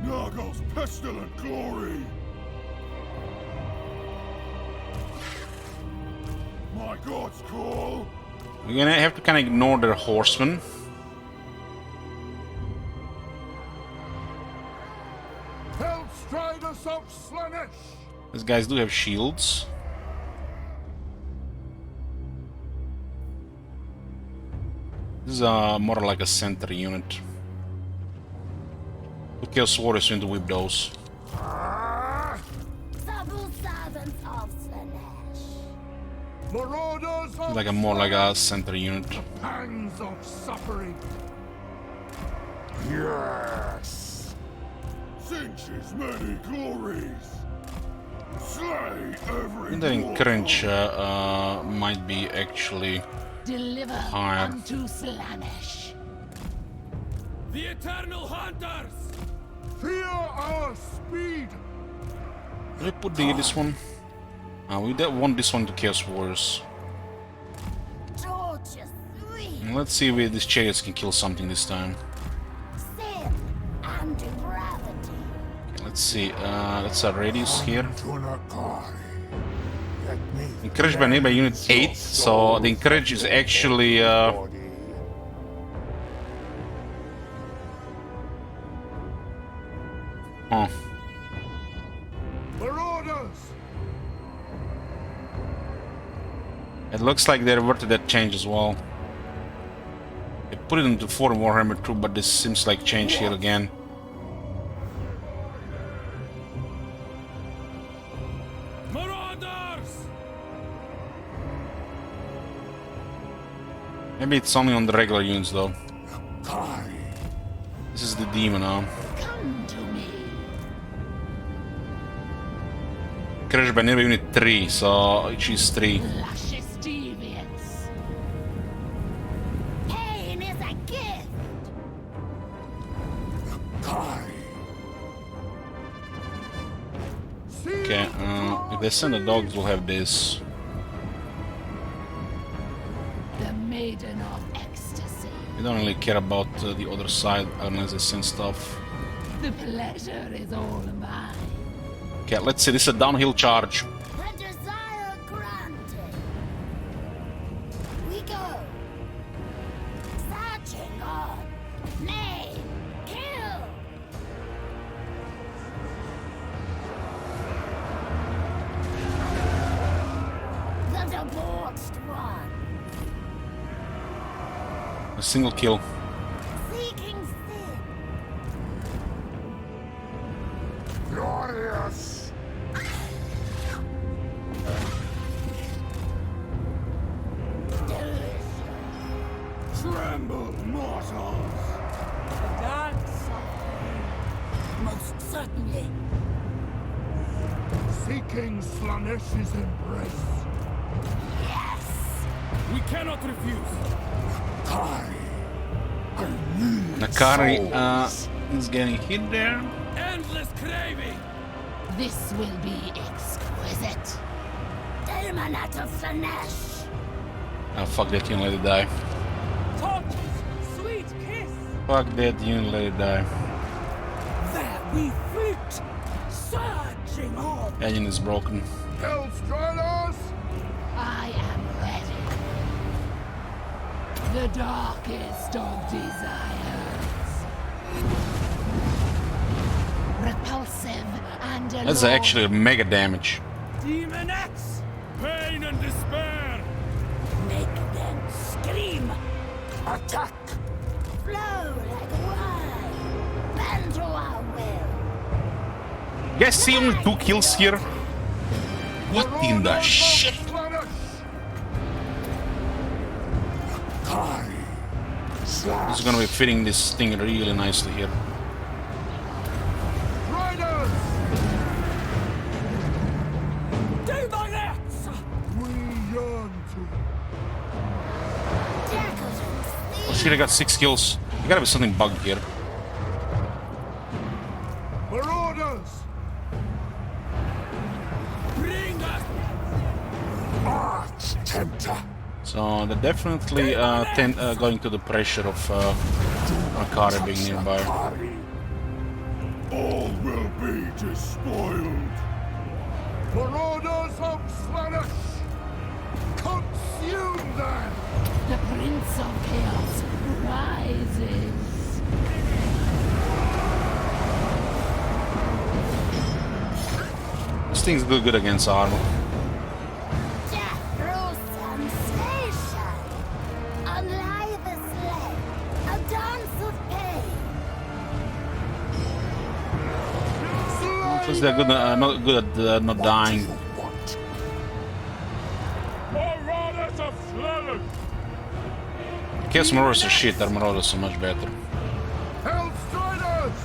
C: Nurgle's pestilent glory! My god's call!
A: We're gonna have to kind of ignore their horsemen.
C: Hellstriders of Slaanesh!
A: These guys do have shields. This is more like a center unit. The Chaos Warriors need to whip those.
B: Subtle servants of Slaanesh.
C: Marauders of
A: Like a more like a center unit.
C: pangs of suffering! Yes! Sinch's many glories! Slay every
A: And then
C: dwarf.
A: Cringe might be actually
B: Deliver
A: higher.
B: unto Slaanesh.
D: The Eternal Hunters!
C: Fear our speed!
A: Did I put this one? We want this one to Chaos Warriors.
B: Torture sweet.
A: And let's see if these chariots can kill something this time.
B: Sin and depravity.
A: Okay, let's see. That's a radius here.
C: Tunakai. Let me
A: Encouraged by nearby unit 8, so the encourage is actually
C: body.
A: oh.
C: Marauders!
A: It looks like they reverted that change as well. They put it into 4 Warhammer 2, but this seems like change here again.
D: Marauders!
A: Maybe it's only on the regular units though.
C: Kai.
A: This is the demon, huh?
B: Come to me.
A: Encouraged by nearby unit 3, so she's 3.
B: Luscious deviance. Pain is a gift.
C: Kai.
A: Okay, if they send the dogs, we'll have this.
B: The maiden of ecstasy.
A: We don't really care about the other side unless they send stuff.
B: The pleasure is all mine.
A: Okay, let's see, this is a downhill charge.
B: The desire granted. We go. Searching on. Maim. Kill. The debauched one.
A: A single kill.
B: Seeking sin.
C: Glorious!
B: Delicious.
C: Tremble, mortals!
E: The dance of
B: Most certainly.
C: Seeking Slaanesh's embrace.
B: Yes.
D: We cannot refuse.
C: Kari! I need
A: Nakari
C: souls.
A: is getting hit there.
D: Endless craving.
B: This will be exquisite. Delmanat of Slaanesh.
A: Oh, fuck that unit, let it die.
E: torches, sweet kiss.
A: Fuck that unit, let it die.
E: There we flit, surging on.
A: That unit is broken.
C: Hellstriders!
B: I am ready. The darkest of desires. Repulsive and alone.
A: That's actually mega damage.
E: Demonettes,
D: Pain and despair.
B: Make them scream.
C: Attack!
B: Flow like wine. Bend to our will.
A: You guys see only 2 kills here? What in the shit?
C: Kari!
A: This is gonna be fitting this thing really nicely here.
C: Riders!
E: demonettes.
C: We yearn to
A: Oh shit, I got 6 kills. There gotta be something bugged here.
C: Marauders!
D: Bring us.
C: Arch Tempter!
A: So they're definitely going to the pressure of Makari being nearby.
C: Kari! All will be despoiled! Marauders of Slaanesh! Consume them!
B: The Prince of Chaos rises.
A: This thing's good against armor.
B: Death through sensation. Unlive the slay. A dance of pain.
A: Plus they're good, not good at not dying.
D: Marauders of Slaanesh.
A: Chaos Marauders are shit, our Marauders are much better.
C: Hellstriders!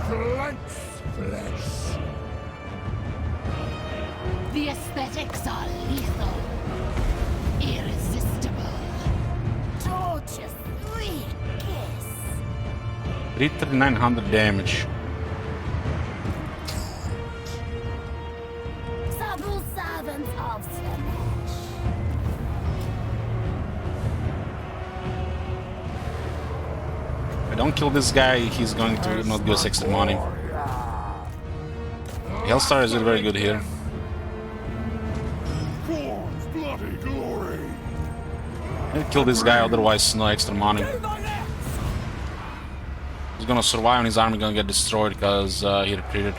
C: Clench flesh!
B: The aesthetics are lethal. Irresistible. Tortuous sweet kiss.
A: 3900 damage.
B: Subtle servants of Slaanesh.
A: If I don't kill this guy, he's going to not give us extra money. Hellstar is very good here.
C: Corn's bloody glory!
A: I'll kill this guy, otherwise no extra money.
E: Demonettes.
A: He's gonna survive and his army gonna get destroyed because he retreated.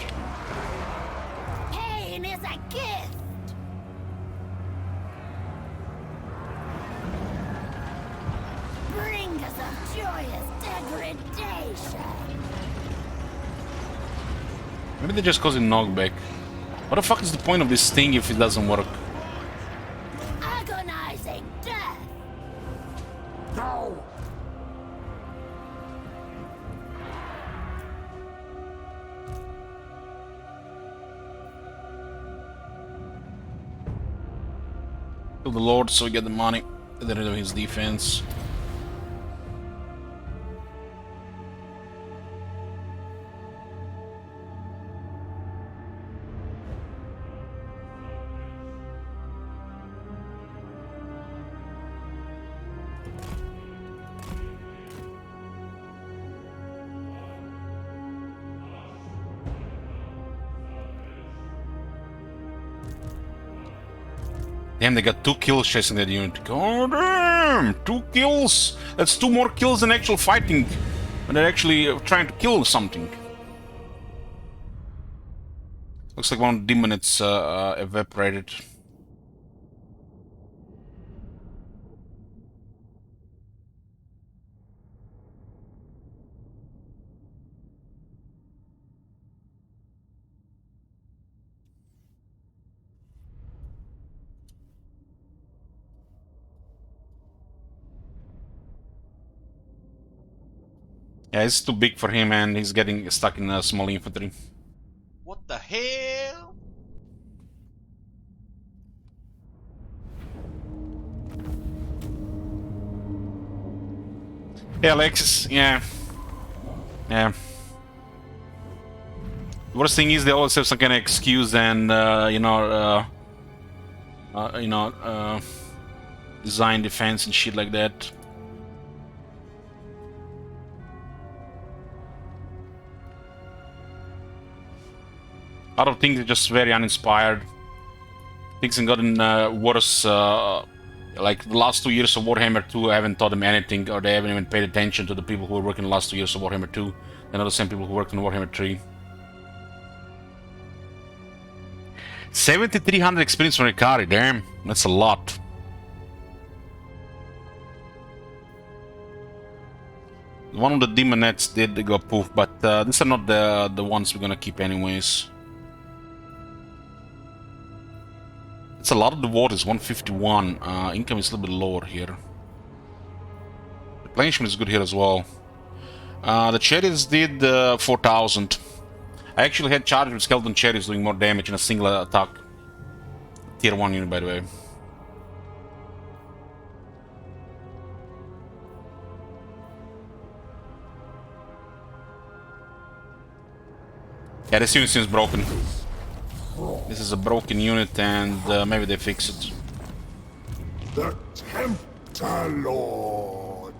B: Pain is a gift. Bring us a joyous degradation.
A: Maybe they're just causing knockback. What the fuck is the point of this thing if it doesn't work?
B: Agonizing death.
C: Go!
A: Kill the Lord so we get the money. Get rid of his defense. Damn, they got 2 kills chasing that unit. God damn! 2 kills! That's 2 more kills than actual fighting. When they're actually trying to kill something. Looks like one of the demons evaporated. Yeah, it's too big for him and he's getting stuck in small infantry.
G: What the hell?
A: Yeah, Alexis, yeah. Yeah. The worst thing is they always have some kind of excuse and, design defense and shit like that. A lot of things are just very uninspired. Things have gotten worse. Like the last 2 years of Warhammer 2, I haven't taught them anything, or they haven't even paid attention to the people who were working the last 2 years of Warhammer 2. They're not the same people who worked on Warhammer 3. 7,300 experience from Ricari, damn, that's a lot. One of the demonettes did go poof, but these are not the ones we're gonna keep anyways. It's a lot of the waters, 151. Income is a little bit lower here. Replenishment is good here as well. The chariots did 4,000. I actually had charged with skeleton chariots doing more damage in a single attack. Tier 1 unit, by the way. Yeah, this unit seems broken. This is a broken unit and maybe they fix it.
C: The Tempter Lord.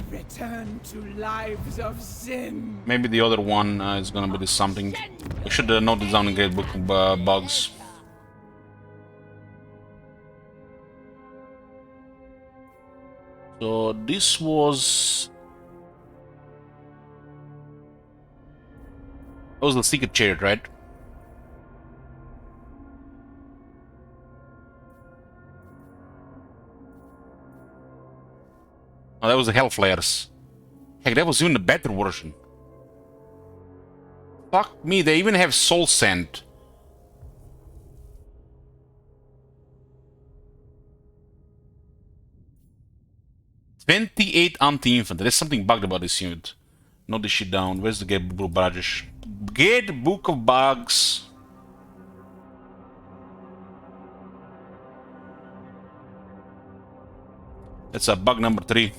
E: Return to lives of sin.
A: Maybe the other one is gonna be this something. We should note this down in Great Book of Bugs. So this was... That was the secret chariot, right? Oh, that was the Hellflares. Heck, that was even the better version. Fuck me, they even have Soul Sand. "28 anti-infantry. There's something bugged about this unit. Note this shit down. Where's the Gate Book of Bugs? Gate Book of Bugs. That's a bug number 3.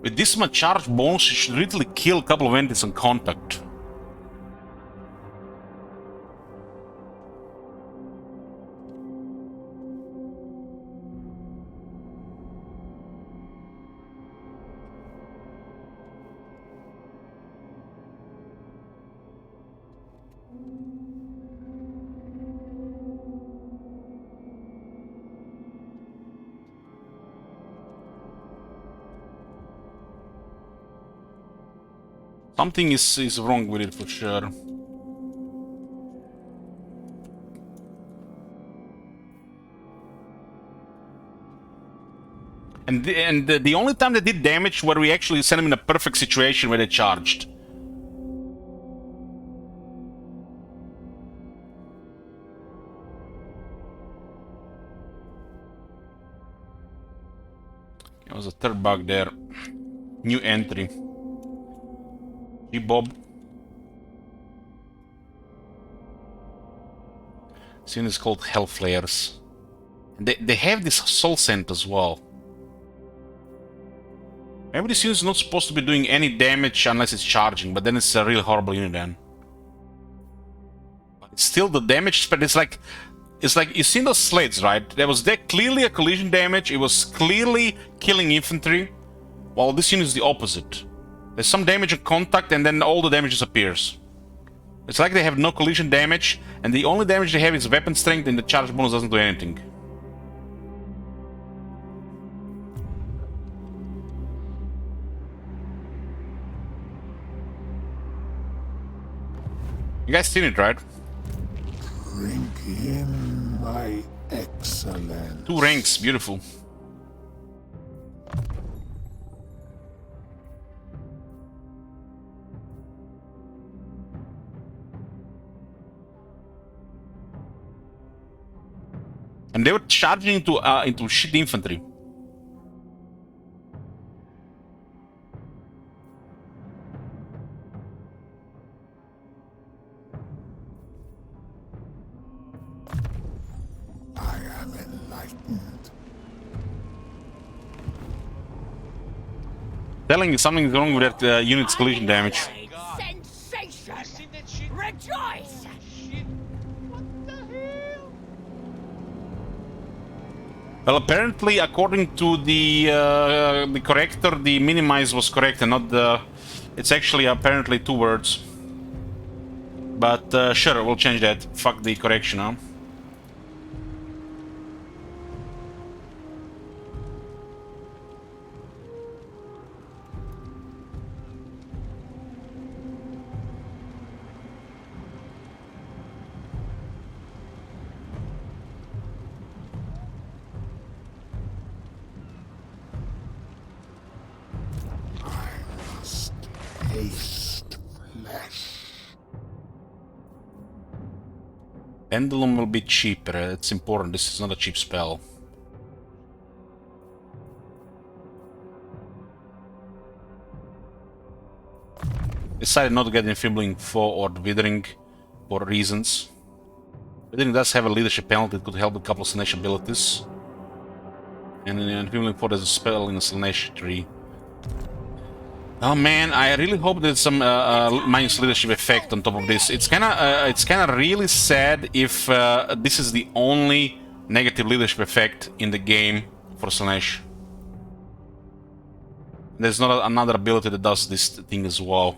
A: With this much charge bonus, you should really kill a couple of entities on contact. Something is wrong with it for sure. And the only time they did damage where we actually sent them in a perfect situation where they charged. There was a third bug there. New entry. Bob. This unit is called Hellflares. They have this soul scent as well. Maybe this unit is not supposed to be doing any damage unless it's charging, but then it's a really horrible unit then. But it's still the damage spread. It's like you seen those sleds, right? There was clearly a collision damage. It was clearly killing infantry, while this unit is the opposite. There's some damage on contact and then all the damage disappears. It's like they have no collision damage, and the only damage they have is weapon strength, and the charge bonus doesn't do anything. You guys seen it, right?
C: Drink in my excellence.
A: 2 ranks, beautiful. And they were charging into shit infantry.
C: I am enlightened.
A: Telling you something's wrong with that unit's collision damage.
G: God.
B: Sensation!
G: You seen that shit?
B: Rejoice!
G: Shit. What the hell?
A: Well, apparently, according to the corrector, the minimize was correct and not the... It's actually apparently 2 words. But sure, we'll change that. Fuck the correction, huh?
C: Taste flesh.
A: Pendulum will be cheaper. It's important. This is not a cheap spell. Decided not to get Enfeebling 4 or Withering for reasons. Withering does have a leadership penalty. It could help with a couple of Slaanesh abilities. And Enfeebling 4 there's a spell in the Slaanesh tree. Oh man, I really hope there's some minus leadership effect on top of this. It's kinda really sad if this is the only negative leadership effect in the game for Slaanesh. There's not another ability that does this thing as well.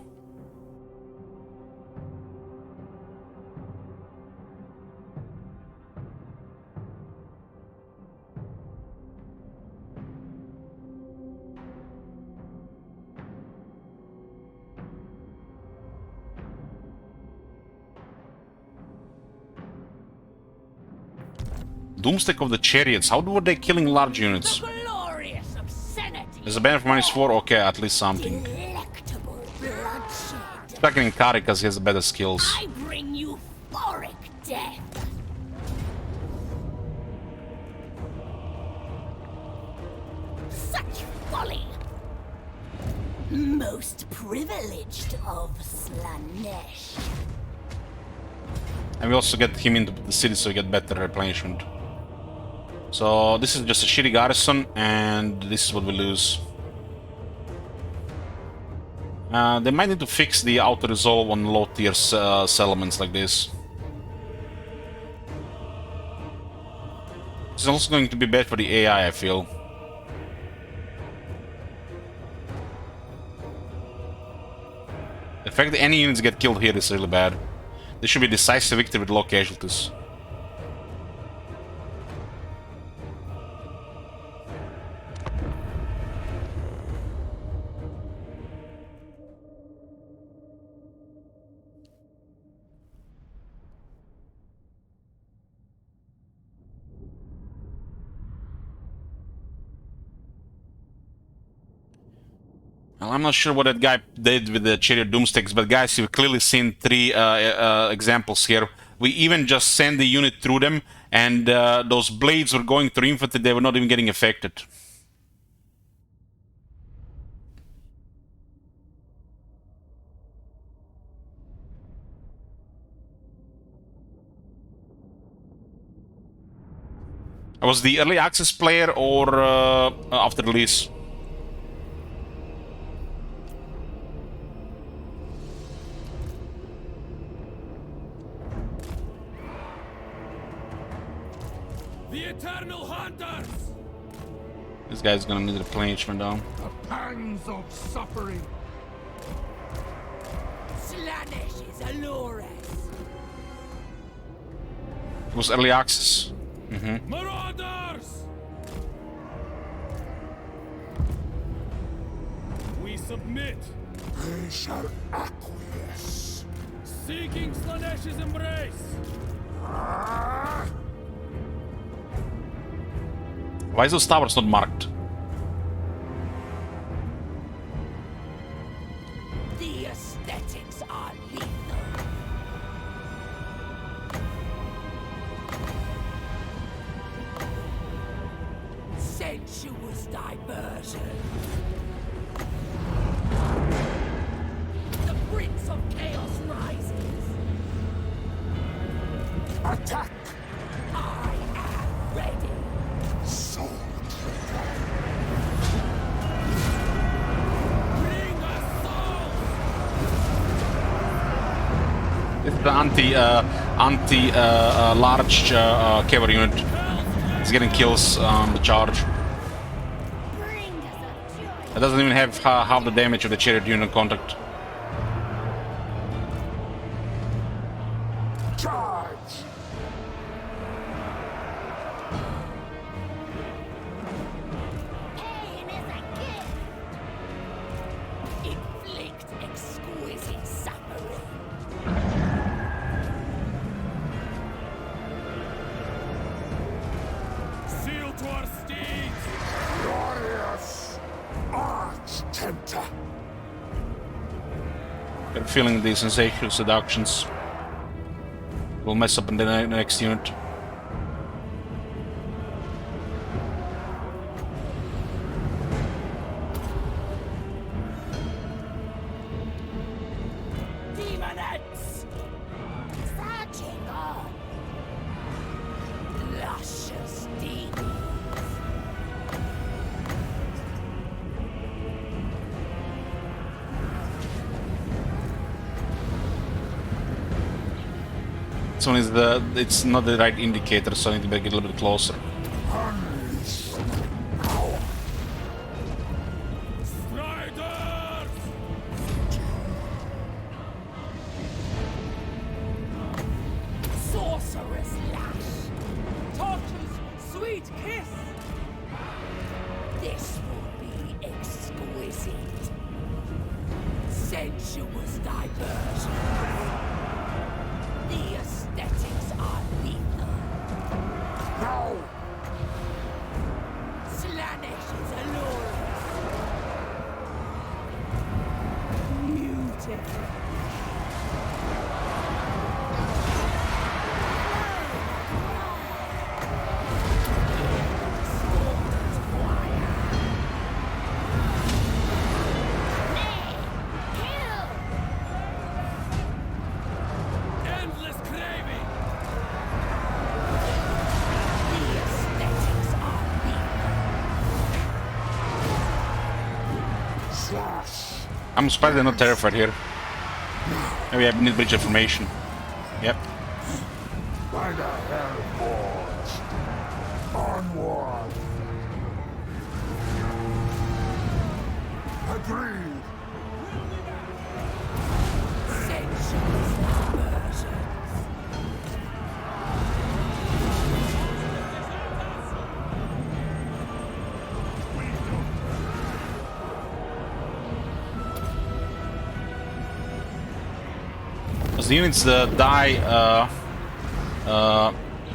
A: Doomstack of the Chariots. How were they killing large units?
B: Glorious obscenity!
A: There's a banner for -4. Okay, at least something.
B: Delectable bloodshed!
A: Attacking Kari because he has better skills.
B: I bring you euphoric death! Such folly! Most privileged of Slaanesh.
A: And we also get him into the city so we get better replenishment. So this is just a shitty garrison, and this is what we lose. They might need to fix the auto-resolve on low-tier settlements like this. It's also going to be bad for the AI, I feel. The fact that any units get killed here is really bad. This should be a decisive victory with low casualties. Well, I'm not sure what that guy did with the Chariot Doomsticks, but guys, you've clearly seen 3 examples here. We even just sent the unit through them, and those blades were going through infantry, they were not even getting affected. I was the early access player or after release?
D: The Eternal Hunters!
A: This guy's gonna need replenishment though.
C: The pangs of suffering.
B: Slaanesh is allures.
A: was early access.
D: Marauders! We submit,
C: They shall acquiesce.
D: seeking Slaanesh's embrace.
A: Why is those towers not marked?
B: The aesthetics are lethal. Sensuous diversion. The Prince of Chaos rises.
C: Attack!
B: I am ready.
C: Sword!
D: Bring us souls!
A: This is the large cavalry unit. It's getting kills on the charge.
B: Bring us a joy.
A: It doesn't even have half the damage of the chariot unit contact.
C: Charge!
B: Pain is a gift. Inflict exquisite suffering.
D: Seal to our steeds!
C: Glorious! Arch-Tempter!
A: Got a feeling these sensational seductions will mess up in the next unit.
B: Demonettes! Searching on. Luscious demons.
A: This one is it's not the right indicator, so I need to make it a little bit closer.
C: Unleash!
D: Striders!
B: Sorcerer's lash.
E: Torture's sweet kiss.
B: This will be exquisite. Sensuous diversion. The aesthetics are lethal.
C: Now!
B: Slaanesh is allurious.
E: Beautiful.
D: Endless craving!
B: The aesthetics are lethal.
C: Slash!
A: I'm surprised they're not terrified here. Maybe I need bridge information. Yep.
C: By the Hellforge! Onward! Agreed!
B: Sensuous diversions.
A: As the units die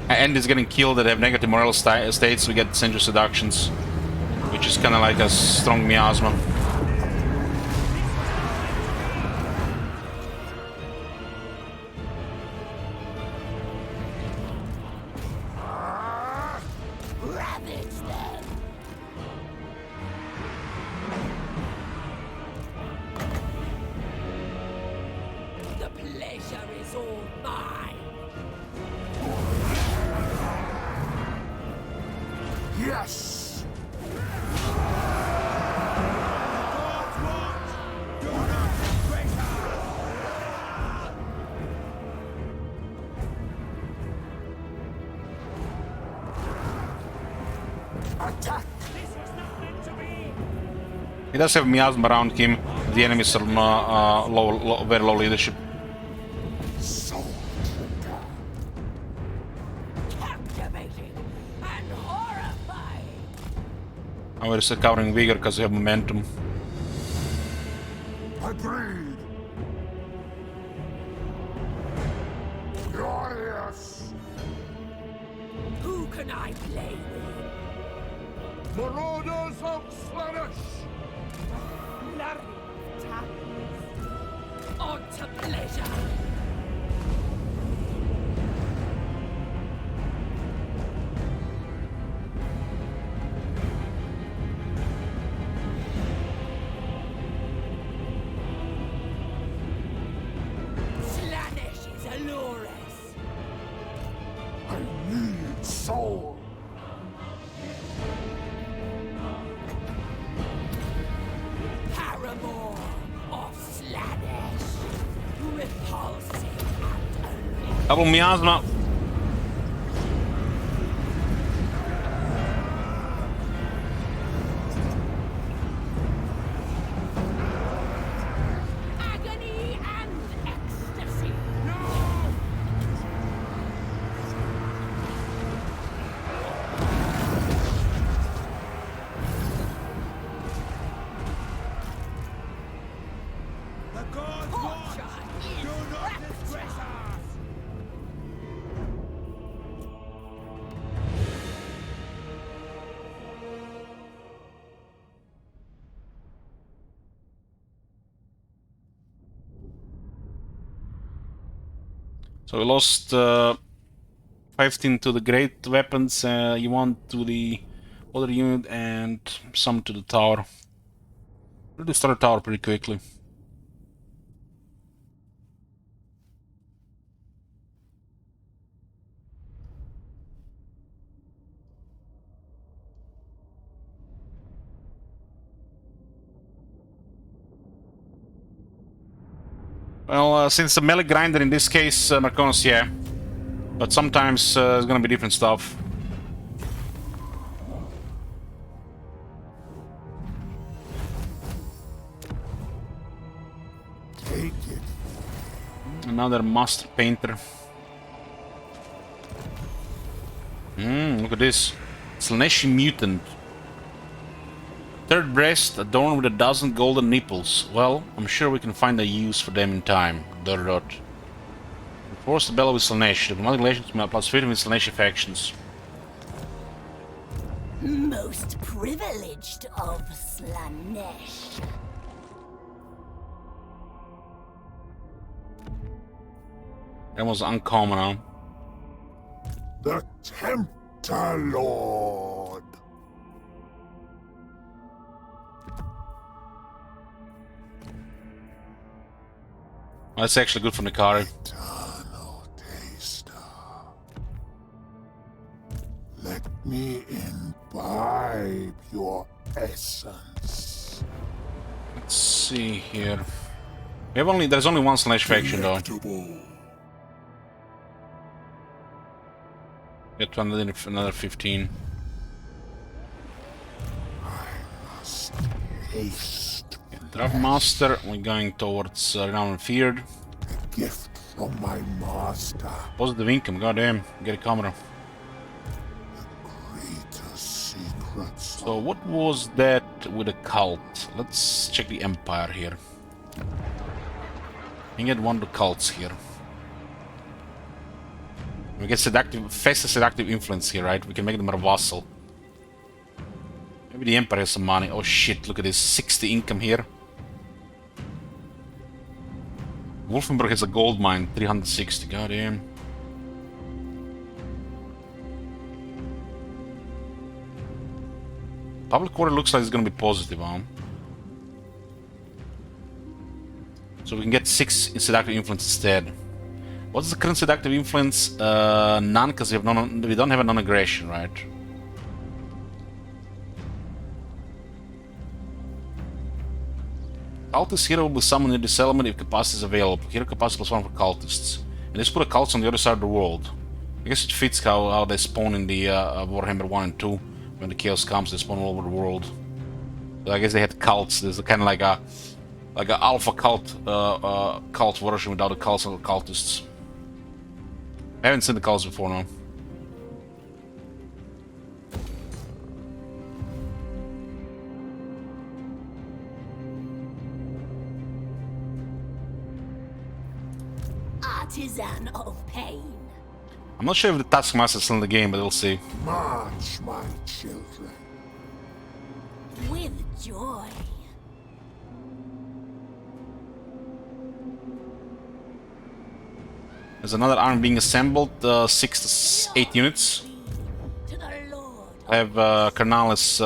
A: and is getting killed that have negative morale states, we get sensuous seductions, which is kind of like a strong miasma.
B: Ravage them. The pleasure is all mine.
C: Yes! Attack!
A: He does have miasma around him. The enemies are very low leadership.
C: Sword!
A: Now we're recovering vigor because we have momentum.
C: Agreed. Glorious.
B: Who can I play with?
C: Marauders of Slaanesh.
B: Flurry of tongues. On to pleasure. Slaanesh is allurous.
C: I need soul.
B: Paramour of Slaanesh. Repulsive and alluring.
A: Double miasma.
B: Agony and ecstasy.
E: The gods
B: Torture is
E: do not disgrace
B: rapture.
E: us!
A: So we lost 15 to the great weapons, you want to the other unit, and some to the tower. We'll destroy the tower pretty quickly. Well, since the melee grinder in this case, Marconis, yeah. But sometimes it's gonna be different stuff.
C: Take it.
A: Another master painter. Look at this. Slaanesh mutant. Third breast adorned with 12 golden nipples. Well, I'm sure we can find a use for them in time. ... Force the battle with Slaanesh. Diplomatic relations plus 15 with Slaanesh factions.
B: Most privileged of Slaanesh.
A: That was uncommon, huh?
C: The Tempter Lord.
A: That's actually good for Nikari.
C: Eternal taster. Let me imbibe your essence.
A: Let's see here. We have there's only one Slaanesh faction though.
C: Delectable.
A: Get another 15.
C: Must haste
A: Draft Master, we're going towards Renown and Feared.
C: a gift from my master.
A: Positive income, goddamn. Get a camera.
C: Greater secrets.
A: So what was that with a cult? Let's check the Empire here. We can get one of the cults here. We get seductive, faster seductive influence here, right? We can make them a vassal. Maybe the Empire has some money. Oh shit, look at this. 60 income here. Wolfenburg has a gold mine, 360, goddamn. Public quarter looks like it's gonna be positive, huh? So we can get 6 in seductive influence instead. What's the current seductive influence? None, because we don't have a non-aggression, right? Cultist hero will be summoned in this element if capacity is available. Hero capacity +1 for cultists. And let's put a cultist on the other side of the world. I guess it fits how they spawn in the Warhammer 1 and 2. When the chaos comes, they spawn all over the world. But I guess they had cults. There's kind of like a alpha cult cult version without the cults and the cultists. I haven't seen the cults before now. I'm not sure if the Taskmaster is still in the game, but we'll see.
C: March, my children.
B: With joy.
A: There's another army being assembled, 6 to 8 units.
B: To the Lord.
A: I have Carnalis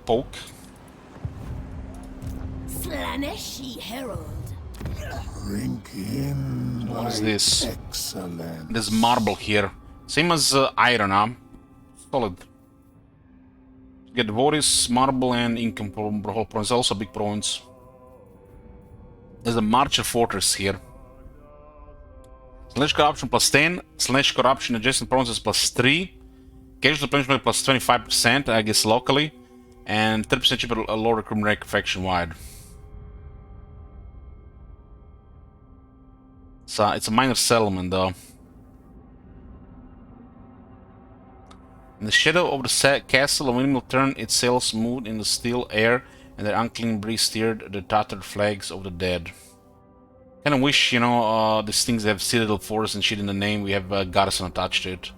A: poke.
B: Slaanesh, ye herald.
C: Drink in,
A: What is
C: my
A: this?
C: excellence.
A: There's marble here. Same as iron, huh? Solid. Get Voris, marble, and income from the whole province. Also a big province. There's a Marcher fortress here. Slaanesh corruption plus 10. Slaanesh corruption adjacent provinces plus 3. Casual replenishment plus 25%, I guess locally. And 30% cheaper lower recruitment rate faction wide. So it's a minor settlement though. In the shadow of the castle, a wind will turn its sails smooth in the still air, and their unclean breeze steered the tattered flags of the dead. Kinda wish, you know, these things have citadel forest and shit in the name. We have garrison attached to it.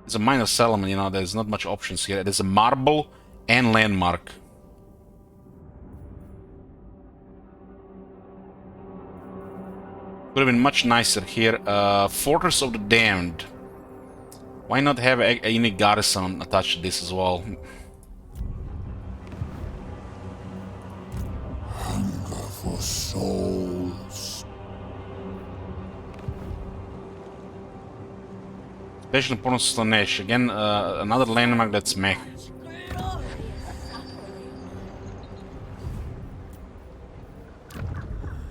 A: It's a minor settlement, you know, there's not much options here. There's a marble and landmark. Would have been much nicer here. Fortress of the Damned. Why not have a unique garrison attached to this as well?
C: Hunger for souls.
A: Special importance to Slaanesh. Again, another landmark that's mech.
B: Glorious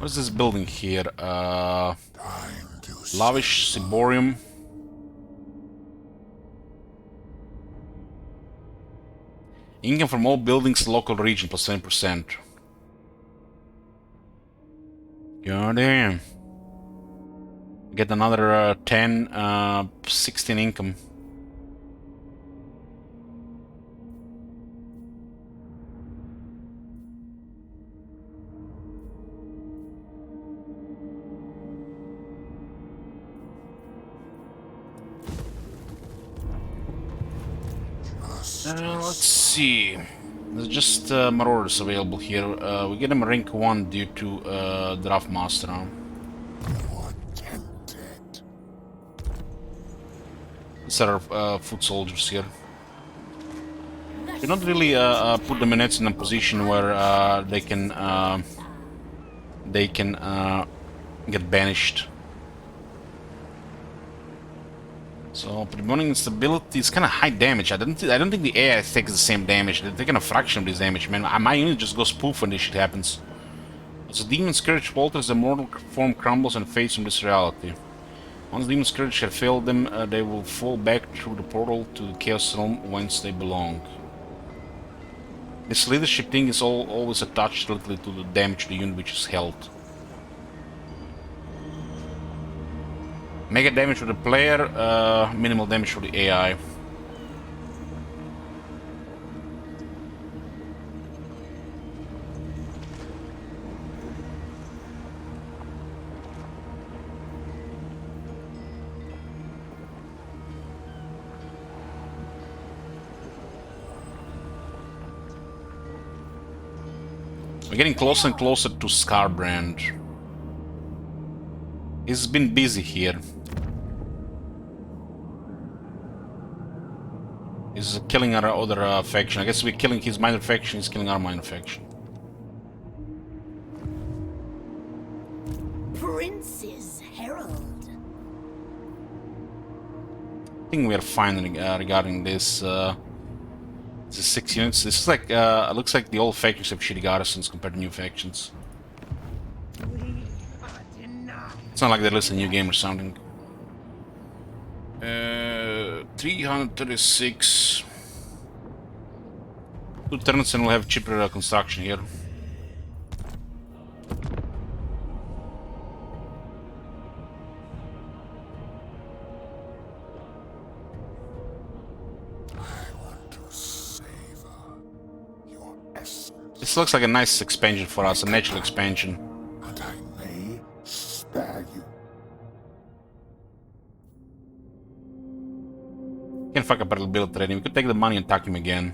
A: What is this building here?
C: Time to
A: Lavish Ciborium. Income from all buildings local region plus 10%. God damn. Get another 10, 16 income. Let's see. There's just Marauders available here. We get them rank 1 due to Draft Master now.
C: You're tempted.
A: These are foot soldiers here. You not really put the minutes in a position where they can get banished. So preventing instability is kind of high damage. I don't think the AI takes the same damage. They're taking a fraction of this damage, man. My unit just goes poof when this shit happens. So Demon Scourge falters, the mortal form crumbles and fades from this reality. Once Demon Scourge have failed them, they will fall back through the portal to the Chaos Realm whence they belong. This leadership thing is always attached literally to the damage the unit which is held. Mega damage for the player, minimal damage for the AI. We're getting closer and closer to Scarbrand. He's been busy here. He's killing our other faction. I guess we're killing his minor faction, he's killing our minor faction.
B: Prince's herald.
A: I think we are fine regarding this. This is 6 units. This is like, looks like the old factions have shitty garrisons compared to new factions. It's not like they're listening to new game or something. 336. 2 turns and we'll have cheaper construction here. This looks like a nice expansion for us, a natural expansion.
C: And I may spare you.
A: Can fuck up a little bit trading. We could take the money and attack him again.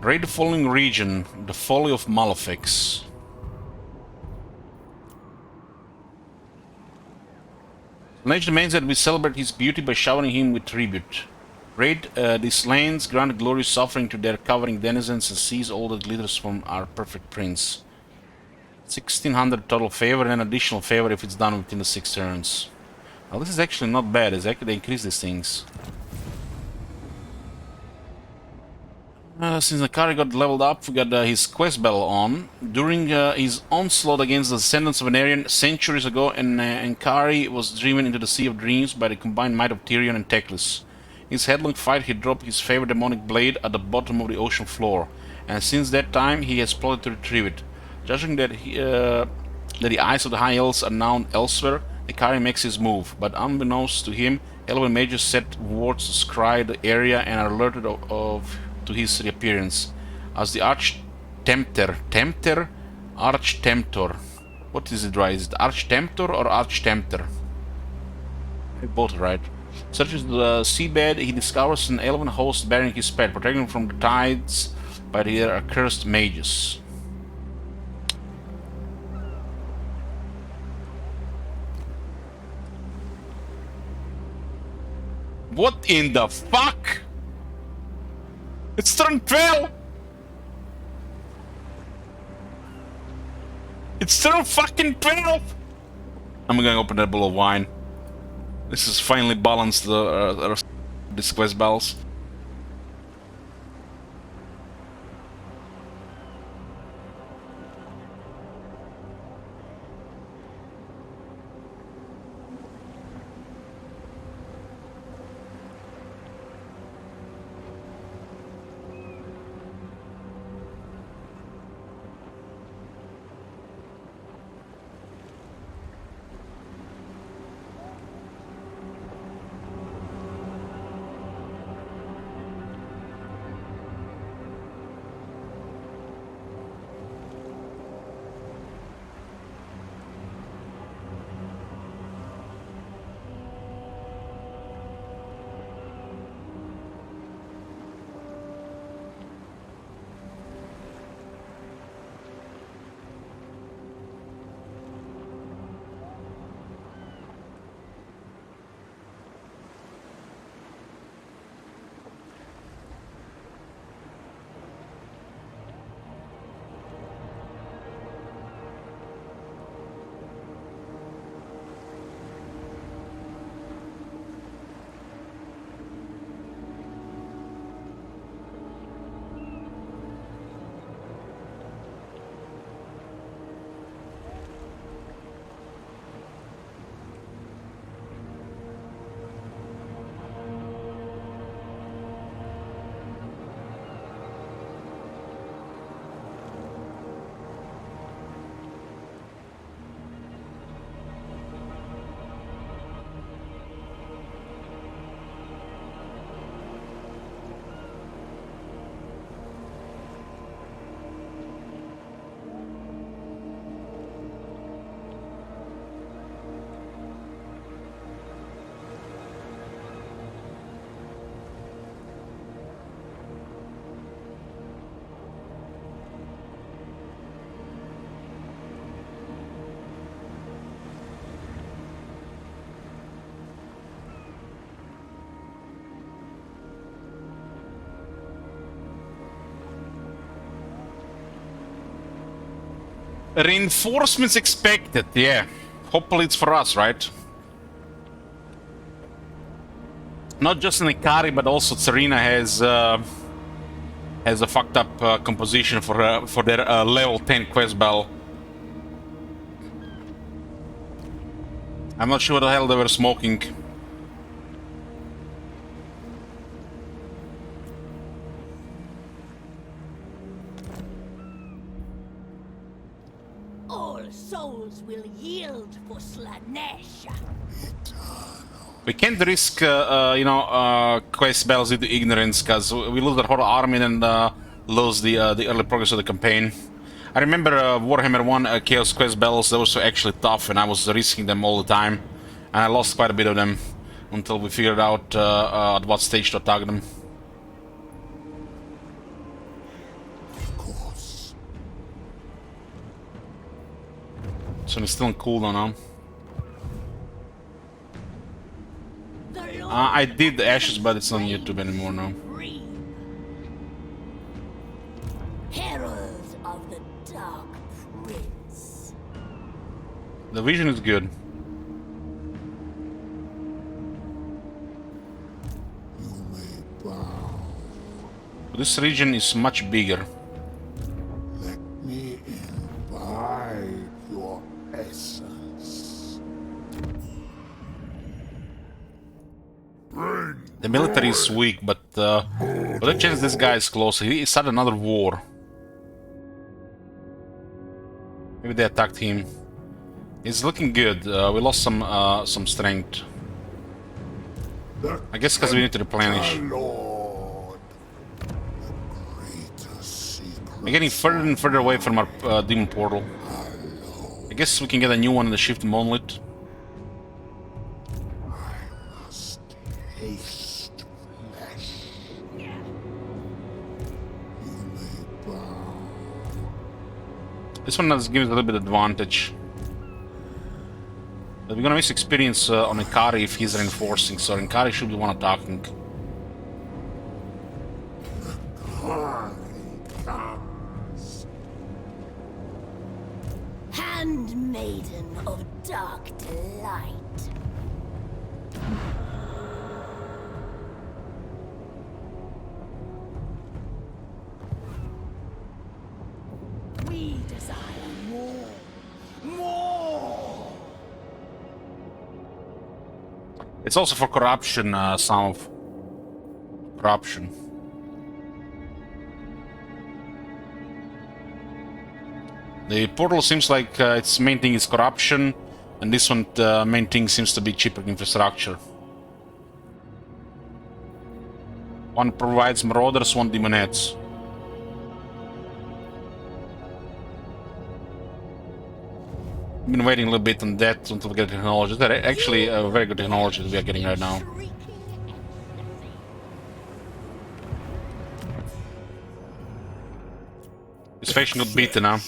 A: Raid the following region, the folly of Malefics. Slaanesh demands that we celebrate his beauty by showering him with tribute. Raid these lands, grant glorious suffering to their covering denizens, and seize all that glitters from our perfect prince. 1600 total favor and an additional favor if it's done within the 6 turns. Well, this is actually not bad. It's actually they increase these things. Since Akari got leveled up, we got his quest bell on. During his onslaught against the descendants of Venerian centuries ago, Akari was driven into the Sea of Dreams by the combined might of Tyrion and Teclis. In his headlong fight, he dropped his favorite demonic blade at the bottom of the ocean floor, and since that time he has plotted to retrieve it. Judging that the eyes of the High Elves are now elsewhere, Akari makes his move, but unbeknownst to him, Elven mages set wards to scry the area and are alerted to his reappearance as the Arch-Tempter. Arch-Tempter. What is it right? Is it Arch-Tempter or Arch-Tempter? Both right. Searches the seabed, he discovers an elven host bearing his pet, protecting him from the tides by their accursed mages. What in the fuck? It's turn 12! It's turn fucking 12! I'm gonna open that bottle of wine. This has finally balanced these quest bells. Reinforcements expected, yeah. Hopefully it's for us, right? Not just in Ikari, but also Tsarina has a fucked up composition for their level 10 quest bell. I'm not sure what the hell they were smoking.
B: All souls will yield for Slaanesh.
C: Eternal
A: We can't risk, quest battles due to ignorance, because we lose the whole army and lose the early progress of the campaign. I remember Warhammer 1 Chaos Quest battles, they were so actually tough, and I was risking them all the time. And I lost quite a bit of them until we figured out at what stage to attack them.
C: Of course.
A: So it's still in cooldown now.
B: The Lord
A: I did the Ashes, but it's not on YouTube anymore now.
B: free. Herald of the Dark Prince.
A: The vision is good.
C: You may bow.
A: This region is much bigger.
C: Let me imbibe your essence. Bring
A: The military is weak, but with a chance this guy is close. He started another war. Maybe they attacked him. He's looking good. We lost some strength.
C: the
A: I guess because we need to replenish.
C: Lord. The greater secret.
A: We're getting further and further away from our demon portal. I guess we can get a new one in the Shift Monolith.
C: Must taste flesh. You may bow.
A: This one does give us a little bit of advantage. But we're gonna miss experience on Ikari if he's reinforcing, so Ikari should be one attacking.
C: Harry comes.
B: Handmaiden of dark delight. We desire more. More!
A: It's also for corruption, some of corruption. The portal seems like its main thing is corruption, and this one main thing seems to be cheaper infrastructure. One provides marauders, one demonettes. I've been waiting a little bit on that until we get technology. That's actually a very good technology that we are getting right now. This faction got beaten now.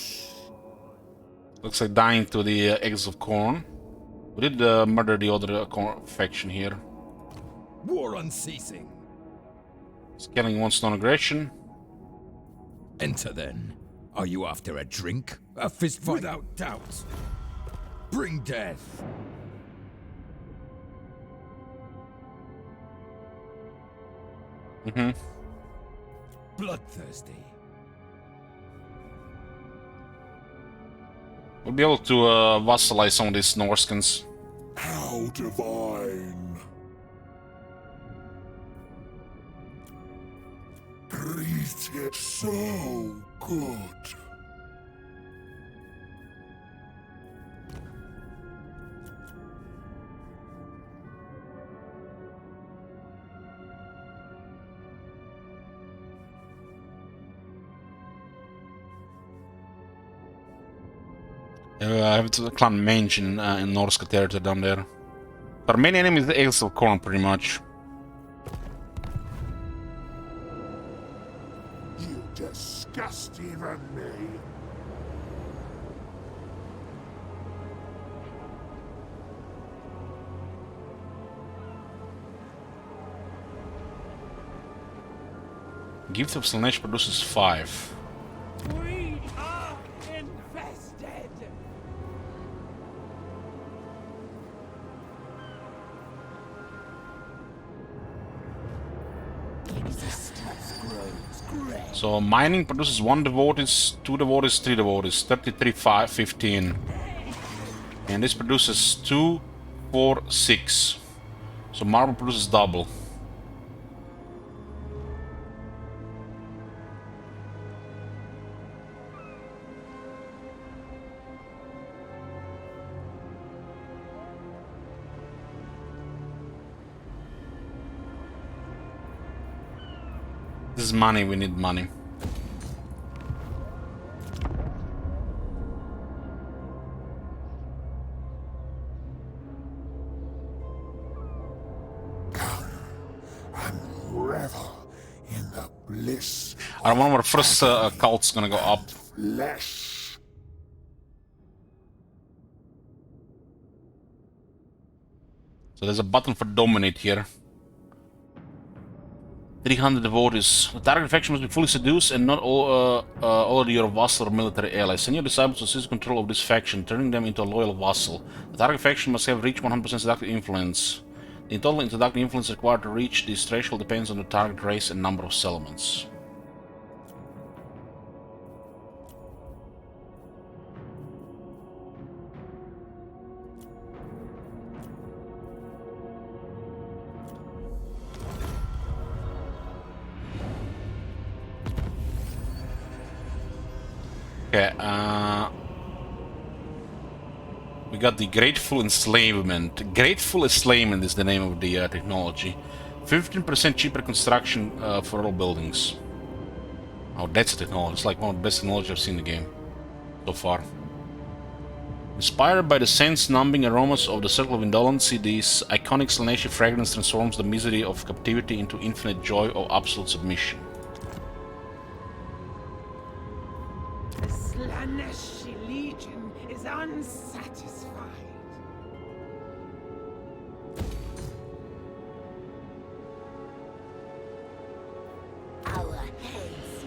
A: Looks like dying to the Exiles of Corn. We did murder the other faction here.
F: War unceasing.
A: Scaling one stone aggression.
F: Enter then. Are you after a drink? A fist fight? Without doubt. Bring death. Bloodthirsty.
A: We'll be able to vassalize some of these Norskins.
C: How divine. Greet it so good.
A: I have to clan Mange in Norska territory down there. Our main enemy is the Exiles of Corn, pretty much.
C: You disgust even me.
A: Gift of Slaanesh produces 5.
E: We are infested.
A: So mining produces 1 devotees, 2 devotees, 3 devotees, 33, 5, 15. And this produces 2, 4, 6. So marble produces double. This is money, we need money.
C: And revel in the bliss
A: One of our first cults gonna go up.
C: flesh.
A: So there's a button for dominate here. 300 devotees. The target faction must be fully seduced and not all of your vassal or military allies. Send your disciples to seize control of this faction, turning them into a loyal vassal. The target faction must have reached 100% seductive influence. The total seductive influence required to reach this threshold depends on the target race and number of settlements. Okay, we got the Grateful Enslavement. Grateful Enslavement is the name of the technology. 15% cheaper construction for all buildings. Oh, that's a technology. It's like one of the best technology I've seen in the game so far. Inspired by the sense-numbing aromas of the Circle of Indolency, this iconic Slaanesh fragrance transforms the misery of captivity into infinite joy of absolute submission.
E: The Slaanesh Legion is unsatisfied.
B: Our heads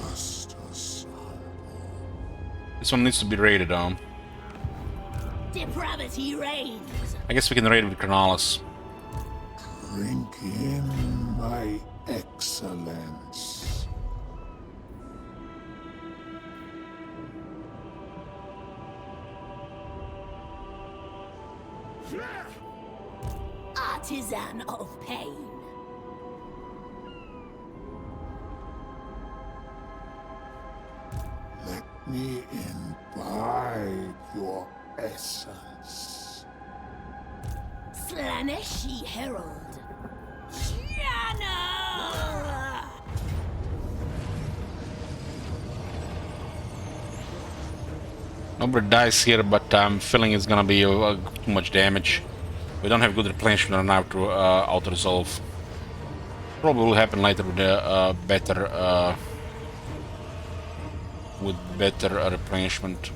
C: Just a sample.
A: This one needs to be raided on.
B: depravity reigns.
A: I guess we can raid with Cronalis.
C: Drink in my excellence.
B: Artisan of pain.
C: Let me imbibe your essence.
B: Slaaneshi Herald. Shanna!
A: Nobody dies here, but I'm feeling it's gonna be too much damage. We don't have good replenishment on now to auto-resolve. Probably will happen later with the better replenishment.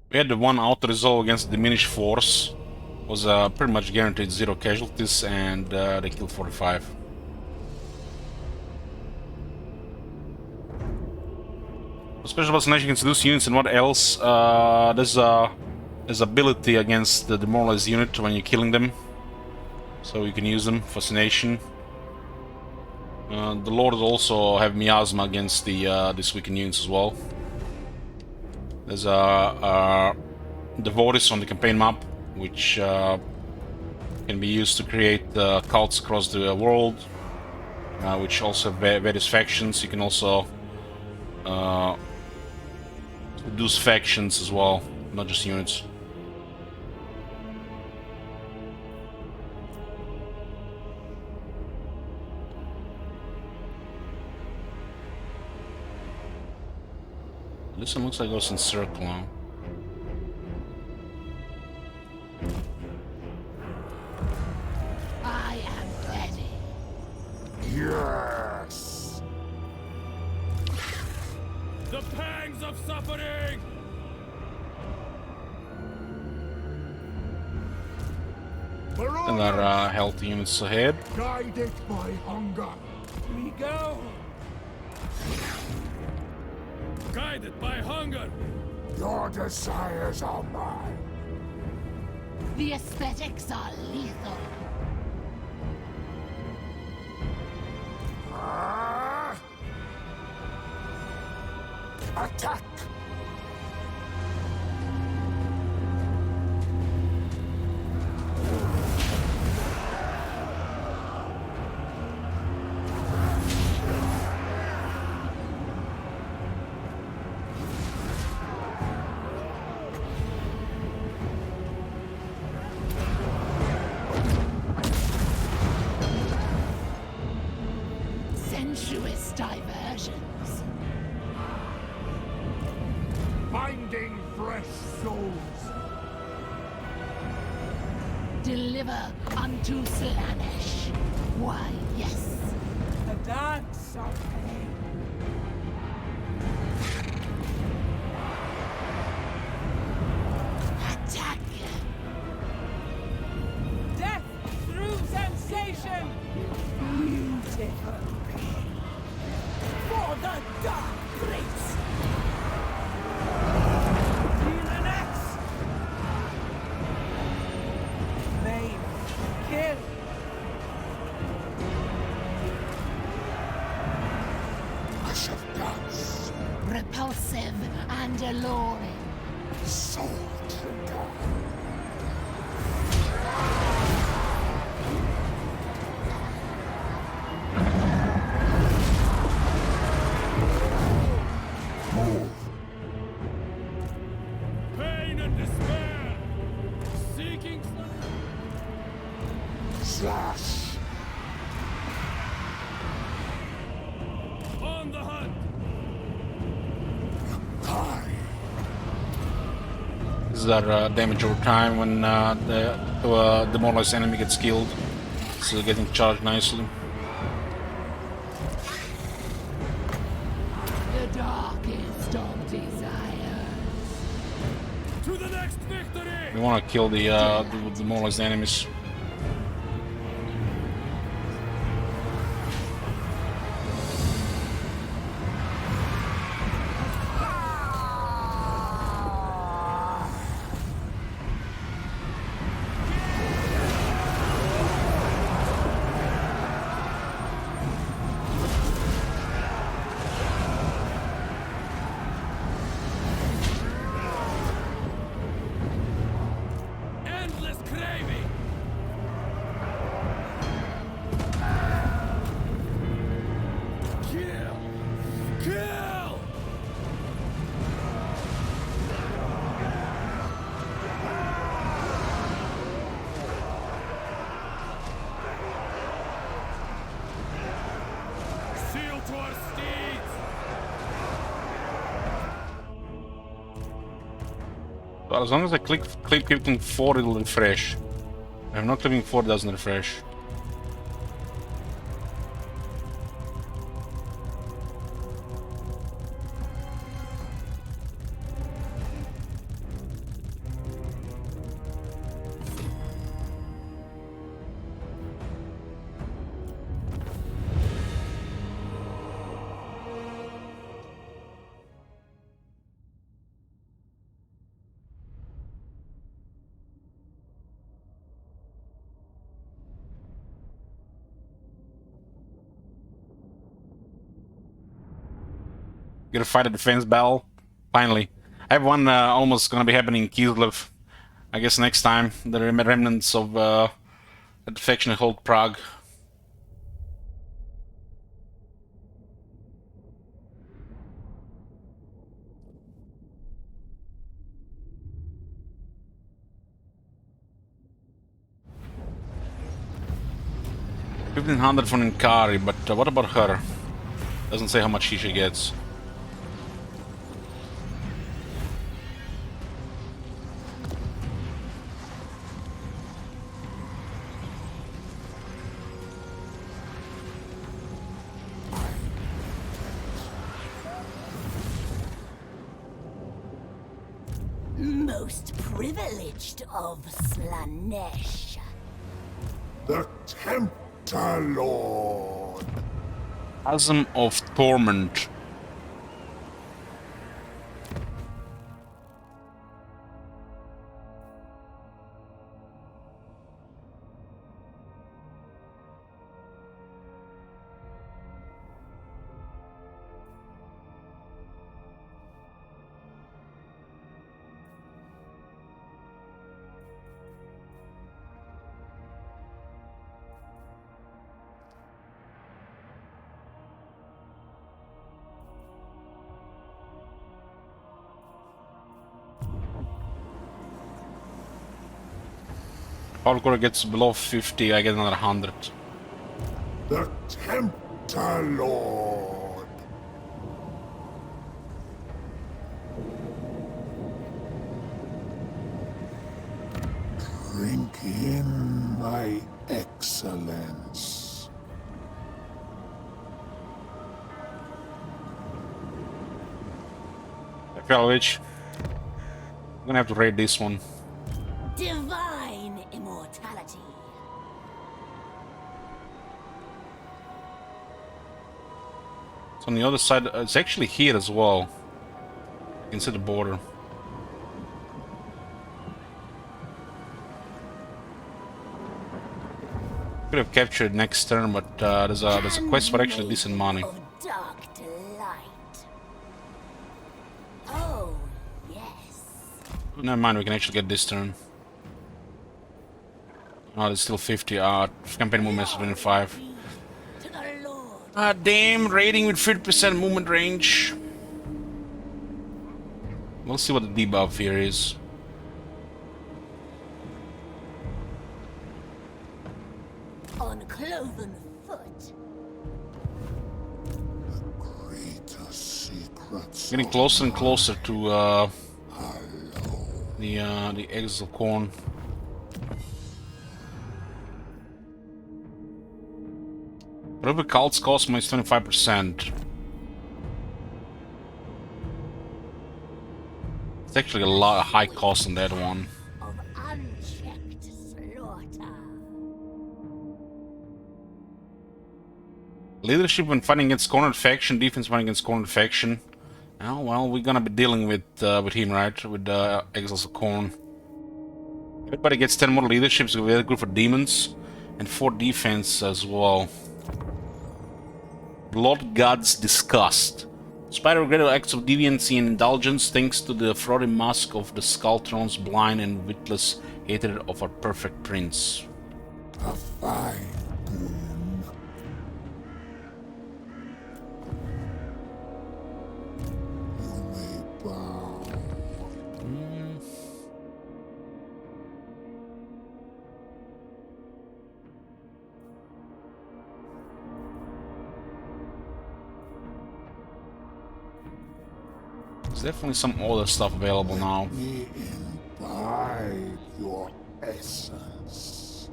A: We had the one auto-resolve against diminished force. Was pretty much guaranteed 0 casualties, and they killed 45. Special assassination can seduce units, and what else? There's ability against the demoralized unit when you're killing them, so you can use them. Fascination. The Lords also have miasma against these weakened units as well. There's a Devotees on the campaign map, which can be used to create cults across the world, which also have various factions. You can also reduce factions as well, not just units. This one looks like it goes in circle now.
B: I am ready.
C: Yes!
D: The pangs of suffering!
A: And our health units ahead.
C: Guided by hunger.
E: We go.
D: Guided by hunger.
C: Your desires are mine.
B: The aesthetics are lethal.
C: Ah! Attack!
B: Sensuous diversions.
C: Finding fresh souls.
B: Deliver unto Slaanesh. Why, yes.
E: A dance of pain.
B: Attack.
E: Death through sensation. Beautiful. For the dark grace. Feel an axe. Maim. Kill.
C: Rush of gods.
B: Repulsive and alluring.
C: Soul drinker. Move.
D: Pain and despair. Seeking
C: Slash.
D: on the hunt.
C: Die.
A: This is our damage over time when the demoralized enemy gets killed. So getting charged nicely.
B: The darkest of desires.
D: To the next victory.
A: We want to kill the demoralized enemies.
D: Endless craving. Kill. Kill. Seal to our steeds.
A: But as long as I click clicking 4, it'll refresh. If I'm not clicking 4, it doesn't refresh. Gonna fight a defense battle. Finally. I have one almost gonna be happening in Kislev. I guess next time. The remnants of a faction that hold Prague. $1,500 from Inkari, but what about her? Doesn't say how much she gets.
B: Most privileged of Slaanesh.
C: The Tempter Lord.
A: Chasm of Torment. Power core gets below 50, I get another 100.
C: The Tempter Lord. Drink in my excellence.
A: I feel which. I'm gonna have to raid this one.
B: Divine immortality.
A: It's on the other side. It's actually here as well. You can see the border. Could have captured next turn, but there's a quest for actually decent money.
B: Of dark delight. Oh, yes.
A: Never mind, we can actually get this turn. Oh, there's still 50. Campaign movement is 25.
B: To the Lord.
A: Damn, raiding with 50% movement range. We'll see what the debuff here is.
B: On cloven foot.
C: Greater secrets.
A: Getting closer and closer to the Exiles of Corn. Rubber cults cost minus 25%. It's actually a lot of high cost on that one.
B: Of unchecked slaughter.
A: Leadership when fighting against cornered faction, defense fighting against cornered faction. Oh well, we're gonna be dealing with him, right? With Exiles of Corn. Everybody gets 10 more leadership, so very good for demons, and 4 defense as well. Lord God's disgust. Despite regretted acts of deviancy and indulgence, thanks to the frothy mask of the Skull Throne's blind and witless hatred of our perfect prince.
C: A fine boon. You may bow.
A: There's definitely some other stuff available now.
C: Me imbibe your essence.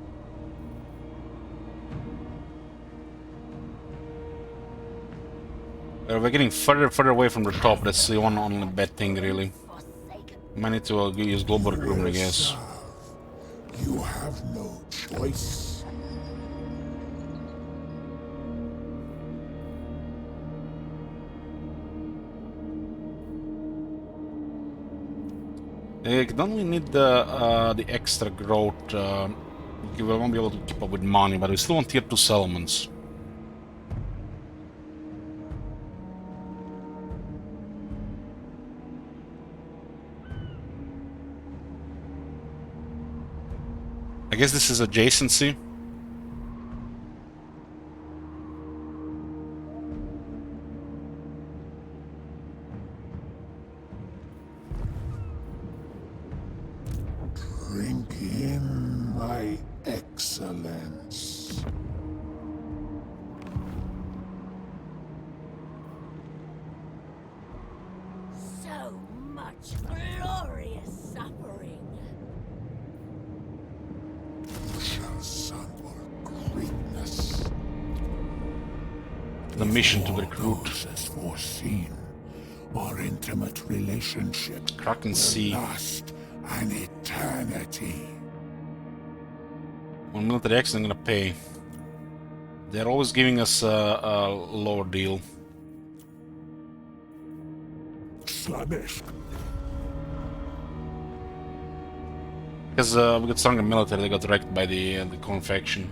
A: We're getting further away from the top. That's the only bad thing, really.
B: Forsaken.
A: Might need to use global recruitment, I guess.
C: You have no choice.
A: Don't we need the extra growth? We won't be able to keep up with money, but we still want tier 2 settlements. I guess this is adjacency.
C: Drink in my excellence.
B: So much glorious suffering.
C: You shall sample greatness.
A: The mission to recruit.
C: Those as foreseen. Our intimate relationship
A: Kraken Sea.
C: last an eternity.
A: When military action, I'm gonna pay. They're always giving us a lower deal.
C: Slaanesh.
A: Because we got stronger military, they got wrecked by the Corn faction.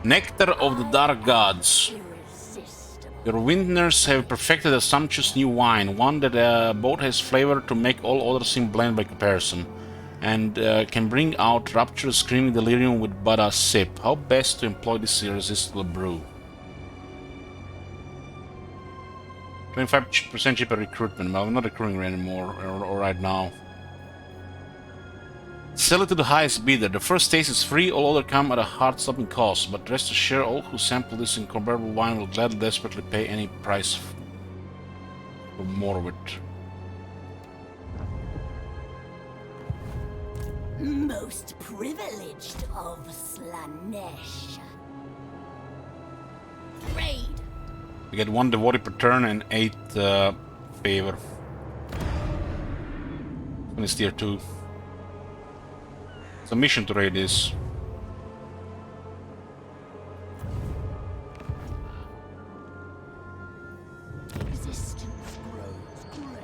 A: Nectar of the Dark Gods.
B: Irresistible.
A: Your vintners have perfected a sumptuous new wine, one that both has flavor to make all others seem bland by comparison, and can bring out rapturous screaming delirium with but a sip. How best to employ this irresistible brew? 25% cheaper recruitment. Well, I'm not recruiting anymore or right now. Sell it to the highest bidder. The first taste is free, all other come at a heart-stopping cost. But rest assured, all who sample this incomparable wine will gladly, desperately pay any price for more of it.
B: Most privileged of Slaanesh. Raid.
A: We get 1 devotee per turn and 8 favor. And it's tier 2. It's a mission to raid this.
B: Existence grows gray.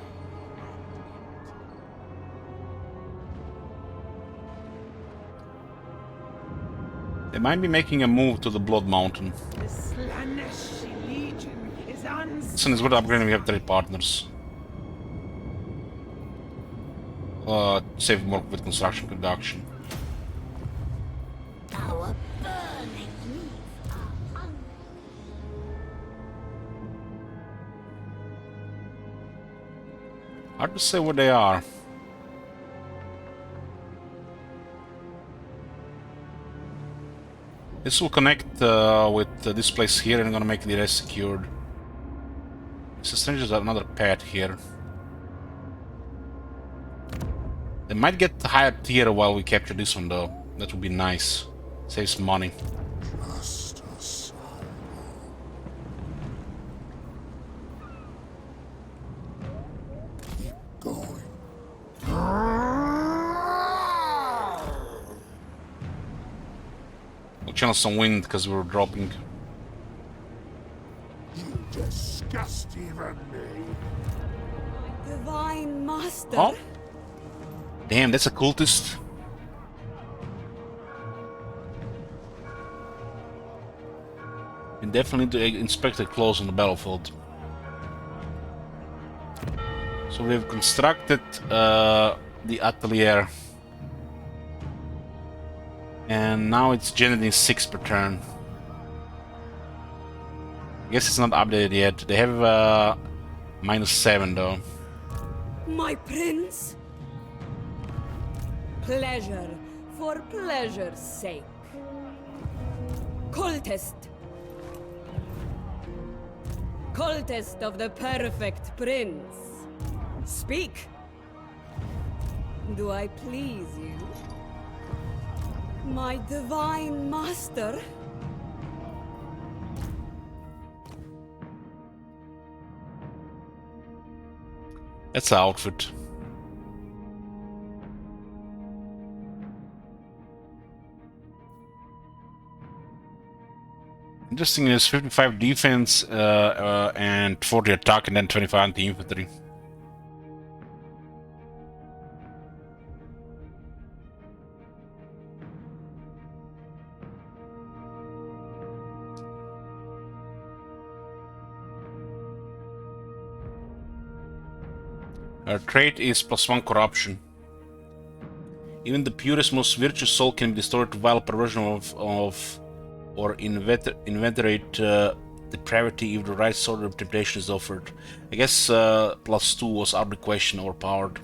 A: They might be making a move to the Blood Mountain.
E: The Slaanesh Legion is
A: As soon as we're upgrading, we have 3 partners. Save more with construction production.
B: Our burning needs are hungry.
A: Hard to say what they are. This will connect with this place here and I'm gonna make the rest secured. This is another pad here. They might get the higher tier while we capture this one though. That would be nice. Saves money.
C: Just a sigh. Keep going.
A: We'll channel some wind because we're dropping.
C: You disgust even me.
H: Divine Master.
A: Oh! Damn, that's a cultist. We definitely need to inspect it close on the battlefield. So we've constructed the atelier. And now it's generating 6 per turn. I guess it's not updated yet. They have -7 though.
H: My prince. Pleasure for pleasure's sake. Cultist. Cultist of the perfect prince. Speak. Do I please you? My divine master?
A: That's the outfit. Interesting is 55 defense and 40 attack and then 25 anti-infantry. Our trait is +1 corruption. Even the purest, most virtuous soul can be destroyed to vile perversion of or inveterate depravity if the right sort of temptation is offered. I guess +2 was out of the question, overpowered.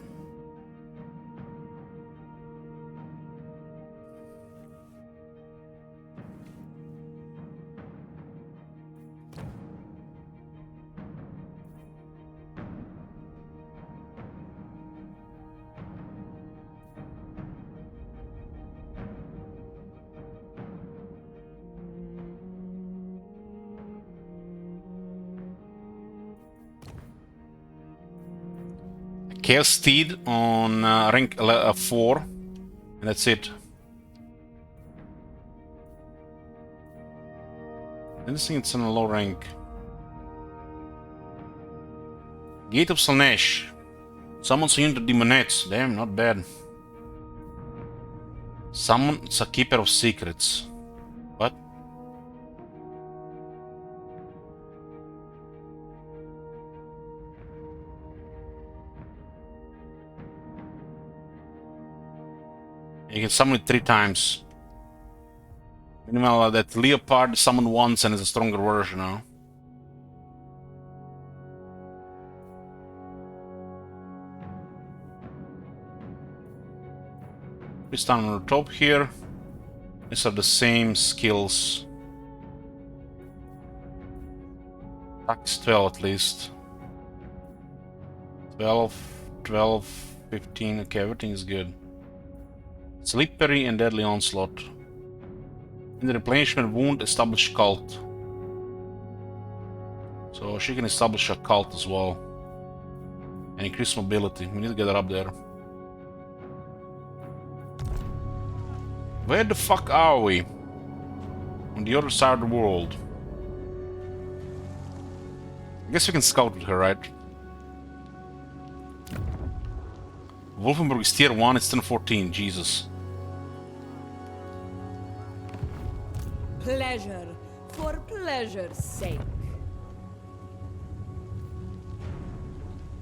A: Chaos Steed on rank 4, and that's it. I don't think it's on a low rank. Gate of Slaanesh. Summons a unit of demonettes. Damn, not bad. Summons a keeper of secrets. What? You can summon it 3 times. Meanwhile, that Leopard summoned once and is a stronger version now. This down on the top here. These are the same skills. Tax 12 at least. 12, 12, 15. Okay, everything is good. Slippery and deadly onslaught. In the replenishment wound, establish cult. So she can establish a cult as well. And increase mobility. We need to get her up there. Where the fuck are we? On the other side of the world. I guess we can scout with her, right? Wolfenburg is tier 1, it's 1014, Jesus.
H: Pleasure, for pleasure's sake.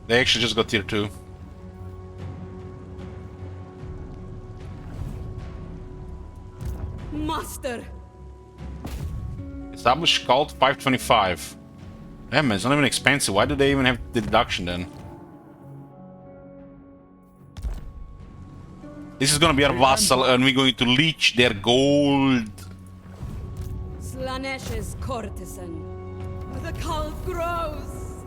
A: They actually just got tier 2.
H: Master!
A: Establish cult 525. Damn, it's not even expensive. Why do they even have the deduction then? This is gonna be our vassal and we're going to leech their gold.
H: Slaanesh's courtesan. The cult grows!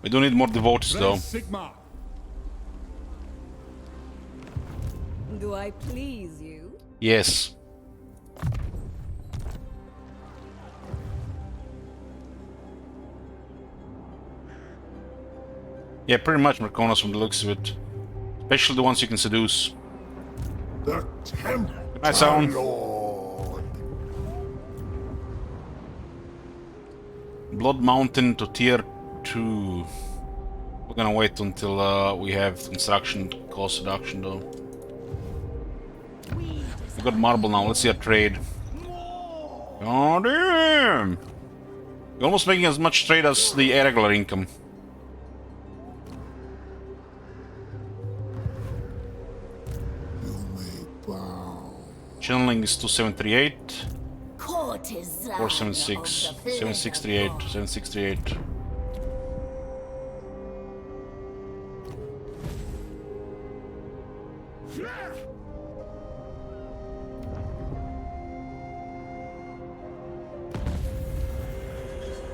A: We don't need more devotees though.
F: Sigma.
H: Do I please you?
A: Yes. Yeah, pretty much Merconos from the looks of it. Especially the ones you can seduce.
C: The Templar
A: Nice sound.
C: Lord.
A: Blood Mountain to tier 2. We're gonna wait until we have instruction cause seduction though. We got marble now, let's see a trade. Oh damn! You're almost making as much trade as the irregular income.
C: You may bow.
A: Channeling is 2738,
B: Courtesan
A: 476,
B: of the
A: 7638, 7638.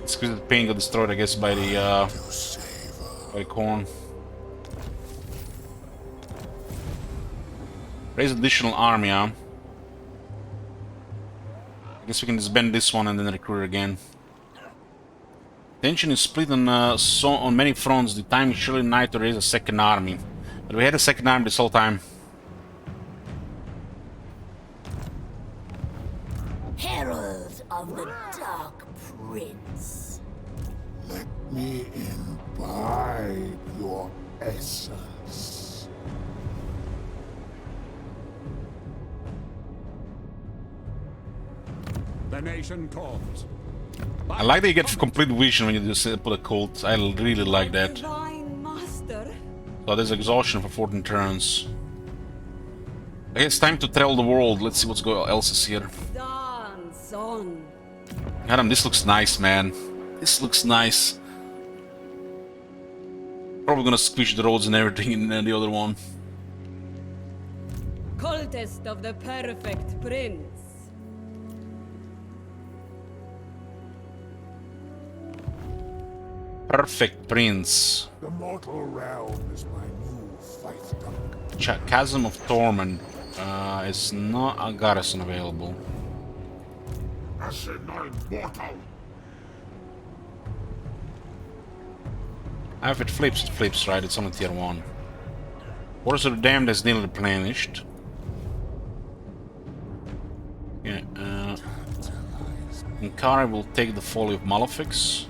A: It's because the pain got destroyed, I guess, by the corn. Raise additional army, huh? I guess we can disband this one and then recruit again. Tension is split on on many fronts. The time is surely nigh to raise a second army. But we had a second army this whole time.
B: Herald of the Dark Prince.
C: Let me imbibe your essence.
F: The nation calls.
A: I like that you get complete vision when you just put a cult. I really like that.
H: Divine Master.
A: So there's exhaustion for 14 turns. I guess it's time to travel the world. Let's see what's else is here.
H: Dance on.
A: Adam, this looks nice, man. This looks nice. Probably gonna squish the roads and everything in the other one.
H: Cultist of the perfect prince.
A: Perfect Prince.
C: The mortal realm is my new fiefdom.
A: Chasm of Torment. Is not a garrison available.
C: Asinine mortal.
A: If it flips, right? It's on tier 1. Force of the Damned is nearly replenished. Yeah, Inkari will take the Folly of Malefics.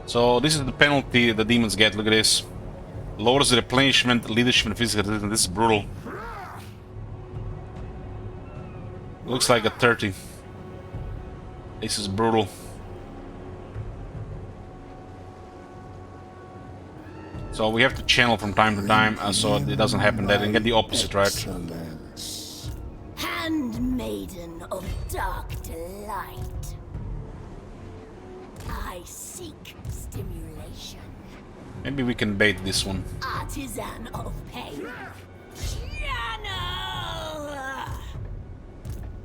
A: So this is the penalty the demons get, look at this. Lowers the replenishment, leadership and physical resistance. This is brutal. Looks like a 30. This is brutal. So we have to channel from time to time, so it doesn't happen that and get the opposite, right?
B: Excellence. Handmaiden of dark delight. I seek stimulation.
A: Maybe we can bait this one.
B: Artisan of pain. Channel!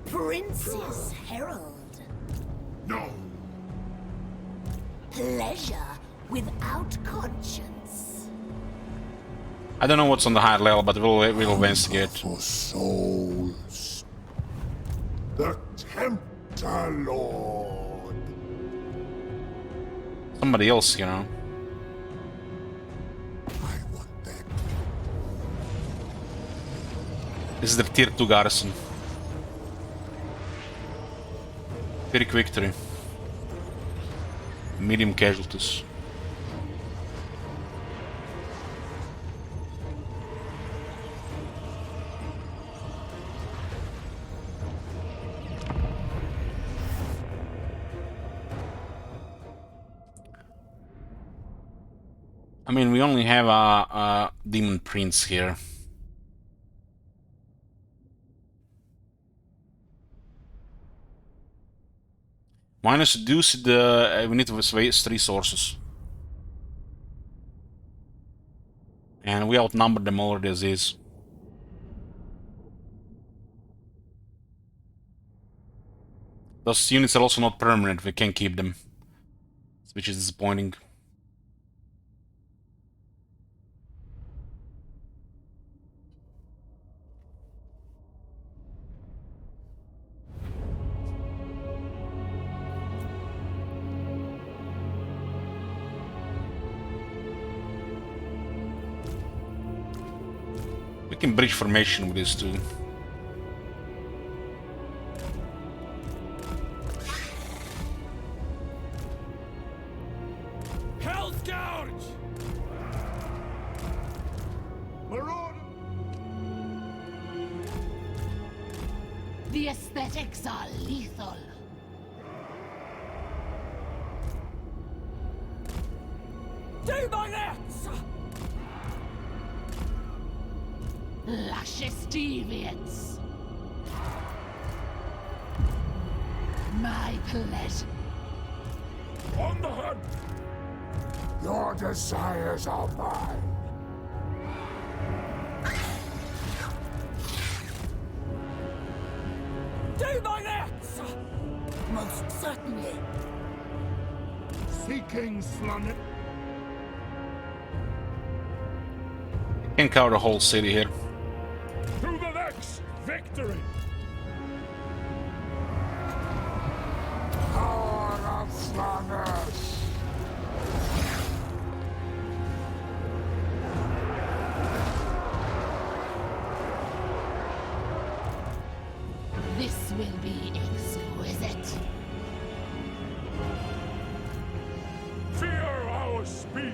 B: Prince's Herald.
C: No.
B: Pleasure without conscience.
A: I don't know what's on the higher level, but we'll investigate.
C: For souls. The Tempter Lord.
A: Somebody else, you know.
C: I want that.
A: This is the tier 2 garrison. Pyrrhic victory. Medium casualties. I mean, we only have a demon prince here. Minus Seduced, we need to waste 3 sources. And we outnumbered them already as is. Those units are also not permanent, we can't keep them. Which is disappointing. We can bridge formation with this too.
D: Hell's Gouge!
C: Marauder!
B: The aesthetics are lethal.
E: Do my nets!
B: Luscious deviance. My pleasure.
D: On the hunt!
C: Your desires are mine.
E: Do my nets!
B: Most certainly.
C: Seeking Slaanesh.
A: Can cover the whole city here.
D: To the next victory!
C: Power of Slaanesh.
B: This will be exquisite.
D: Fear our speed!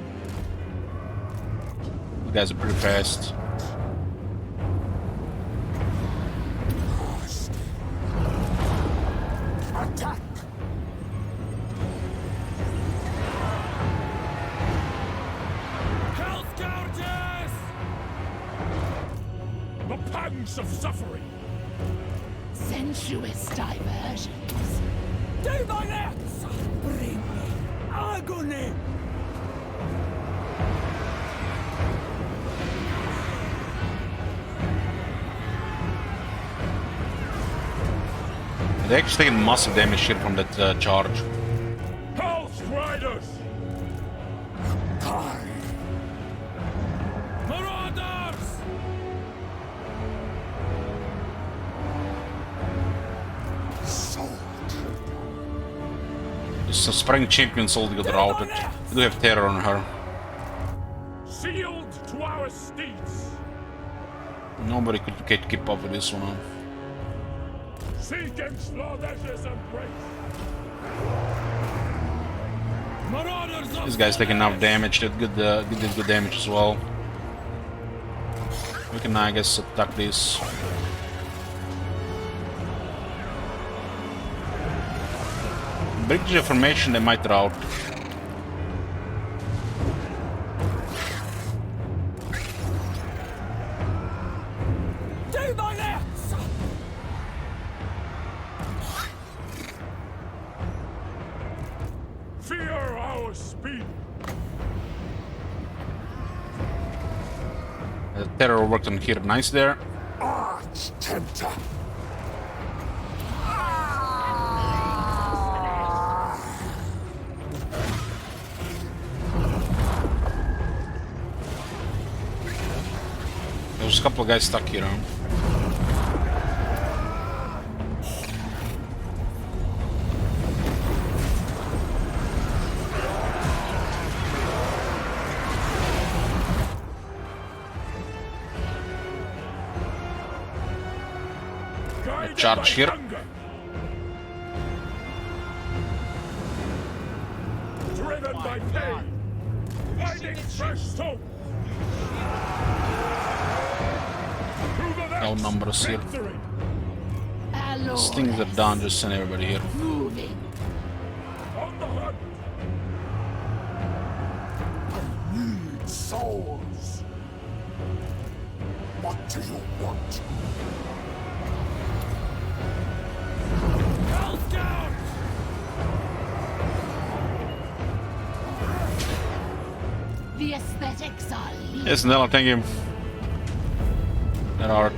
A: You guys are pretty fast.
C: Attack!
D: Hell's Gouges! The pangs of suffering!
B: Sensuous diversions.
E: Do my nets! Bring me agony!
A: They actually taking massive damage here from that charge.
D: Hell's Riders!
C: Die!
D: Marauders!
C: Sword!
A: The Spring Champion soldier got routed. We do have terror on her.
D: Sealed to our steeds!
A: Nobody could keep up with this one. Huh?
D: Seek in Slaanesh's embrace! Marauders of
A: This guy's taking enough damage. That did good damage as well. We can, I guess, attack this. Bridge the formation, they might rout.
C: speed.
A: The terror worked on here nice there.
C: Arch tempter.
A: There's a couple of guys stuck here. Huh? Charge here.
C: Driven by pain. Finding fresh soul.
A: No numbers here. These things are done, just send everybody here.
B: Moving.
C: On the hunt. I need souls. What do you want?
B: The aesthetics are leaving.
A: Yes, Nella, thank you. That art.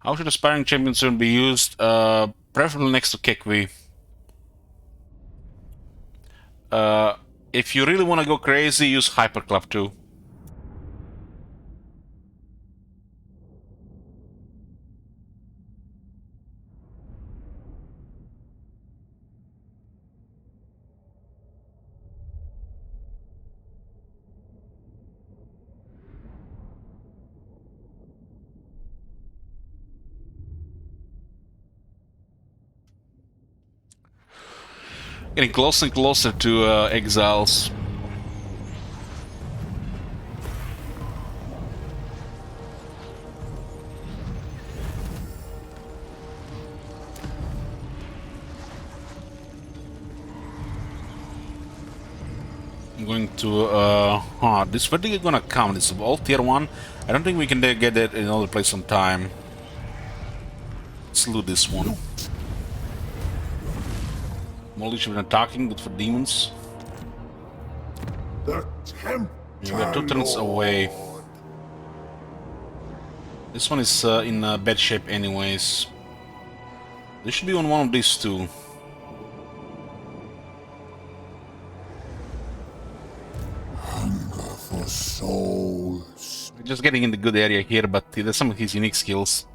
A: How should aspiring champions soon be used? Preferably next to Kekwi. If you really want to go crazy, use Hyper Club too. Getting closer and closer to Exiles. I'm going to this where are gonna come? This is all tier 1. I don't think we can get it in another place on time. Let's loot this one. Molly should be attacking, good for demons.
C: The tempter.
A: We're 2 turns away. This one is in bad shape anyways. This should be on one of these two.
C: Hunger for souls.
A: We're just getting in the good area here, but there's some of his unique skills.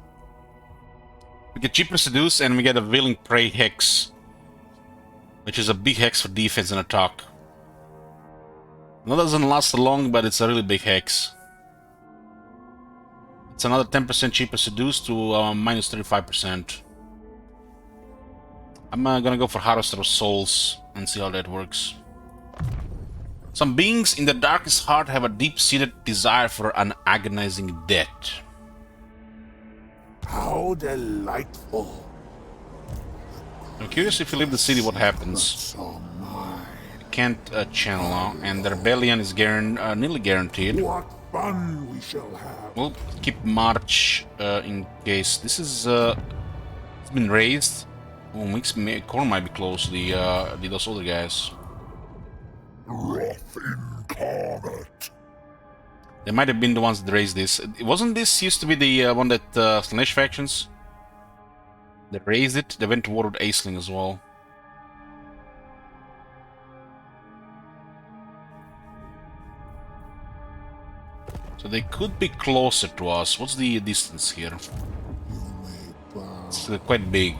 A: We get cheaper Seduce and we get a Willing Prey Hex, which is a big hex for defense and attack. That doesn't last long, but it's a really big hex. It's another 10% cheaper Seduce to minus 35%. I'm gonna go for Harvester of Souls and see how that works. Some beings in the darkest heart have a deep-seated desire for an agonizing death.
C: How delightful.
A: I'm curious if you leave the city, what happens.
C: So mine.
A: Can't channel now, and the rebellion is nearly guaranteed.
C: What fun we shall have.
A: We'll keep March in case this is it's been raised. Oh, Corn might be close to those other guys.
C: Wrath incarnate.
A: They might have been the ones that raised this. Wasn't this used to be the one that Slaanesh factions? They raised it. They went to war with Aisling as well. So they could be closer to us. What's the distance here? It's quite big.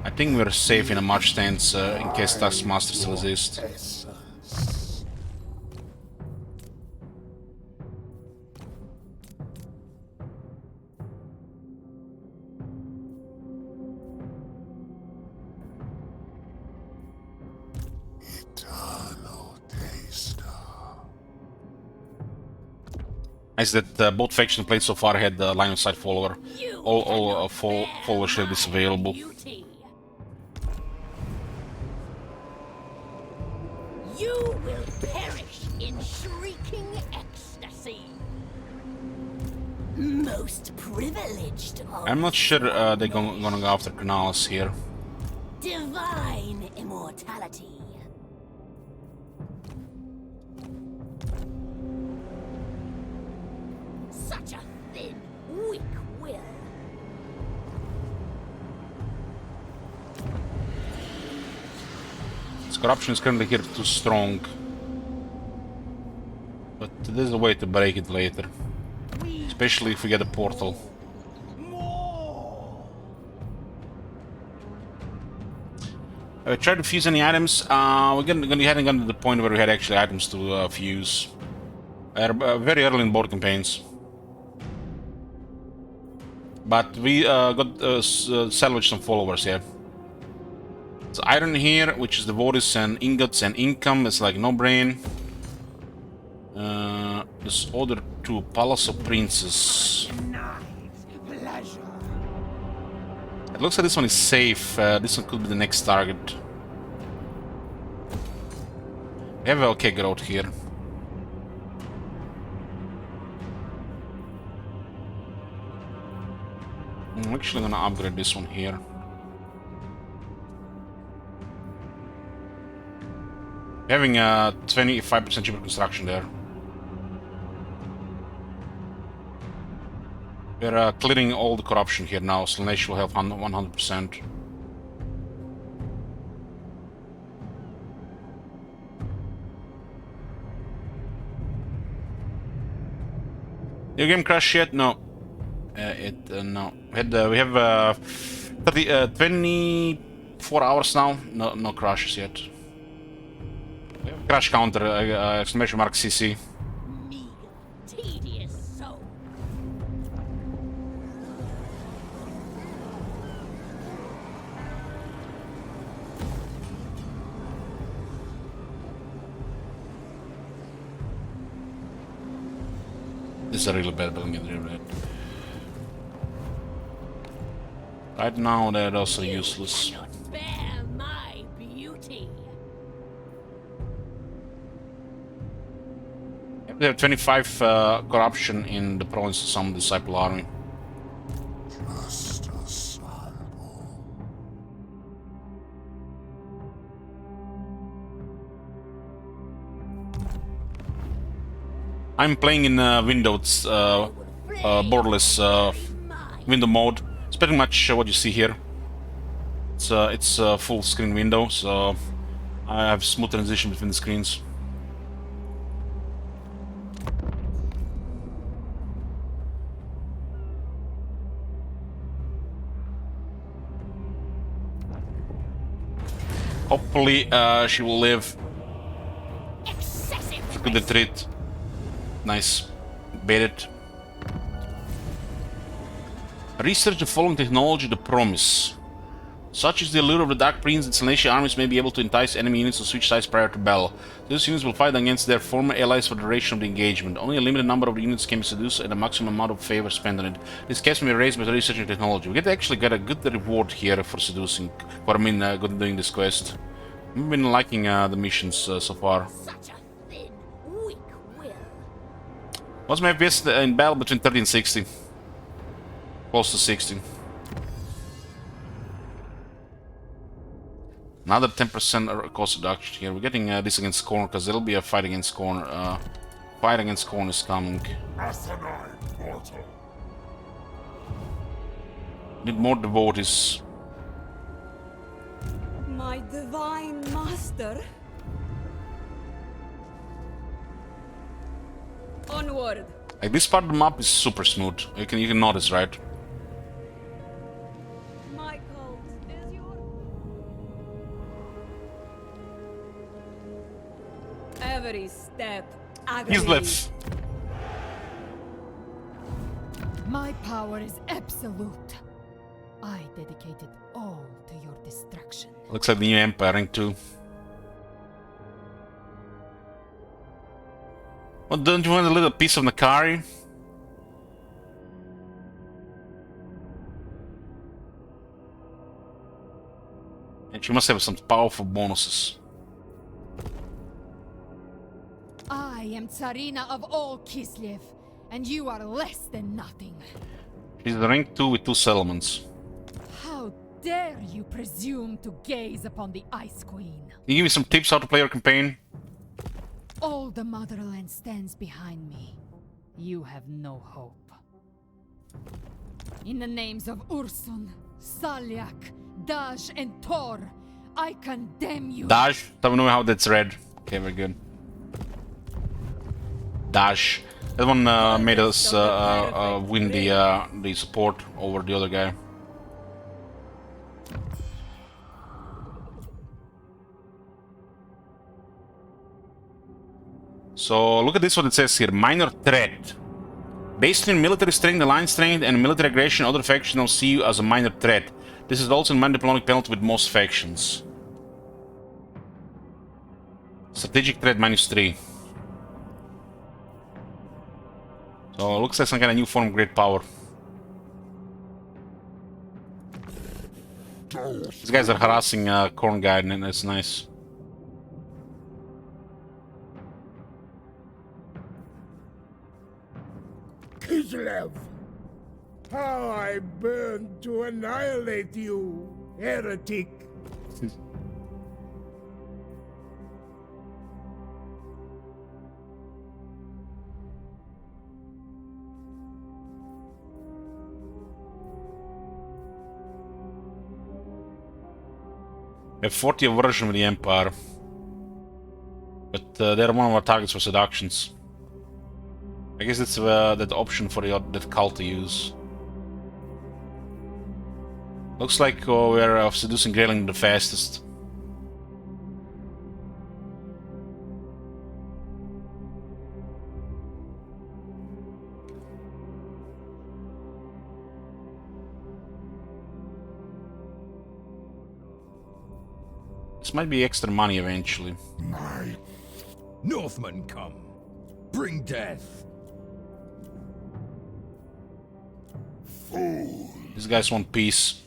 A: I think we're safe in a march stance in case Taskmaster still exists. Nice that both factions played so far had the line of sight follower. All followership is available.
B: Beauty. You will perish in shrieking ecstasy. Most privileged of
A: I'm not sure they're gonna go after Canals here.
B: divine immortality. Such a thin, weak will.
A: This corruption is currently here too strong. But there's a way to break it later. Especially if we get a portal. Try to fuse any items. We're gonna heading gotten to the point where we had actually items to fuse. Very early in board campaigns. But we got salvaged some followers here. So iron here, which is devotees and ingots and income, is like no brain. This other two, Palace of Princes. It looks like this one is safe. This one could be the next target. We have okay growth here. I'm actually gonna upgrade this one here. Having a 25% cheaper construction there. We're clearing all the corruption here now. Slaanesh will have 100%. Your game crash yet? No. No. We have 24 hours now. No crashes yet. We have crash counter. Exclamation mark CC.
B: Meager, tedious soul.
A: This is a really bad building. Really bad. Right now, they're also useless.
B: Not spare my beauty.
A: They have 25 corruption in the province of some disciple army.
C: Just a sample.
A: I'm playing in Windows borderless window mode. It's pretty much what you see here. It's a full screen window, so I have smooth transition between the screens. Hopefully, she will live.
B: Excessive.
A: It's a good retreat. Nice. Bait it. Research the following technology, the Promise. Such is the allure of the Dark Prince that Slaanesh armies may be able to entice enemy units to switch sides prior to battle. These units will fight against their former allies for the duration of the engagement. Only a limited number of the units can be seduced and a maximum amount of favor spent on it. This case may be raised by the researching technology. We actually get a good reward here for seducing, doing this quest. I've been liking the missions so far.
B: Such a thin, weak will.
A: What's my FPS in battle between 30 and 60? Close to 60. Another 10% cost reduction here. We're getting this against Corn because there'll be a fight against Corn. Fight against Corn is coming.
C: Asinine portal.
A: Need more devotees.
H: My divine master. Onward.
A: Like this part of the map is super smooth. You can notice, right?
H: My cult is your. Every step. Agony.
A: He's left.
I: My power is absolute. I dedicated all to your destruction.
A: Looks like the new Empire too. Well, don't you want a little piece of Nakari? And she must have some powerful bonuses.
I: I am Tsarina of all Kislev, and you are less than nothing.
A: She's rank 2 with 2 settlements.
I: How dare you presume to gaze upon the Ice Queen?
A: Can you give me some tips how to play your campaign?
I: All the motherland stands behind me. You have no hope. In the names of Ursun, Salyak, Daj, and Tor, I condemn you.
A: Daj? Don't know how that's read. Okay, very good. Daj. That one made us win the support over the other guy. So look at this, what it says here. Minor threat. Based on military strength, alliance strength, and military aggression, other factions now see you as a minor threat. This is also a minor diplomatic penalty with most factions. Strategic threat -3. So it looks like some kind of new form of great power. These guys are harassing Corn guy, and that's nice.
J: Kislev! How I burn to annihilate you, heretic!
A: We have 40 aversion with the Empire. But they're one of our targets for seductions. I guess it's that option for that cult to use. Looks like we're seducing Greyling the fastest. This might be extra money eventually.
F: Northmen come. Bring death.
A: These guys want peace.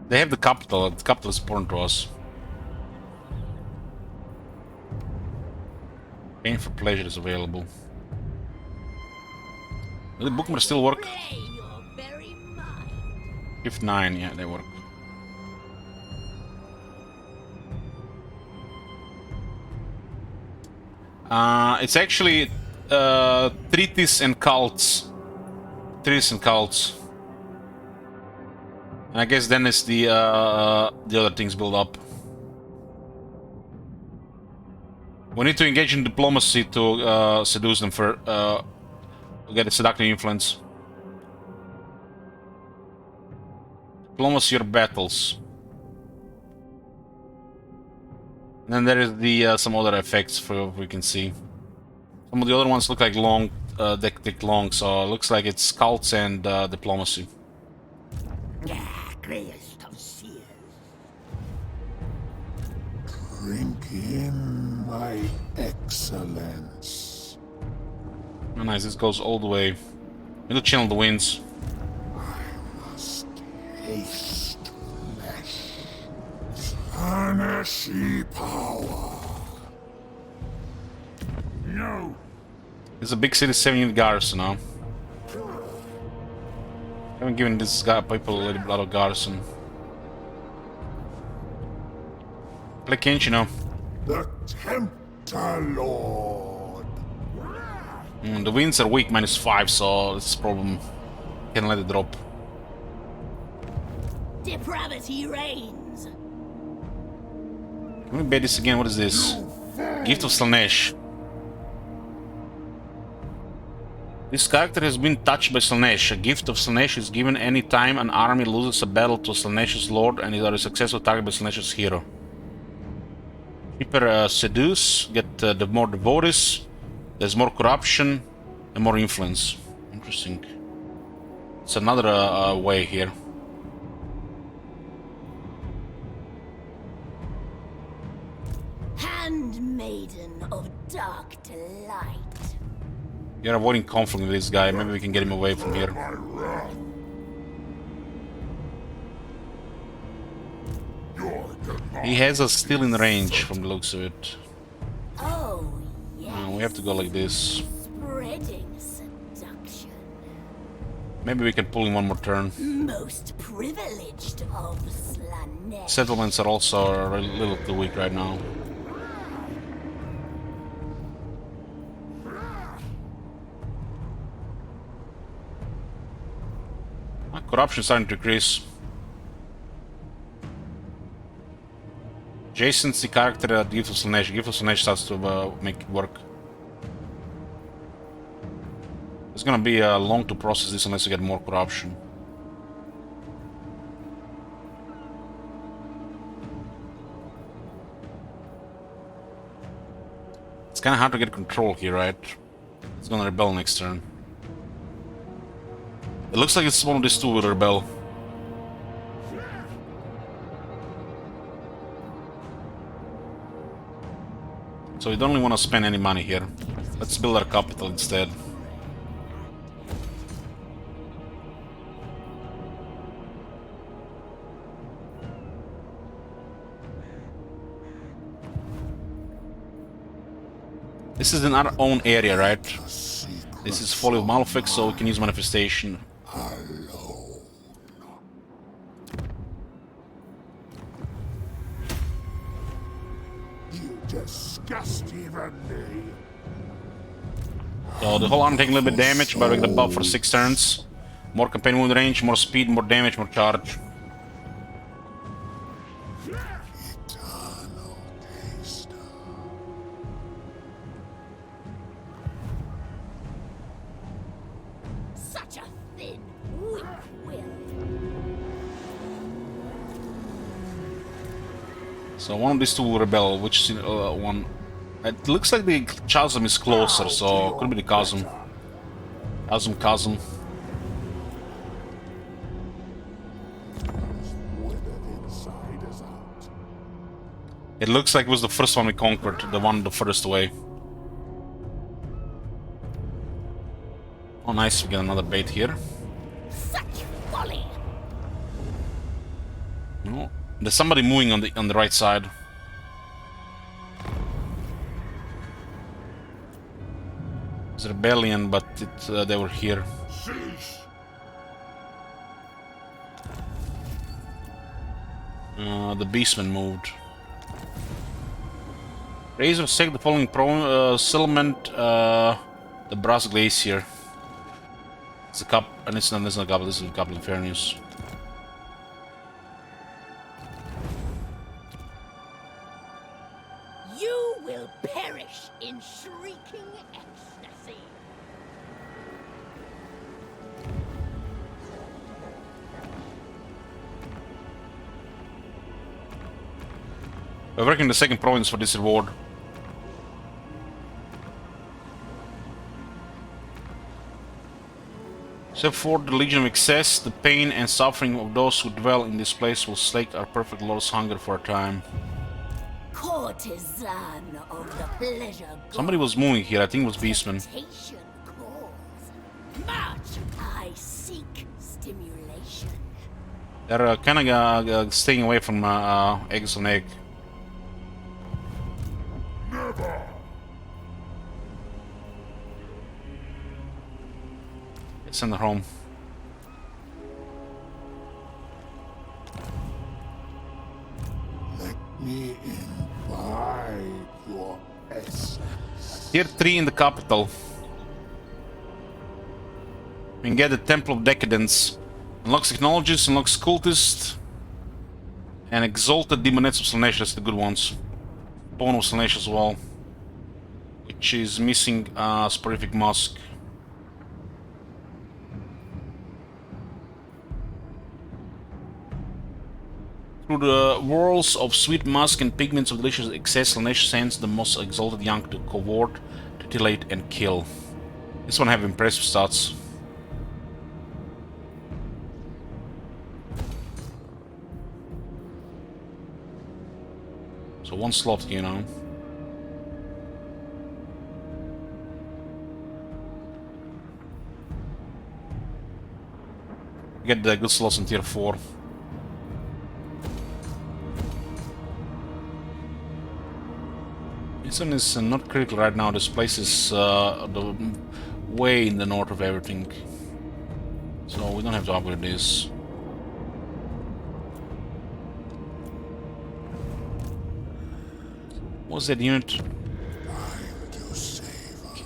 A: They have the capital. The capital is important to us. Pain for pleasure is available. Will the bookmark still work?
B: Play your very mind.
A: If 9, yeah, they work. It's actually treaties and cults. Treaties and cults. And I guess then it's the other things build up. We need to engage in diplomacy to seduce them for to get a seductive influence. Diplomacy or battles. And then there is the some other effects for we can see. Some of the other ones look like long, they take long, so it looks like it's cults and diplomacy.
B: Greatest of seers.
C: Drink in my excellence.
A: Oh, nice, this goes all the way. We'll channel the winds.
C: Must taste flesh. Slaanesh power. No.
A: It's a big city, 7-unit garrison now. Haven't given this guy people a lot of garrison. Play Kench, you know.
C: The Tempter Lord.
A: The winds are weak, -5, so it's a problem. Can't let it drop.
B: Depravity reigns.
A: Let me bet this again. What is this? Gift of Slaanesh. This character has been touched by Slaanesh. A gift of Slaanesh is given any time an army loses a battle to Slaanesh's lord and is a successful target by Slaanesh's hero. Cheaper seduce, get the more devotees, there's more corruption and more influence. Interesting. It's another way here.
B: Handmaiden of dark delight.
A: You're avoiding conflict with this guy. Maybe we can get him away from here.
C: My wrath.
A: He has us still in range from the looks of it.
B: Oh, yes.
A: We have to go like this.
B: Spring
A: Maybe we can pull in one more turn.
B: Most privileged of Slaanesh.
A: Settlements are also a little too weak right now. Corruption is starting to increase. Jason's the character that gives us Slaanesh. Gives us Slaanesh starts to make it work. It's gonna be long to process this unless you get more corruption. It's kinda hard to get control here, right? It's gonna rebel next turn. It looks like it's one of these two will rebel. So we don't really want to spend any money here. Let's build our capital instead. This is in our own area, right? This is fully Malefic, so we can use manifestation.
C: You disgust even me.
A: So the whole army taking a little bit damage, but we get the buff for 6 turns. More campaign wound range, more speed, more damage, more charge.
C: Eternal taste.
B: Such a thin, weak will.
A: So one of these two will rebel, which is one. It looks like the chasm is closer, so could be the chasm. Chasm.
C: Withered inside is out.
A: It looks like it was the first one we conquered, the one the furthest away. Oh nice, we get another bait here.
B: Such folly.
A: No. There's somebody moving on the right side. It's a rebellion, but they were here.
C: Cease.
A: The beastman moved. Razor sec the following settlement, the Brass Glacier. It's a cup, and it's not a couple. This is a couple of Infernius.
B: You will perish in shrieking ecstasy.
A: We're working the second province for this reward. Except for the Legion of Excess, the pain and suffering of those who dwell in this place will slake our perfect Lord's hunger for a time.
B: Courtesan of the pleasure god.
A: Somebody was moving here, I think it was Beastman.
B: Temptation calls. Much I seek stimulation.
A: They're kinda staying away from eggs on egg.
C: Never.
A: Send her home.
C: Let me imbibe your essence.
A: Tier 3 in the capital. We can get the Temple of Decadence. Unlocks technologies, unlocks cultist. And exalted demonettes of Slaanesh, that's the good ones. Bone of Slaanesh as well. Which is missing Sporific Musk. Through the whorls of sweet musk and pigments of delicious excess, Slaanesh sends the most exalted young to covert, titillate, and kill. This one have impressive stats. So one slot, you know. Get the good slots in tier 4. This one is not critical right now. This place is the way in the north of everything. So we don't have to upgrade this. What's that unit?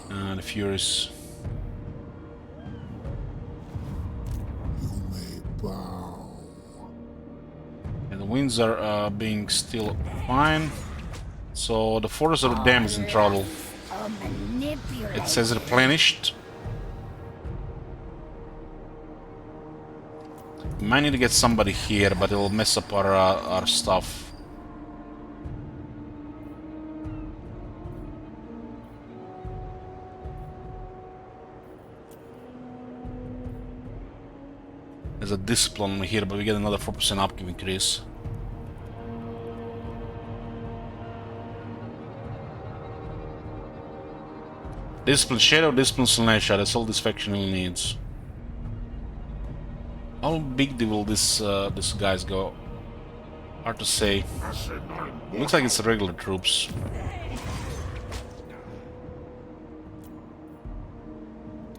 A: The Furies.
C: You may bow.
A: And the winds are being still fine. So the Fortress of the Dam is in trouble. It says replenished. Might need to get somebody here, but it'll mess up our stuff. There's a discipline here, but we get another 4% upkeep increase. Discipline Shadow, Discipline Slaanesh, that's all this faction really needs. How big will this guys go? Hard to say. Looks like it's regular troops.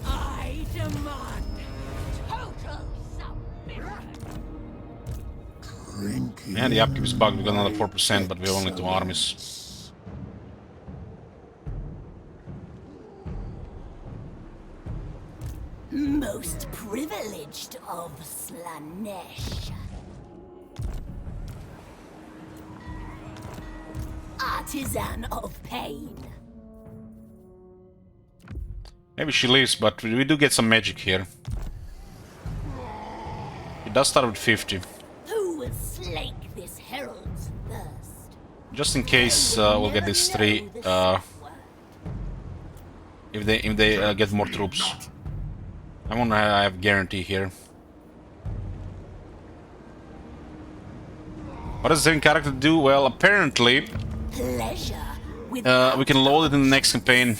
B: I demand total submission.
A: And the upkeep is bugged, we got another 4%, but we have only 2 armies.
B: Most privileged of Slaanesh. Artisan of pain.
A: Maybe she leaves, but we do get some magic here. It does start with 50.
B: Who will slake this herald's thirst?
A: Just in case we'll get these 3 if they get more troops. I want to have guarantee here. What does the same character do? Well, apparently
B: Pleasure with
A: we can load it in the next campaign.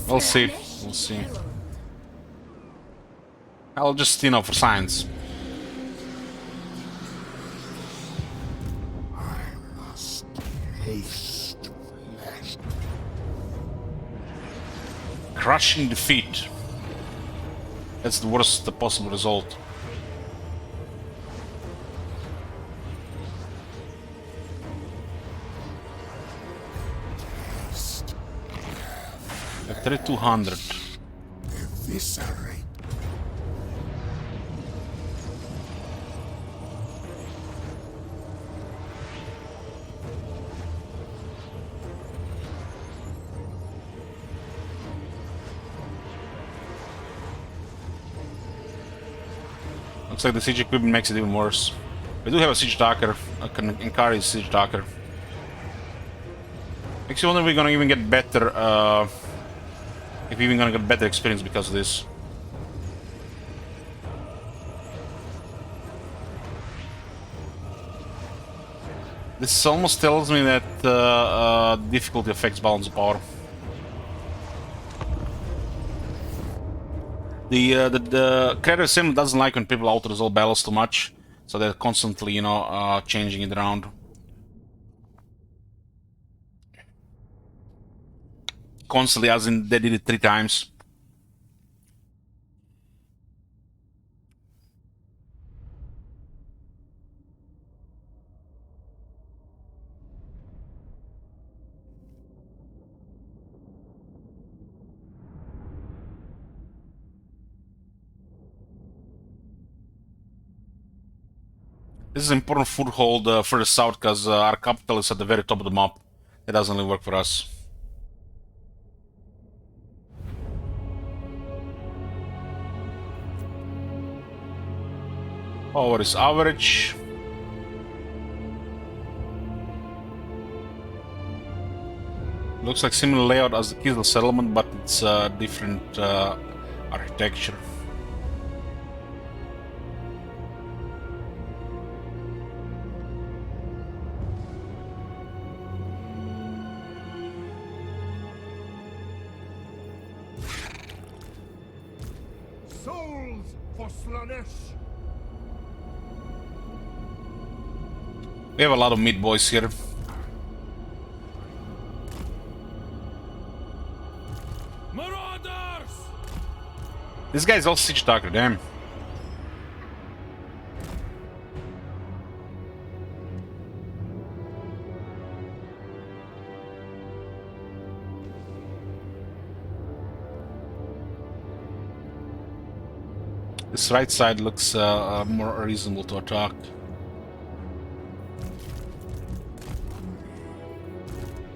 A: We'll see. We'll see. I'll just, you know, for science.
C: Haste flesh.
A: Crushing defeat. That's the worst possible result. At 3200.
C: Eviscerate.
A: Looks like the siege equipment makes it even worse. We do have a siege talker. I can encourage siege talker. Makes you wonder if we're gonna even get better. If we're even gonna get better experience because of this. This almost tells me that difficulty affects balance of power. The creative sim doesn't like when people auto-resolve battles too much, so they're constantly, you know, changing it around. Constantly, as in they did it 3 times. This is an important foothold further south because our capital is at the very top of the map. It doesn't really work for us. Power is average. Looks like similar layout as the Kislev settlement, but it's different architecture.
J: Souls for Slaanesh.
A: We have a lot of meat boys here.
D: Marauders!
A: This guy's all siege talker, damn. This right side looks more reasonable to attack.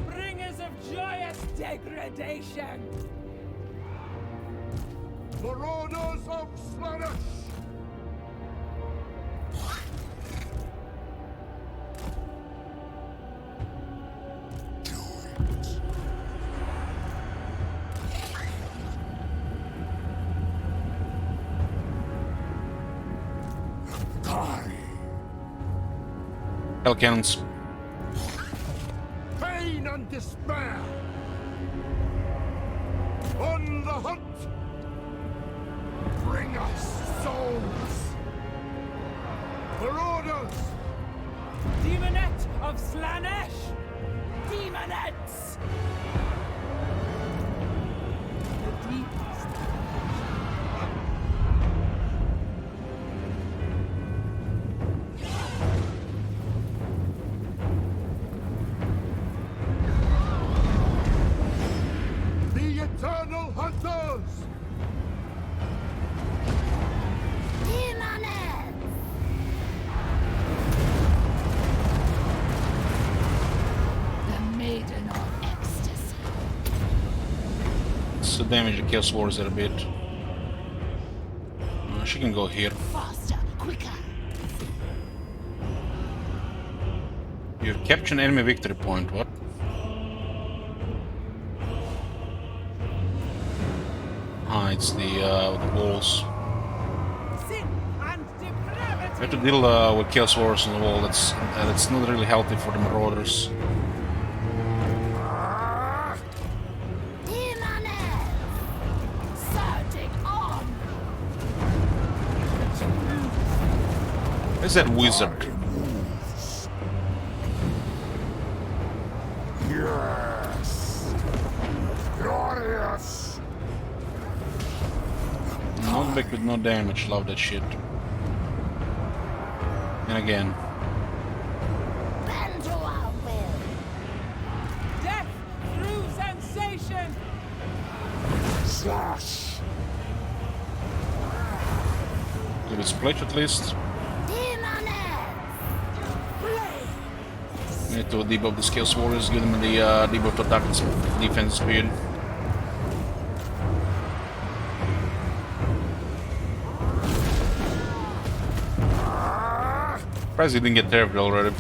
E: Bringers of joyous degradation!
J: Marauders of Slaanesh!
A: Hell cannons.
J: Pain and despair! On the hunt! Bring us souls! Marauders!
E: Demonette of Slaanesh! Demonettes! The deepest.
J: The eternal hunters!
B: Demonettes!
I: The Maiden of Ecstasy.
A: So damage the Chaos Warriors a bit. She can go here.
I: Faster, quicker.
A: You've captured an enemy victory point. What? Ah, it's the walls.
E: Sin and
A: We
E: depravity!
A: have to deal with Chaos Warriors on the wall. That's not really healthy for the Marauders.
B: Demonettes! Surging on!
A: Where's that wizard?
J: Yes! Glorious!
A: Knockback with no damage. Love that shit. And again.
B: Bend to our will!
E: Death through sensation!
J: Slash!
A: Give it split at least.
B: Demonettes!
A: We need to debuff the Chaos Warriors, give them the debuff to attack and defense speed. Surprised he didn't get terrible already.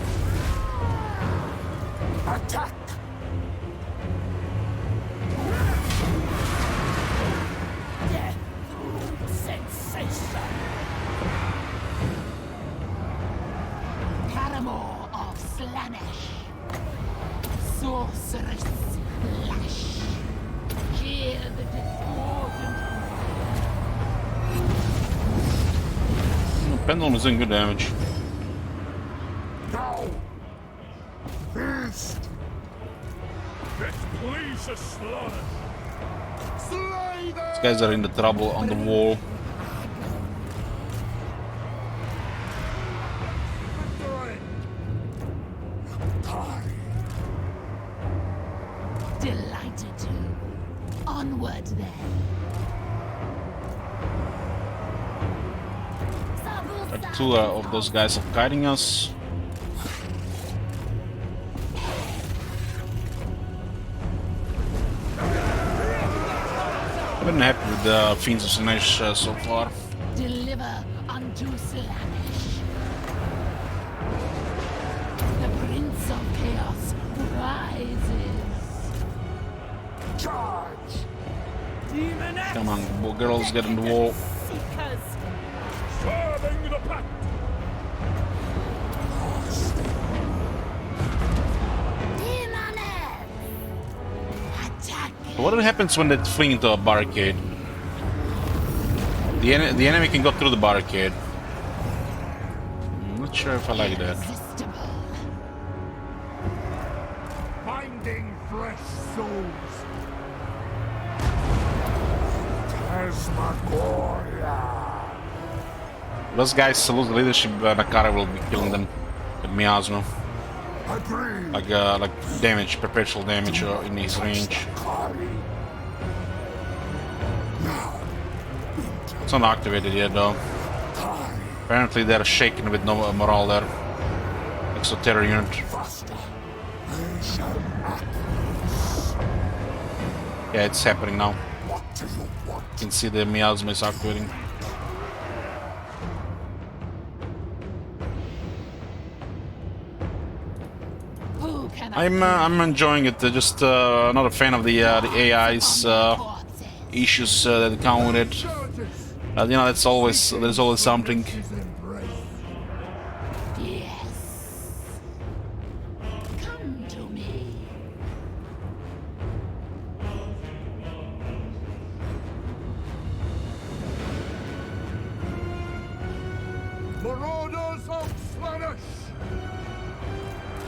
J: Attack!
B: Death through sensation! Paramour of Slaanesh! Sorceress Lash! Hear the discordant
A: Pendulum is doing good damage.
J: Now! Feast!
D: It pleases Slaanesh!
J: Slay them!
A: These guys are in the trouble on the wall.
B: Delighted to. Onward then.
A: Two of those guys are guiding us. I've been happy with the Fiends of Slaanesh so far.
B: Deliver unto Slaanesh. The Prince of Chaos rises.
J: Charge!
E: Demonette!
A: Come on, girls, get in the wall.
B: Seekers.
D: Serving the pact!
B: Demonettes. Attack.
A: What happens when they flee into a barricade? The enemy can go through the barricade. I'm not sure if I like that.
B: Irresistible.
J: Finding fresh souls!
A: Those guys lose leadership, Nakara will be killing them with miasma. Like damage, perpetual damage in his range. It's not activated yet though. Apparently they're shaken with no morale there. Exoterror unit. Yeah, it's happening now. You can see the miasma is activating. I'm enjoying it. Just not a fan of the AI's issues that come with it. You know, there's always something.
B: Come to me.
J: Marauders of Slaanesh!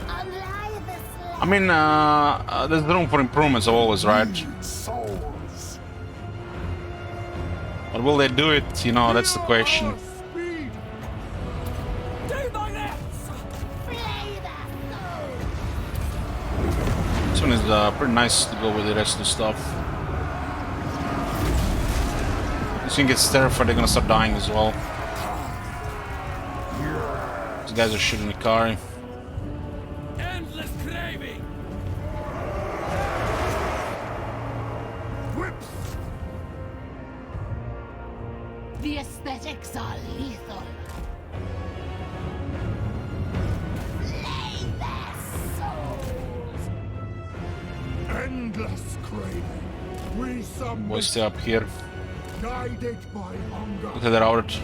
B: Alive the
A: I mean, there's room for improvements always, right?
J: Souls!
A: But will they do it? You know, that's the question.
J: Speed!
E: Do my lips!
B: flay their souls.
A: This one is pretty nice to go with the rest of the stuff. This thing gets terrified, they're gonna start dying as well. These guys are shooting the car.
D: Endless craving!
J: Whips!
B: The aesthetics are lethal. Flay their souls.
J: Endless craving! We some
A: Boys, stay up here.
J: guided by hunger.
A: Look at that out.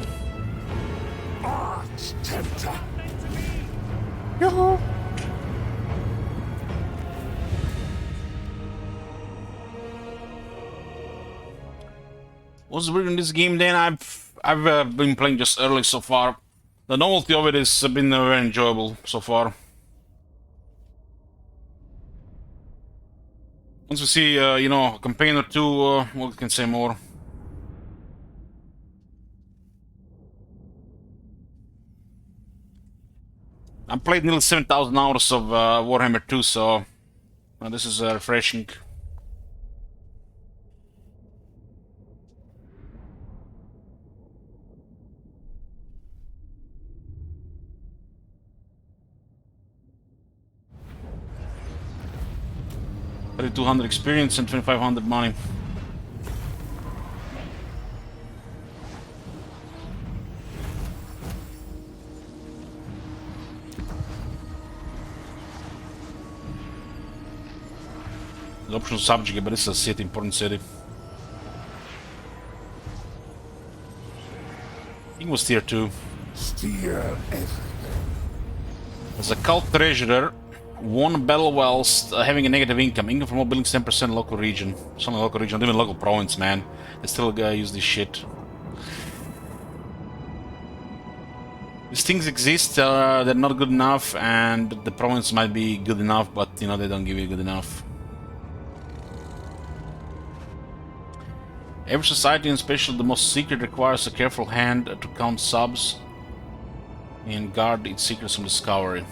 J: Arch tempter!
A: What's weird in this game then? I've been playing just early so far. The novelty of it has been very enjoyable so far. Once we see, you know, a campaign or two, we can say more. I played nearly 7,000 hours of Warhammer 2, so this is refreshing. $3,200 experience and 2,500 money. The optional subject, but it's a city, important city. I think it was tier 2.
J: Steer everything.
A: As a cult treasurer, won battle whilst having a negative income. Income from all buildings 10% local region. It's only local region, not even local province, man. They still use this shit. These things exist, they're not good enough, and the province might be good enough, but you know, they don't give you good enough. Every society, and especially the most secret, requires a careful hand to count subs and guard its secrets from discovery.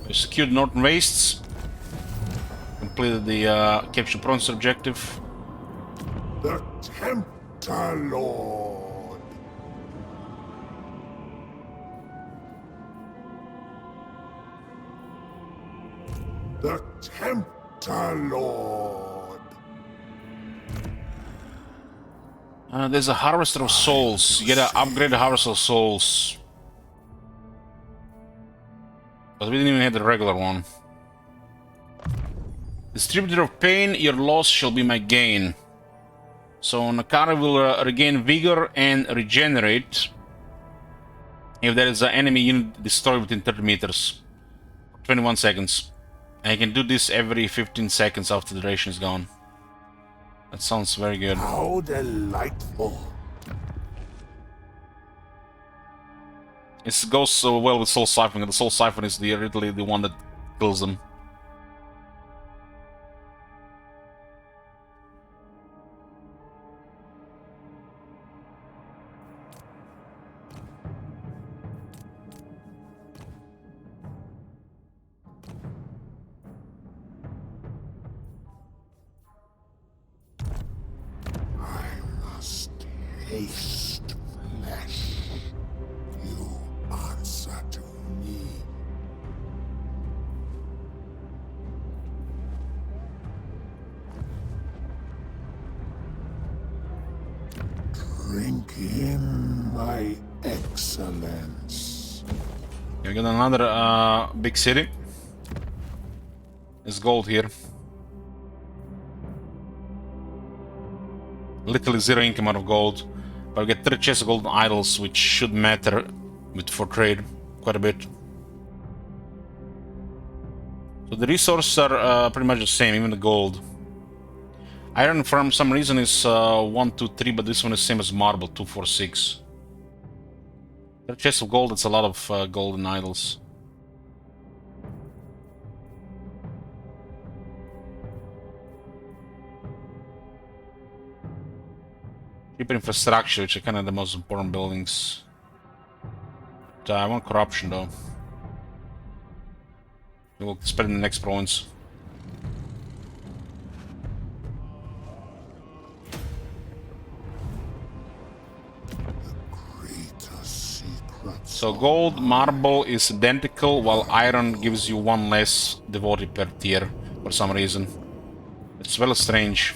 A: We secured Northern Wastes. Completed the capture province objective.
J: The Tempter Lord. The Tempter Lord.
A: There's a Harvester of Souls. You get to upgrade the Harvester of Souls. But we didn't even have the regular one. Distributor of Pain, your loss shall be my gain. So Nakara will regain vigor and regenerate if there is an enemy unit destroyed within 30 meters. 21 seconds. And you can do this every 15 seconds after the duration is gone. That sounds very good.
J: How delightful.
A: It goes so well with Soul Siphon. The Soul Siphon is literally the one that kills them.
J: taste flesh, you answer to me. Drink in my excellence.
A: We got another big city. There's gold here. Literally zero income out of gold. But we get 3 chests of golden idols, which should matter for trade quite a bit. So the resources are pretty much the same, even the gold. Iron for some reason is 1, 2, 3, but this one is same as marble, 2, 4, 6. 3 chests of gold, that's a lot of golden idols. Cheaper infrastructure, which are kind of the most important buildings. But, I want corruption though. We'll spread in the next province. So gold, marble is identical, while iron gives you 1 less devotee per tier for some reason. It's very strange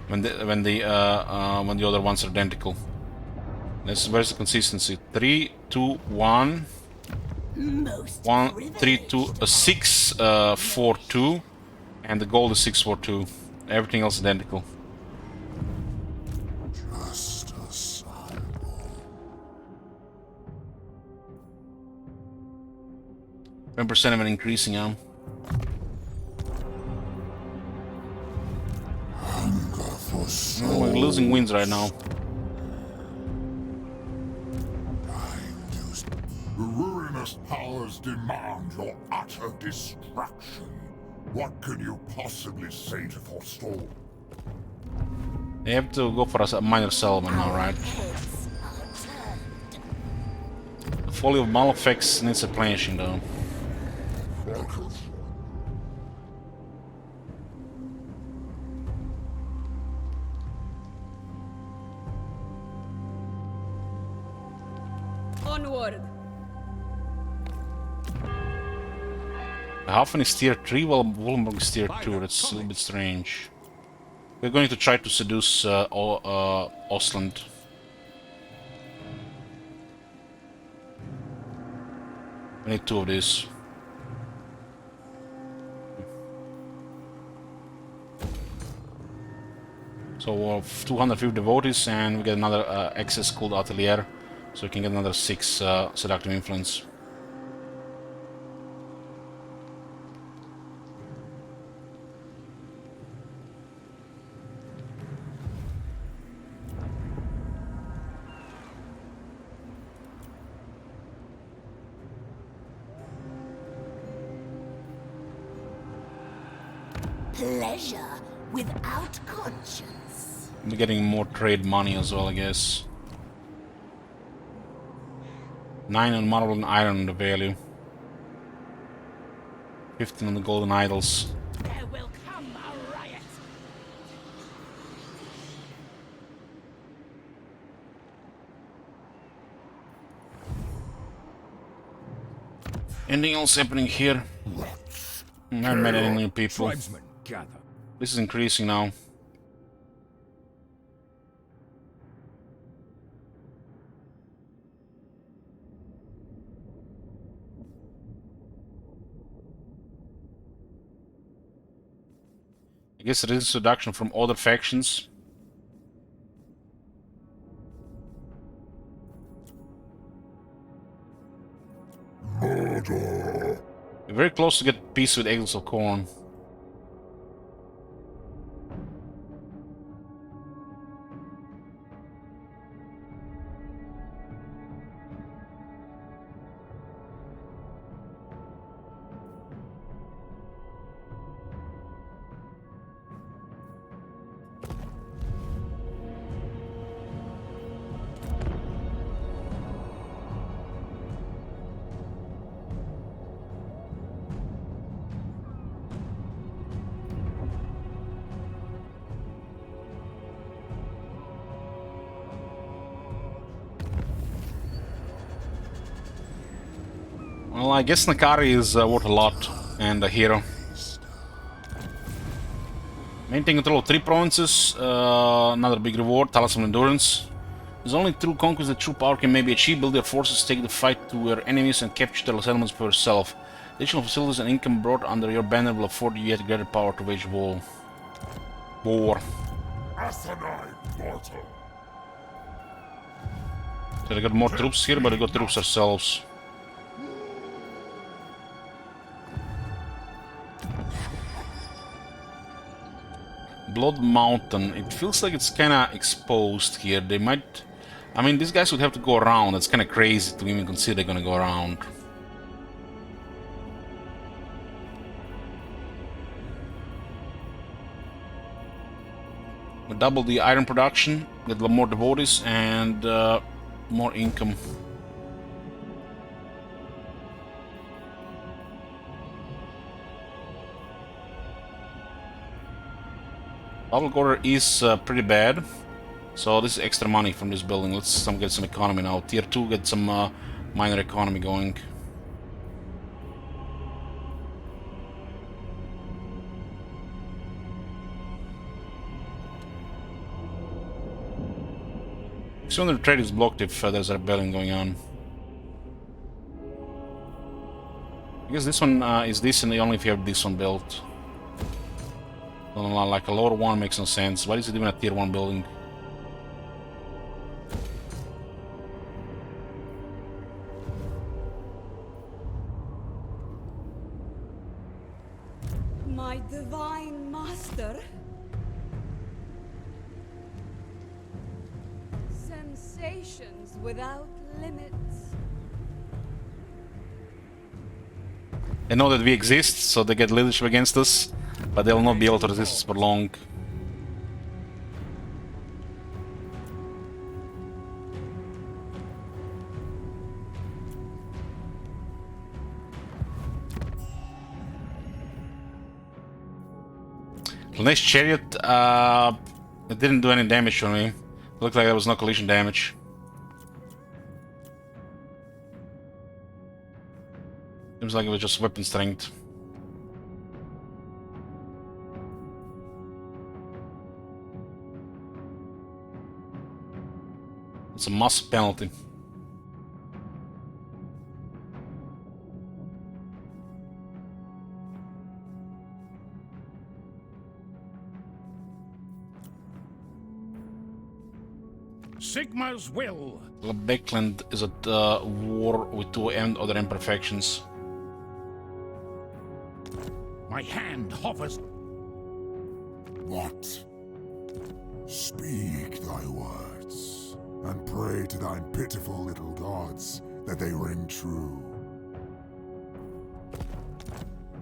A: when the other ones are identical. Where's the consistency? 3, 2, 1. 1, 3, 2, 6, 4, 2, and the gold is 6, 4, 2. Everything else is identical.
J: Just a cycle.
A: 10% of it increasing now.
J: Hunger for soul.
A: Oh, we're losing wins right now.
C: The ruinous powers demand your utter destruction. What can you possibly say to forestall?
A: They have to go for a minor settlement now, right? The folly of Malefics needs replenishing though.
H: Onward.
A: Hafen is tier 3 while Wollenberg is tier 2. That's a little bit strange. We're going to try to seduce Ostland. We need 2 of these. So we have 250 devotees and we get another excess called Atelier. So we can get another 6 seductive influence.
B: Pleasure without conscience.
A: We're getting more trade money as well, I guess. 9 on marble and iron on the value. 15 on the golden idols.
B: There will come a riot.
A: Anything else happening here? I haven't met any new people.
F: Tribesmen, gather.
A: This is increasing now. I guess there is seduction from other factions.
C: Murder.
A: We're very close to get peace with Exiles of Corn. Well, I guess Nakari is worth a lot, and a hero. Maintaining control of 3 provinces, another big reward, Talas of Endurance. There's only through conquest that true power can maybe achieved. Build your forces, take the fight to your enemies, and capture their settlements for yourself. Additional facilities and income brought under your banner will afford you yet greater power to wage war.
C: Asinine mortal.
A: So they got more troops here, but they got troops ourselves. Blood Mountain. It feels like it's kinda exposed here. They might... I mean, these guys would have to go around. It's kinda crazy to even consider they're gonna go around. We double the iron production, get more devotees, and more income. Public order is pretty bad, so this is extra money from this building. Let's get some economy now. Tier 2, get some minor economy going. Soon the trade is blocked if there's a rebellion going on. I guess this one is decent only if you have this one built. Like a lower one makes no sense. Why is it even a tier 1 building?
H: My divine master. Sensations without limits.
A: They know that we exist, so they get leadership against us. But they'll not be able to resist us for long. Slaanesh chariot, it didn't do any damage on me. It looked like there was no collision damage. Seems like it was just weapon strength. It's a must penalty.
F: Sigma's will.
A: Beckland is at war with 2 and other imperfections.
F: My hand hovers.
J: What? Speak thy words, and pray to thine pitiful little gods that they ring true.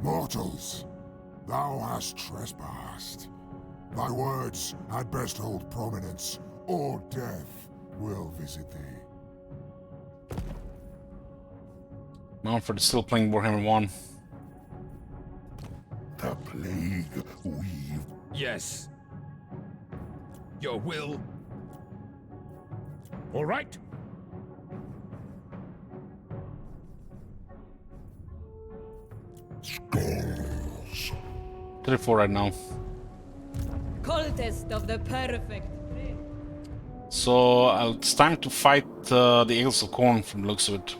J: Mortals, thou hast trespassed. Thy words had best hold prominence, or death will visit thee.
A: Manfred is still playing Warhammer 1.
J: The plague weave.
F: Yes. Your will. All right.
J: Skulls.
A: 34 right now.
H: Cultist of the perfect.
A: So it's time to fight the Exiles of Corn from the looks of it.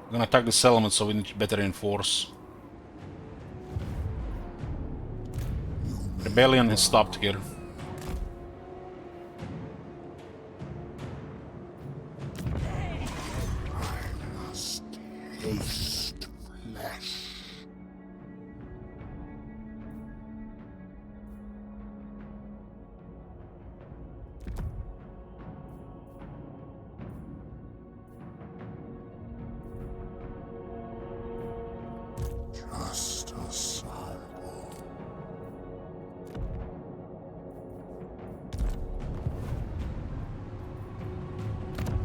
A: We're gonna attack the settlement, so we need to better reinforce. Rebellion has stopped here.
J: I must taste flesh. Just a sample.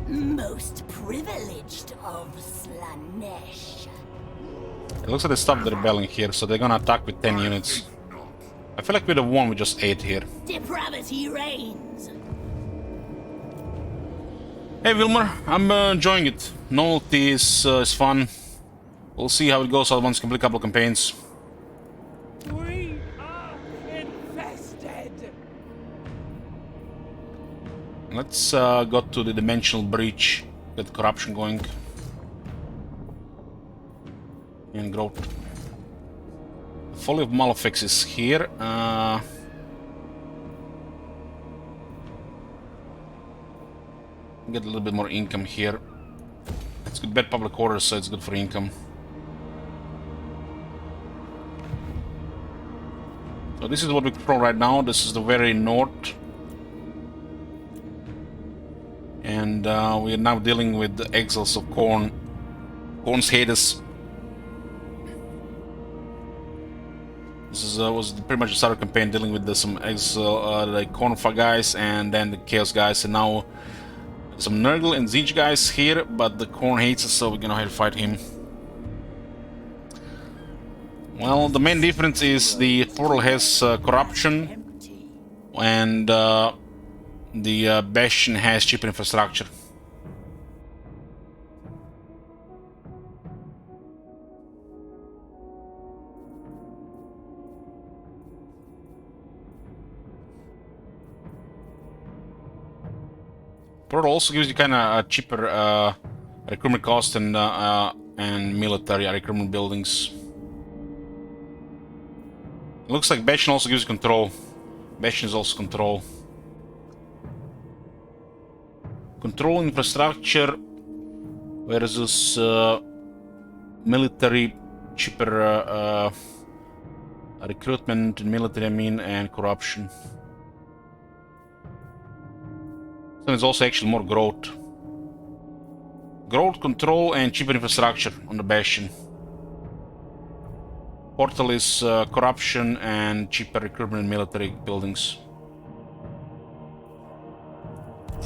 B: Most privileged of Slaanesh.
A: It looks like they stopped the rebellion here, so they're gonna attack with 10 units. I feel like we'd have won with just 8 here.
B: Depravity reigns.
A: Hey Wilmer, I'm enjoying it. Novelty is fun. We'll see how it goes out once we complete a couple of campaigns.
E: We are infested.
A: Let's go to the dimensional breach, get corruption going. And growth. Folly of Malefics is here. Get a little bit more income here. It's good bad public order, so it's good for income. So this is what we control right now. This is the very north. And we are now dealing with the Exiles of Corn. Corn's Hades. This was pretty much the start of the campaign, dealing with some like Cornfa guys and then the Chaos guys, and now some Nurgle and Zinj guys here, but the Corn hates us, so we're gonna have to fight him. Well, the main difference is the portal has corruption, and the Bastion has cheaper infrastructure. Portal also gives you kind of a cheaper recruitment cost and military recruitment buildings. It looks like Bastion also gives you control. Bastion is also control. Control infrastructure versus military, cheaper recruitment, military, I mean, and corruption. So there's also actually more growth. Growth, control, and cheaper infrastructure on the Bastion. Portal is corruption and cheaper recruitment and military buildings.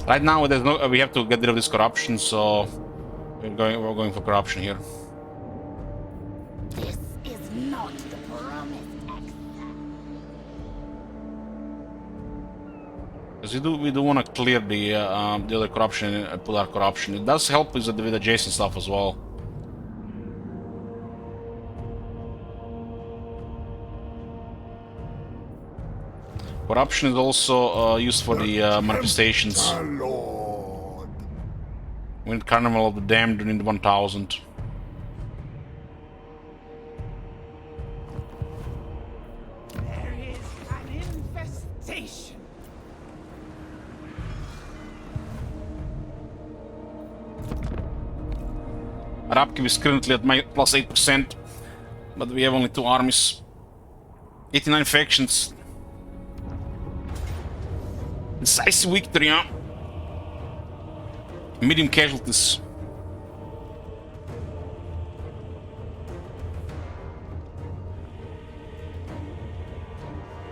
A: Right now, there's no. We have to get rid of this corruption, so we're going for corruption here.
B: This is not the promised exile.
A: Because we do want to clear the other corruption and put our corruption. It does help with adjacent stuff as well. Corruption is also used for the manifestations. We need Carnival of the Damned, we need 1000.
E: There is an infestation.
A: Our upkeep is currently at plus 8%, but we have only 2 armies. 89 factions. Decisive victory, huh? Medium casualties.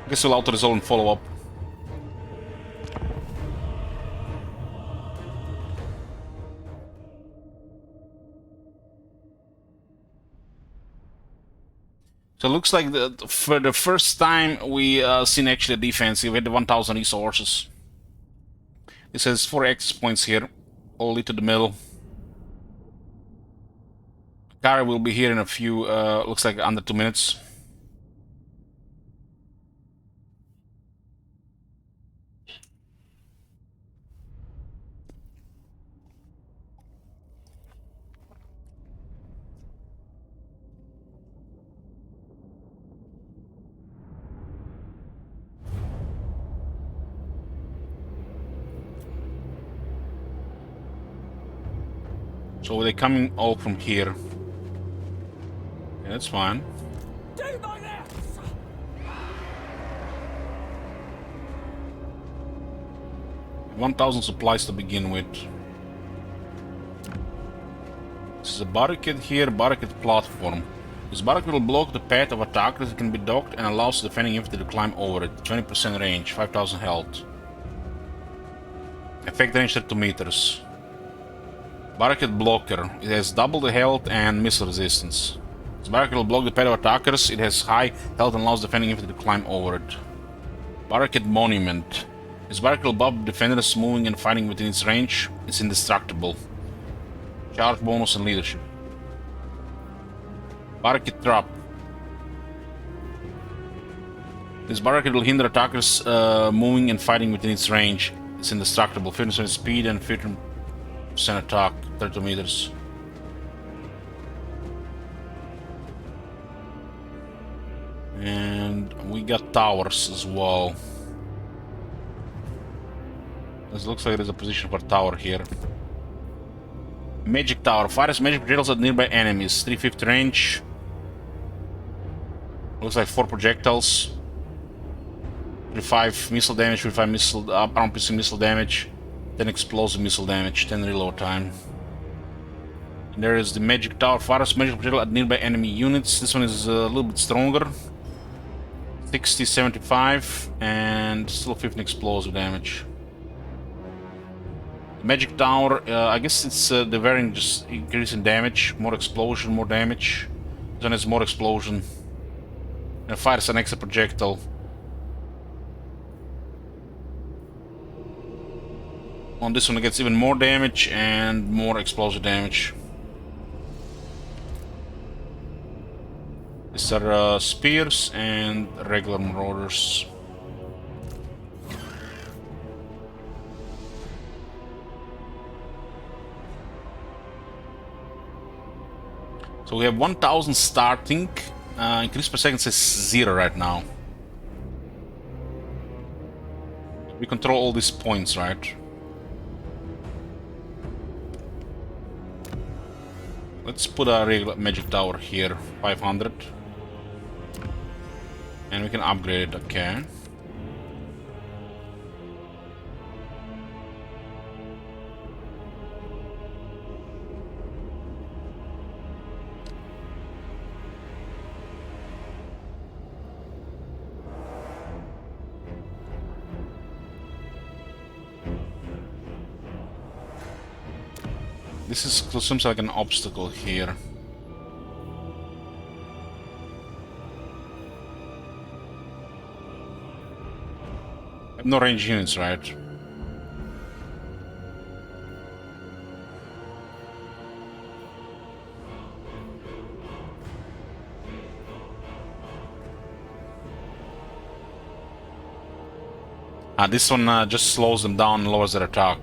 A: Guess we'll auto-resolve and follow up. So it looks like for the first time we seen actually a defense. We had the 1000 resources. This has 4 access points here, all lead to the middle. Kara will be here in a few, looks like under 2 minutes. So they're coming all from here. Yeah, that's fine. 1000 supplies to begin with. This is a barricade here, barricade platform. This barricade will block the path of attackers that can be docked and allows the defending infantry to climb over it. 20% range, 5000 health. Effect range 32 meters. Barricade blocker. It has double the health and missile resistance. This barricade will block the path of attackers. It has high health and allows defending infantry to climb over it. Barricade monument. This barricade above defenders moving and fighting within its range is indestructible. Charge bonus and leadership. Barricade trap. This barricade will hinder attackers moving and fighting within its range. It's indestructible. 50% speed and 50% attack. 30 meters. And we got towers as well. This looks like there's a position for tower here. Magic tower. Fires magic projectiles at nearby enemies. 350 range. Looks like 4 projectiles. 35 missile damage, 35 missile arm piercing missile damage, 10 explosive missile damage, 10 reload time. And there is the magic tower. Fires magic projectile at nearby enemy units. This one is a little bit stronger. 60, 75, and still 15 explosive damage. Magic tower, I guess it's the varying just increase in damage, more explosion, more damage. Then it's more explosion. And fires an extra projectile. On this one it gets even more damage and more explosive damage. These are spears and regular marauders. So we have 1000 starting. Increase per second says 0 right now. We control all these points, right? Let's put a regular magic tower here, 500. And we can upgrade it, okay. This seems like an obstacle here. I have no range units, right? This one just slows them down and lowers their attack.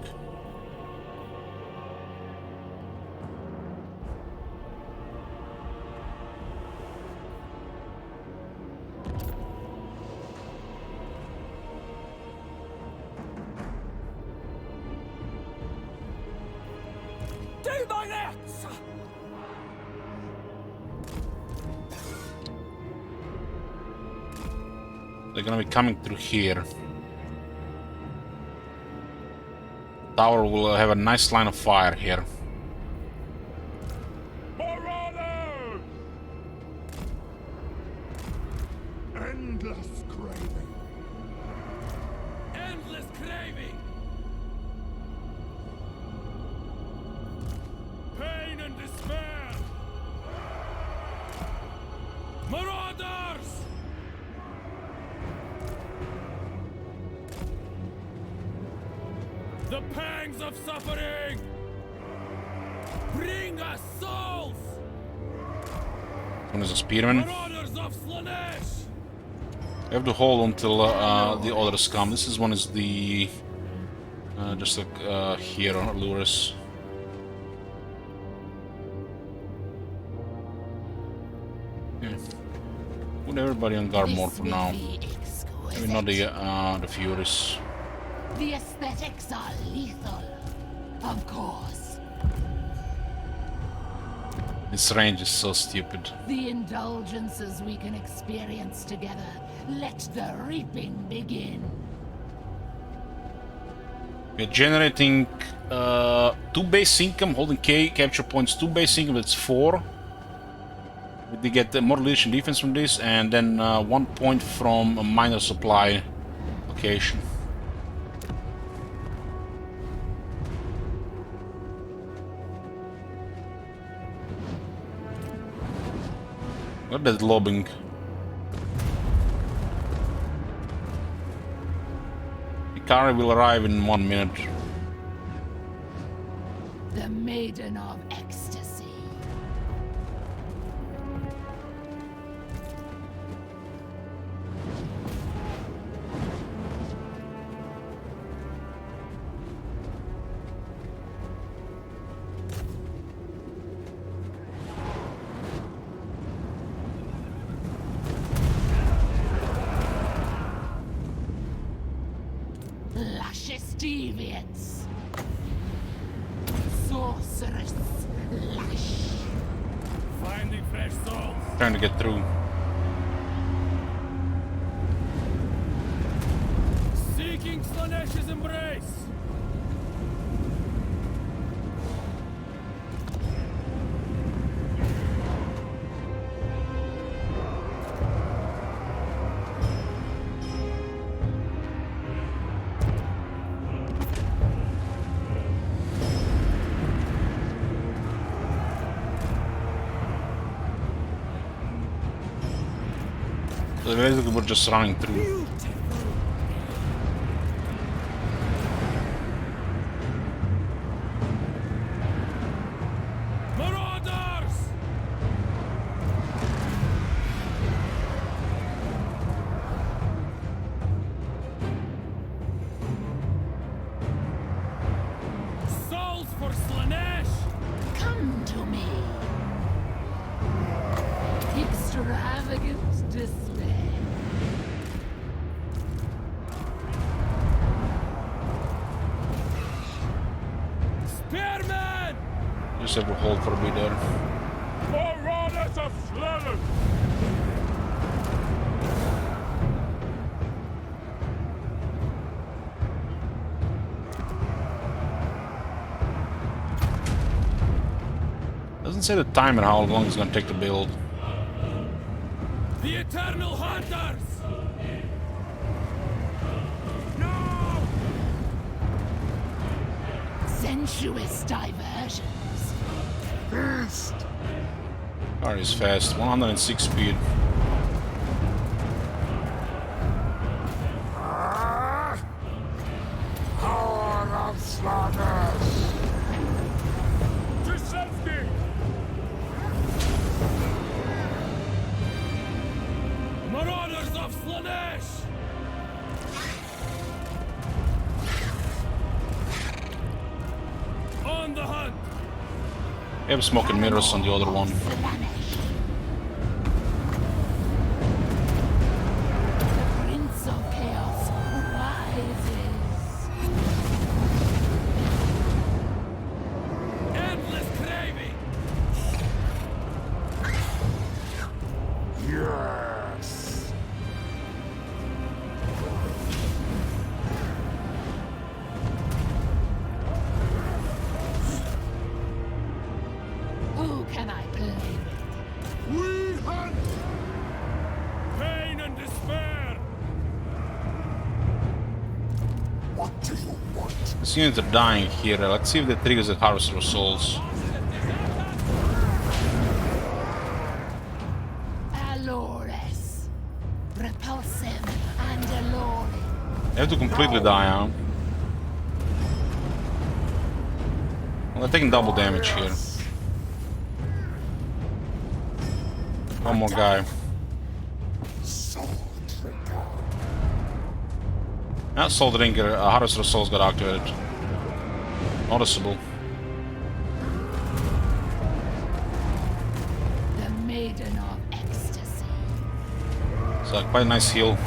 A: They're gonna be coming through here. Tower will have a nice line of fire here.
C: Endless craving.
D: Endless craving. Pain and despair. Marauders. The pangs of suffering! Bring us souls!
A: One is a spearman.
D: Marauders of Slaanesh!
A: We have to hold until the others come. This is one is the just like here on Lurus. Yeah. Put everybody on guard more for now. Maybe not the Furies.
B: The aesthetics are lethal, of course.
A: This range is so stupid.
B: The indulgences we can experience together. Let the reaping begin.
A: We're generating 2 base income, holding K capture points, 2 base income, that's 4. We get more leadership defense from this, and then 1 point from a minor supply location. What is lobbing? Ikari will arrive in 1 minute.
B: The Maiden of Ecstasy. Luscious deviants. Sorceress Lash.
D: Finding fresh souls.
A: Trying to get through.
D: Seeking Slaanesh's embrace.
A: So basically we're just running through.
D: Marauders! Souls for Slaanesh!
B: Come to me. Extravagant despair.
D: Spearman!
A: Just have to hold for a bit there.
D: Marauders of Slaanesh!
A: Doesn't say the timer how long it's gonna take to build.
D: The Eternal Hunters! No!
B: Sensuous diversions.
C: Beast!
A: Car is fast, 106 speed.
C: Power of Slaanesh!
D: To safety! Marauders of Slaanesh! On the hunt!
A: We have smoke and mirrors on the other one.
B: Slaanesh. The Prince of Chaos rises.
D: Endless craving!
C: Yes!
B: Who can I play with?
C: We hunt!
D: Pain and despair!
C: What do you want?
A: These units are dying here. Let's see if that triggers the Harvester of Souls.
B: Allures. Repulsive and alluring.
A: They have to completely die, huh? Well, they're taking double damage here. One more guy.
C: Soul Drinker.
A: Now Soul Drinker, Harvester of Souls got activated. Noticeable.
B: The Maiden of Ecstasy.
A: It's quite a nice heal.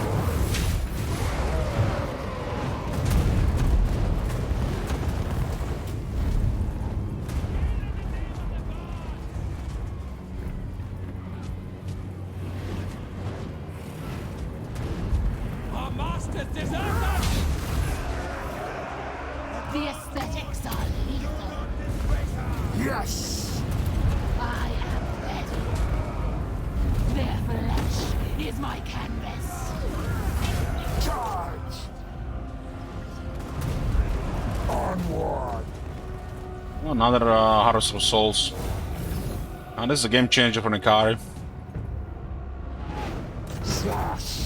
D: Our masters desert us!
B: The aesthetics are lethal.
C: Yes!
B: I am ready. Their flesh is my canvas.
C: Charge! Onward!
A: Another Harvester of Souls. And this is a game changer for Nikari.
C: Slash!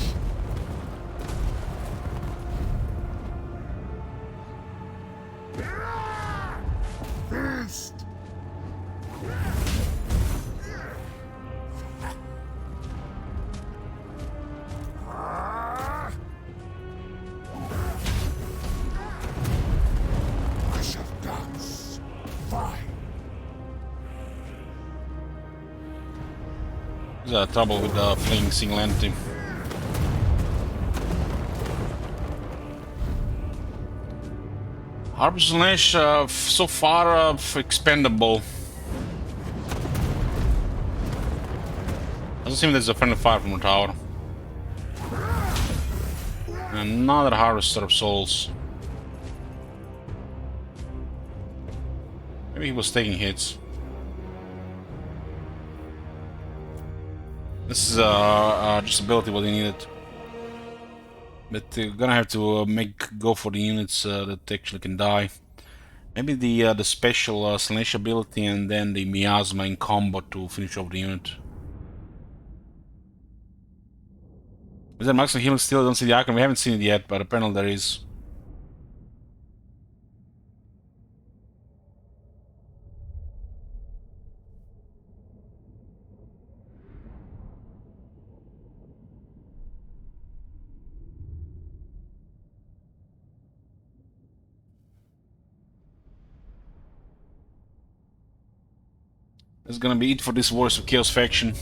A: There's trouble with playing single entity. Harper Slaanesh, so far expendable. Doesn't seem there's a friendly fire from the tower. Another Harvester of Souls. Maybe he was taking hits. This is just ability what he needed. But gonna have to go for the units that actually can die. Maybe the special Slaanesh ability and then the miasma in combo to finish off the unit. Is there maximum healing still? I don't see the icon. We haven't seen it yet, but apparently there is. That's gonna be it for this Warriors of Chaos faction.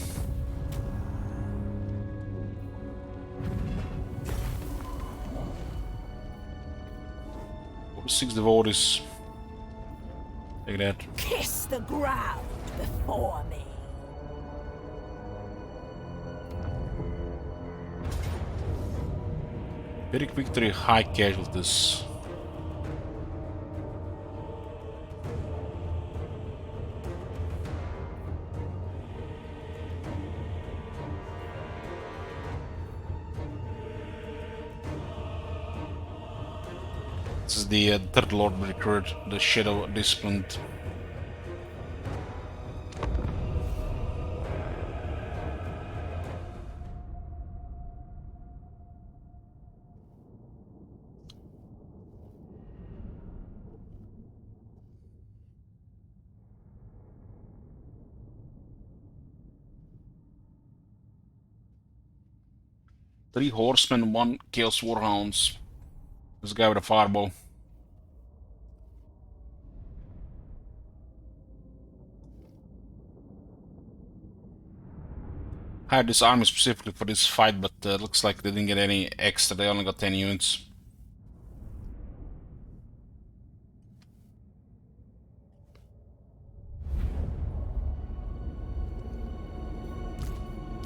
A: Over 6 devotees. Take that.
B: Kiss the ground before me.
A: Very victory, high casualties. This is the third Lord recruit, the Shadow Disciplined. Three horsemen, 1 Chaos Warhounds. This guy with a fireball. I had this army specifically for this fight, but looks like they didn't get any extra. They only got 10 units.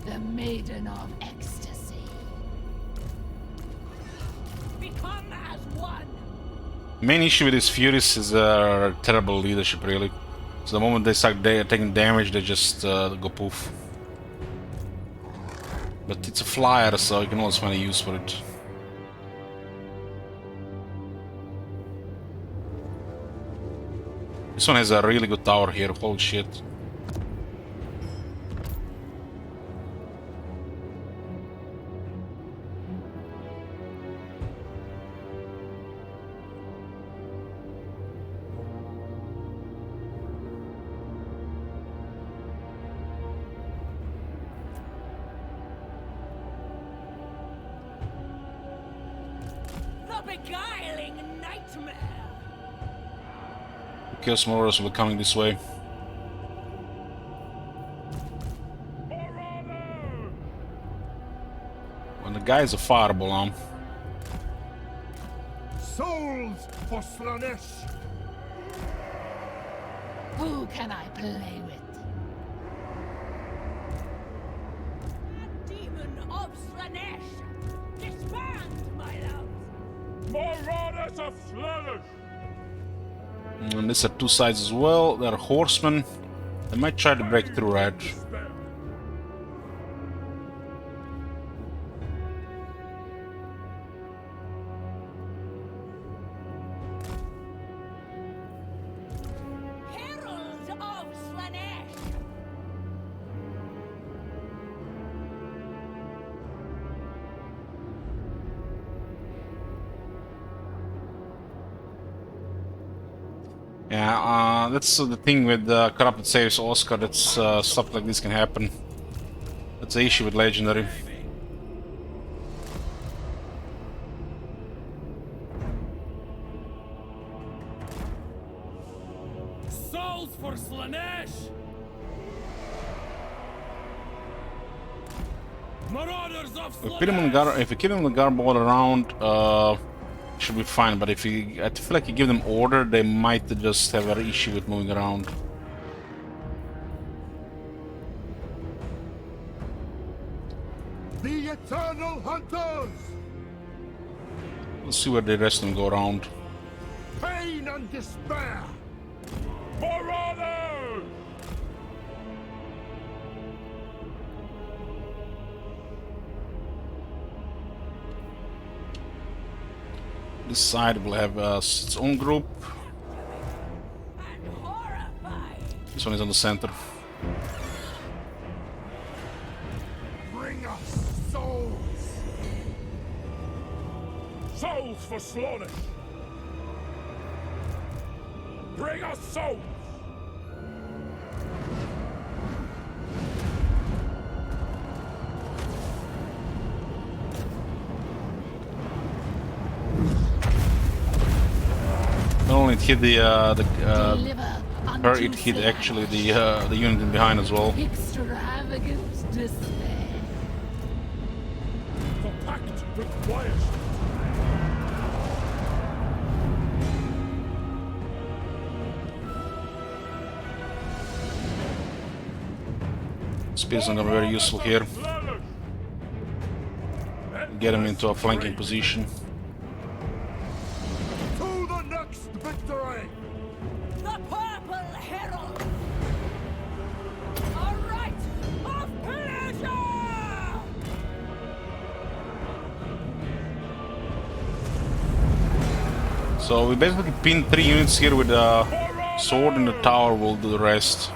B: The Maiden of Ecstasy. Become as one.
A: Main issue with these Furies is terrible leadership, really. So the moment they start taking damage, they just go poof. But it's a flyer, so you can always find a use for it. This one has a really good tower here, holy shit.
B: Beguiling nightmare.
A: Chaos Warriors will be coming this way. When the guy is a fireball,
C: Souls for Slaanesh!
B: Who can I play with? Demon of Slaanesh! Disband, my love!
C: Marauders of Slaanesh!
A: And these are two sides as well. They're horsemen. They might try to break through, right?
B: Heralds of Slaanesh!
A: Yeah, that's the thing with Corrupted Saves Oscar. That's stuff like this can happen. That's the issue with Legendary.
D: Souls for Slaanesh! Marauders of
A: If we keep them the guard all around, should be fine. But if I feel like you give them order, they might just have an issue with moving around.
C: The Eternal Hunters!
A: Let's see where the rest of them go around.
C: Pain and despair! Marauders!
A: This side will have its own group. This one is on the center.
C: Bring us souls! Souls for Slaanesh! Bring us souls!
A: Not only it hit
B: Deliver
A: her,
B: unto
A: it hit
B: Slaanesh.
A: actually the unit in behind as well.
B: Extravagant despair.
C: The pact requires
A: Spears are gonna be very useful here. Get him into a flanking position.
C: to the next victory!
E: The Purple Herald! A rite of pleasure!
A: So we basically pin 3 units here with a sword, and the tower will do the rest.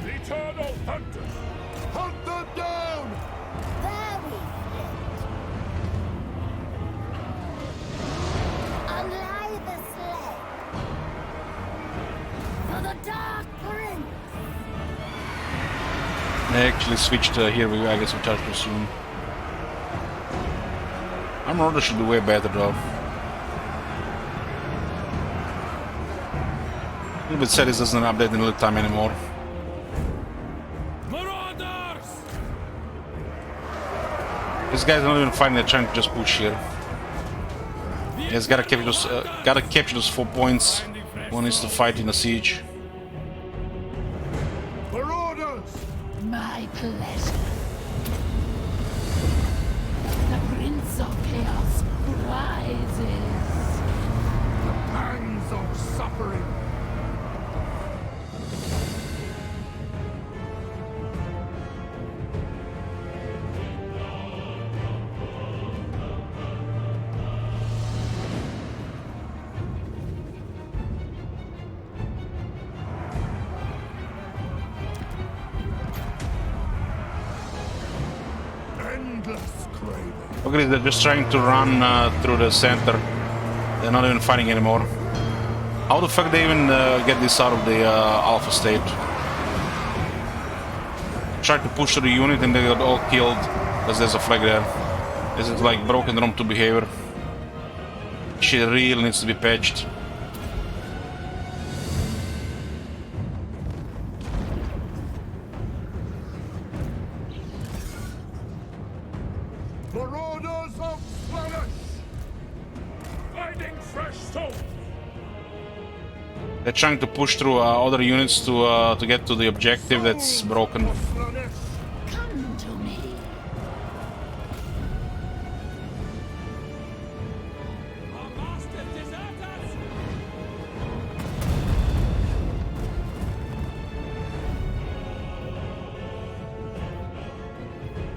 C: The Eternal Hunters! Hunt them down!
K: Very Unlie the slave. For the Dark Prince.
A: They actually switched here, I guess we charge too soon. Armor order should be way better though. A little bit sad this doesn't update in real time anymore.
D: Marauders!
A: This guy's not even fighting, they're trying to just push here. He's gotta capture those 4 points. One is to fight in a siege.
C: Marauders!
B: My pleasure. The Prince of Chaos rises.
C: Pangs of suffering! Endless craving!
A: Okay, they're just trying to run through the center. They're not even fighting anymore. How the fuck they even get this out of the alpha state? Tried to push to the unit and they got all killed because there's a flag there. This is like broken ROM 2 behavior. Shit really needs to be patched.
C: Marauders of Slaanesh! Finding fresh souls!
A: They're trying to push through other units to get to the objective that's broken.
C: Slaanesh!
B: Come to me.
E: Our master deserters!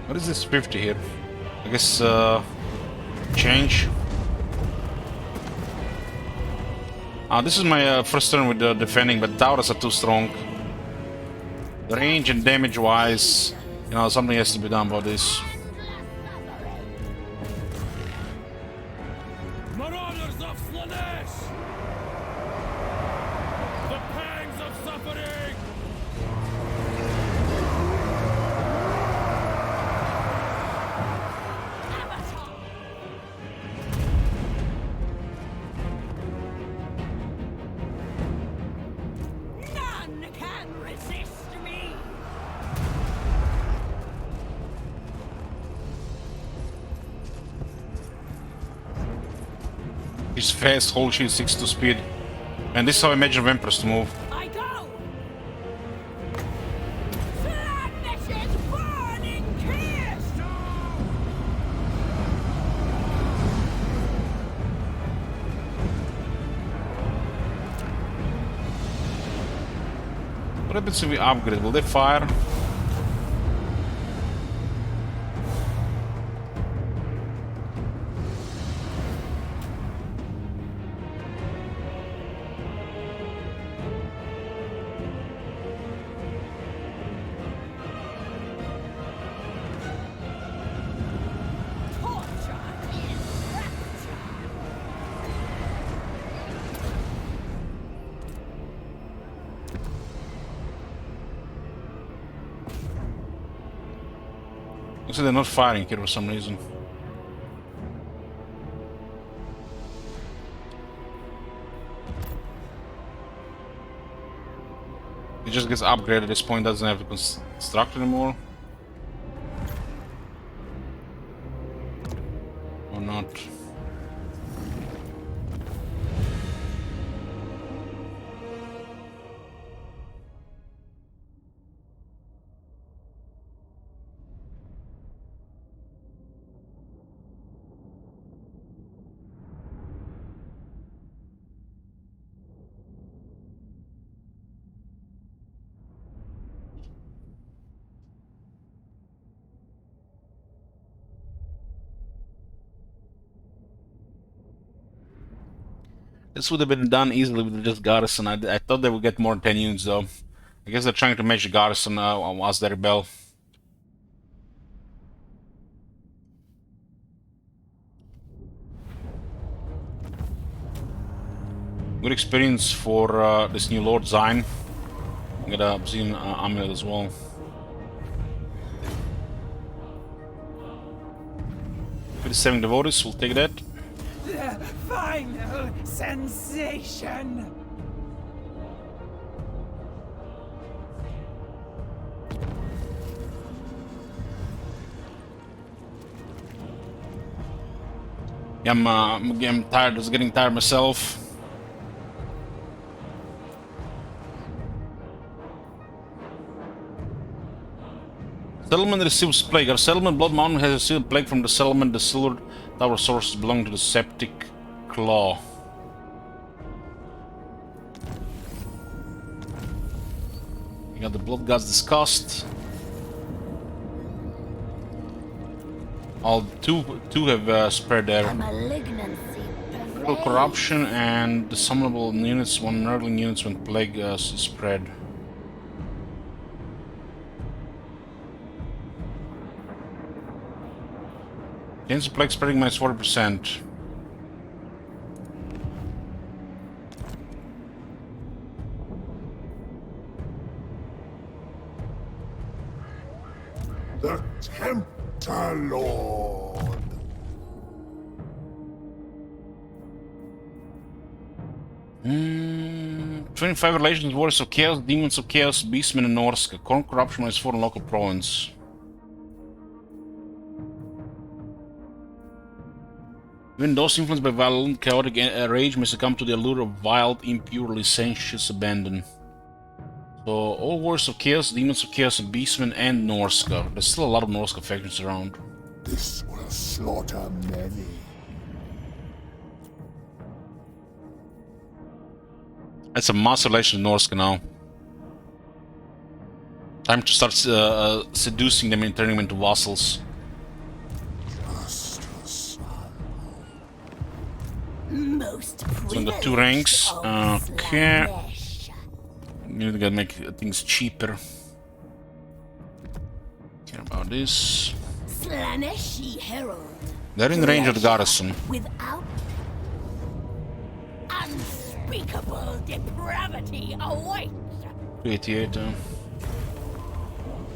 A: What is this 50 here? I guess change. This is my first turn with defending, but towers are too strong. The range and damage wise, you know, something has to be done about this.
D: Marauders of Slaanesh! The pangs of suffering!
A: He's fast, whole shit 6 to speed. And this is how I imagine vampires to move.
E: I go! Slaanesh's burning kiss!
A: What happens if we upgrade? Will they fire? Looks like they're not firing here for some reason. It just gets upgraded at this point, doesn't have to construct anymore. Or not. This would have been done easily with just garrison. I thought they would get more than 10 units though. I guess they're trying to match the garrison as they rebel. Good experience for this new Lord Zine. Get a Obsidian amulet as well. With the 7 devotees, we'll take that.
E: The final sensation!
A: Yeah, I'm tired. I was getting tired myself. Settlement receives plague. Our settlement, Blood Mountain, has received plague from the settlement. The silver tower sources belong to the Septic Claw. We got the Blood Gods discussed. All two have spread there.
K: A malignancy
A: Critical corruption and the summonable units, one nurgling units when plague spread. Chance of plague spreading minus 40%.
C: The Tempter Lord.
A: Hmm. 25 relations, Warriors of Chaos, Demons of Chaos, Beastmen and Norska. Corn corruption minus 4 in local province. Even those influenced by violent, chaotic rage may succumb to the allure of wild, impure, licentious abandon. So, all Warriors of Chaos, Demons of Chaos, and Beastmen and Norska. There's still a lot of Norska factions around.
C: This will slaughter many.
A: That's a mass relation to Norska now. Time to start seducing them and turning them into vassals.
K: Most
A: So, the 2 ranks. Okay. You gotta make things cheaper. Care about this.
K: Slaanesh herald.
A: They're in range of the garrison.
K: Without unspeakable depravity awaits.
A: 288.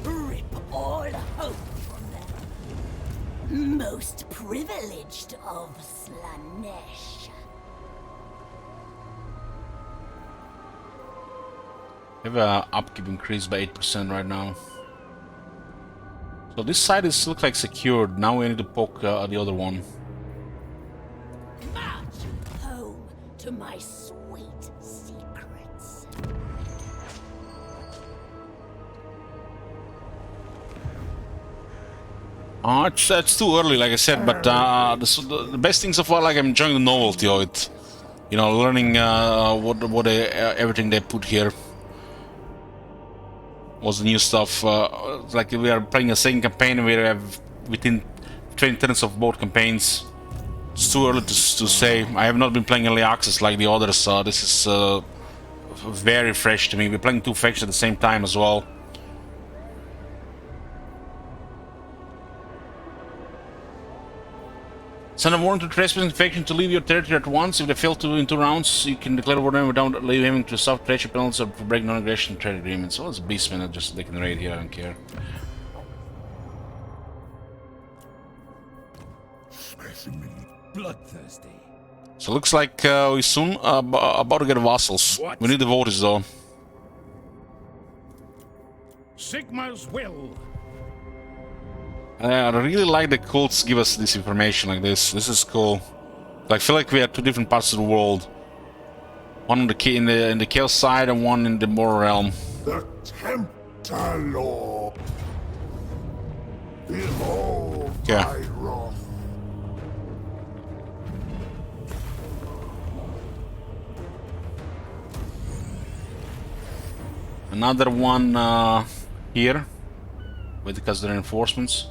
K: Rip all hope from them. Most privileged of Slaanesh.
A: We have a upkeep increased by 8% right now. So this side is looks like secured. Now we need to poke the other one.
K: home to my sweet secrets.
A: It's too early, like I said, but the best thing so far, like I'm enjoying the novelty of it. You know, learning everything they put here. Was the new stuff. Like we are playing a second campaign, we have within 20 turns of both campaigns. It's too early to say. I have not been playing early access like the others, so this is very fresh to me. We're playing two factions at the same time as well. Send a warrant to trespassing faction to leave your territory at once. If they fail to in 2 rounds, you can declare war without having to suffer treachery penalties or break non-aggression trade agreements. Well, it's beastmen, just they can raid here, I don't care.
F: Bloodthirsty.
A: So looks like we soon about to get vassals.
D: What?
A: We need the voters though.
D: Sigma's will.
A: I really like the cults give us this information like this. This is cool. I feel like we are 2 different parts of the world. One in the chaos side and one in the moral realm.
C: The Tempter Lord. Behold
A: Okay.
C: my wrath.
A: Another one here with because the reinforcements.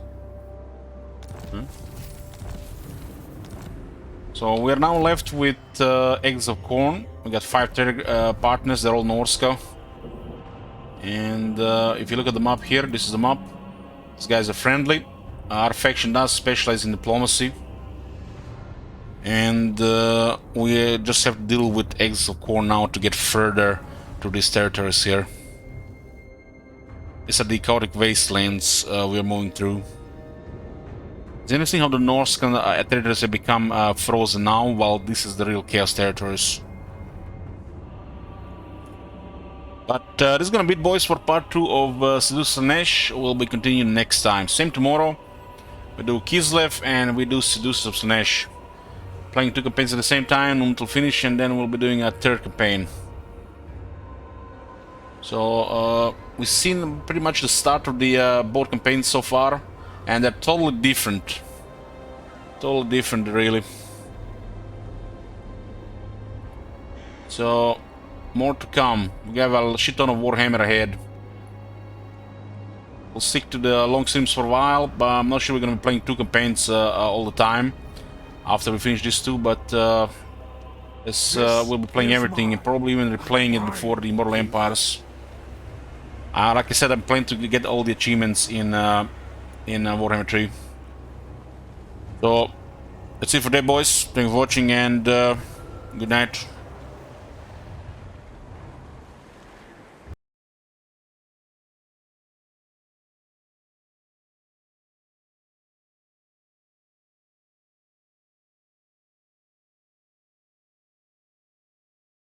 A: So we are now left with Exiles of Corn. We got 5 partners, they're all Norska. And if you look at the map here, this is the map. These guys are friendly. Our faction does specialize in diplomacy. And we just have to deal with Exiles of Corn now to get further to these territories here. These are the chaotic wastelands we are moving through. It's interesting how the Norse territories have become frozen now, while this is the real chaos territories. But this is gonna be it, boys, for part 2 of Seducers Slaanesh. We'll be continuing next time. Same tomorrow. We do Kislev and we do Seducers of Slaanesh. Playing 2 campaigns at the same time until finish, and then we'll be doing a 3rd campaign. So we've seen pretty much the start of the both campaigns so far, and they're totally different. Totally different, really. So more to come. We have a shit ton of Warhammer ahead. We'll stick to the long streams for a while, but I'm not sure we're gonna be playing 2 campaigns all the time after we finish these 2. But we'll be playing everything and probably even replaying it before the Immortal Empires. Like I said, I'm planning to get all the achievements in Warhammer 3. So that's it for today, boys. Thanks for watching, and good night.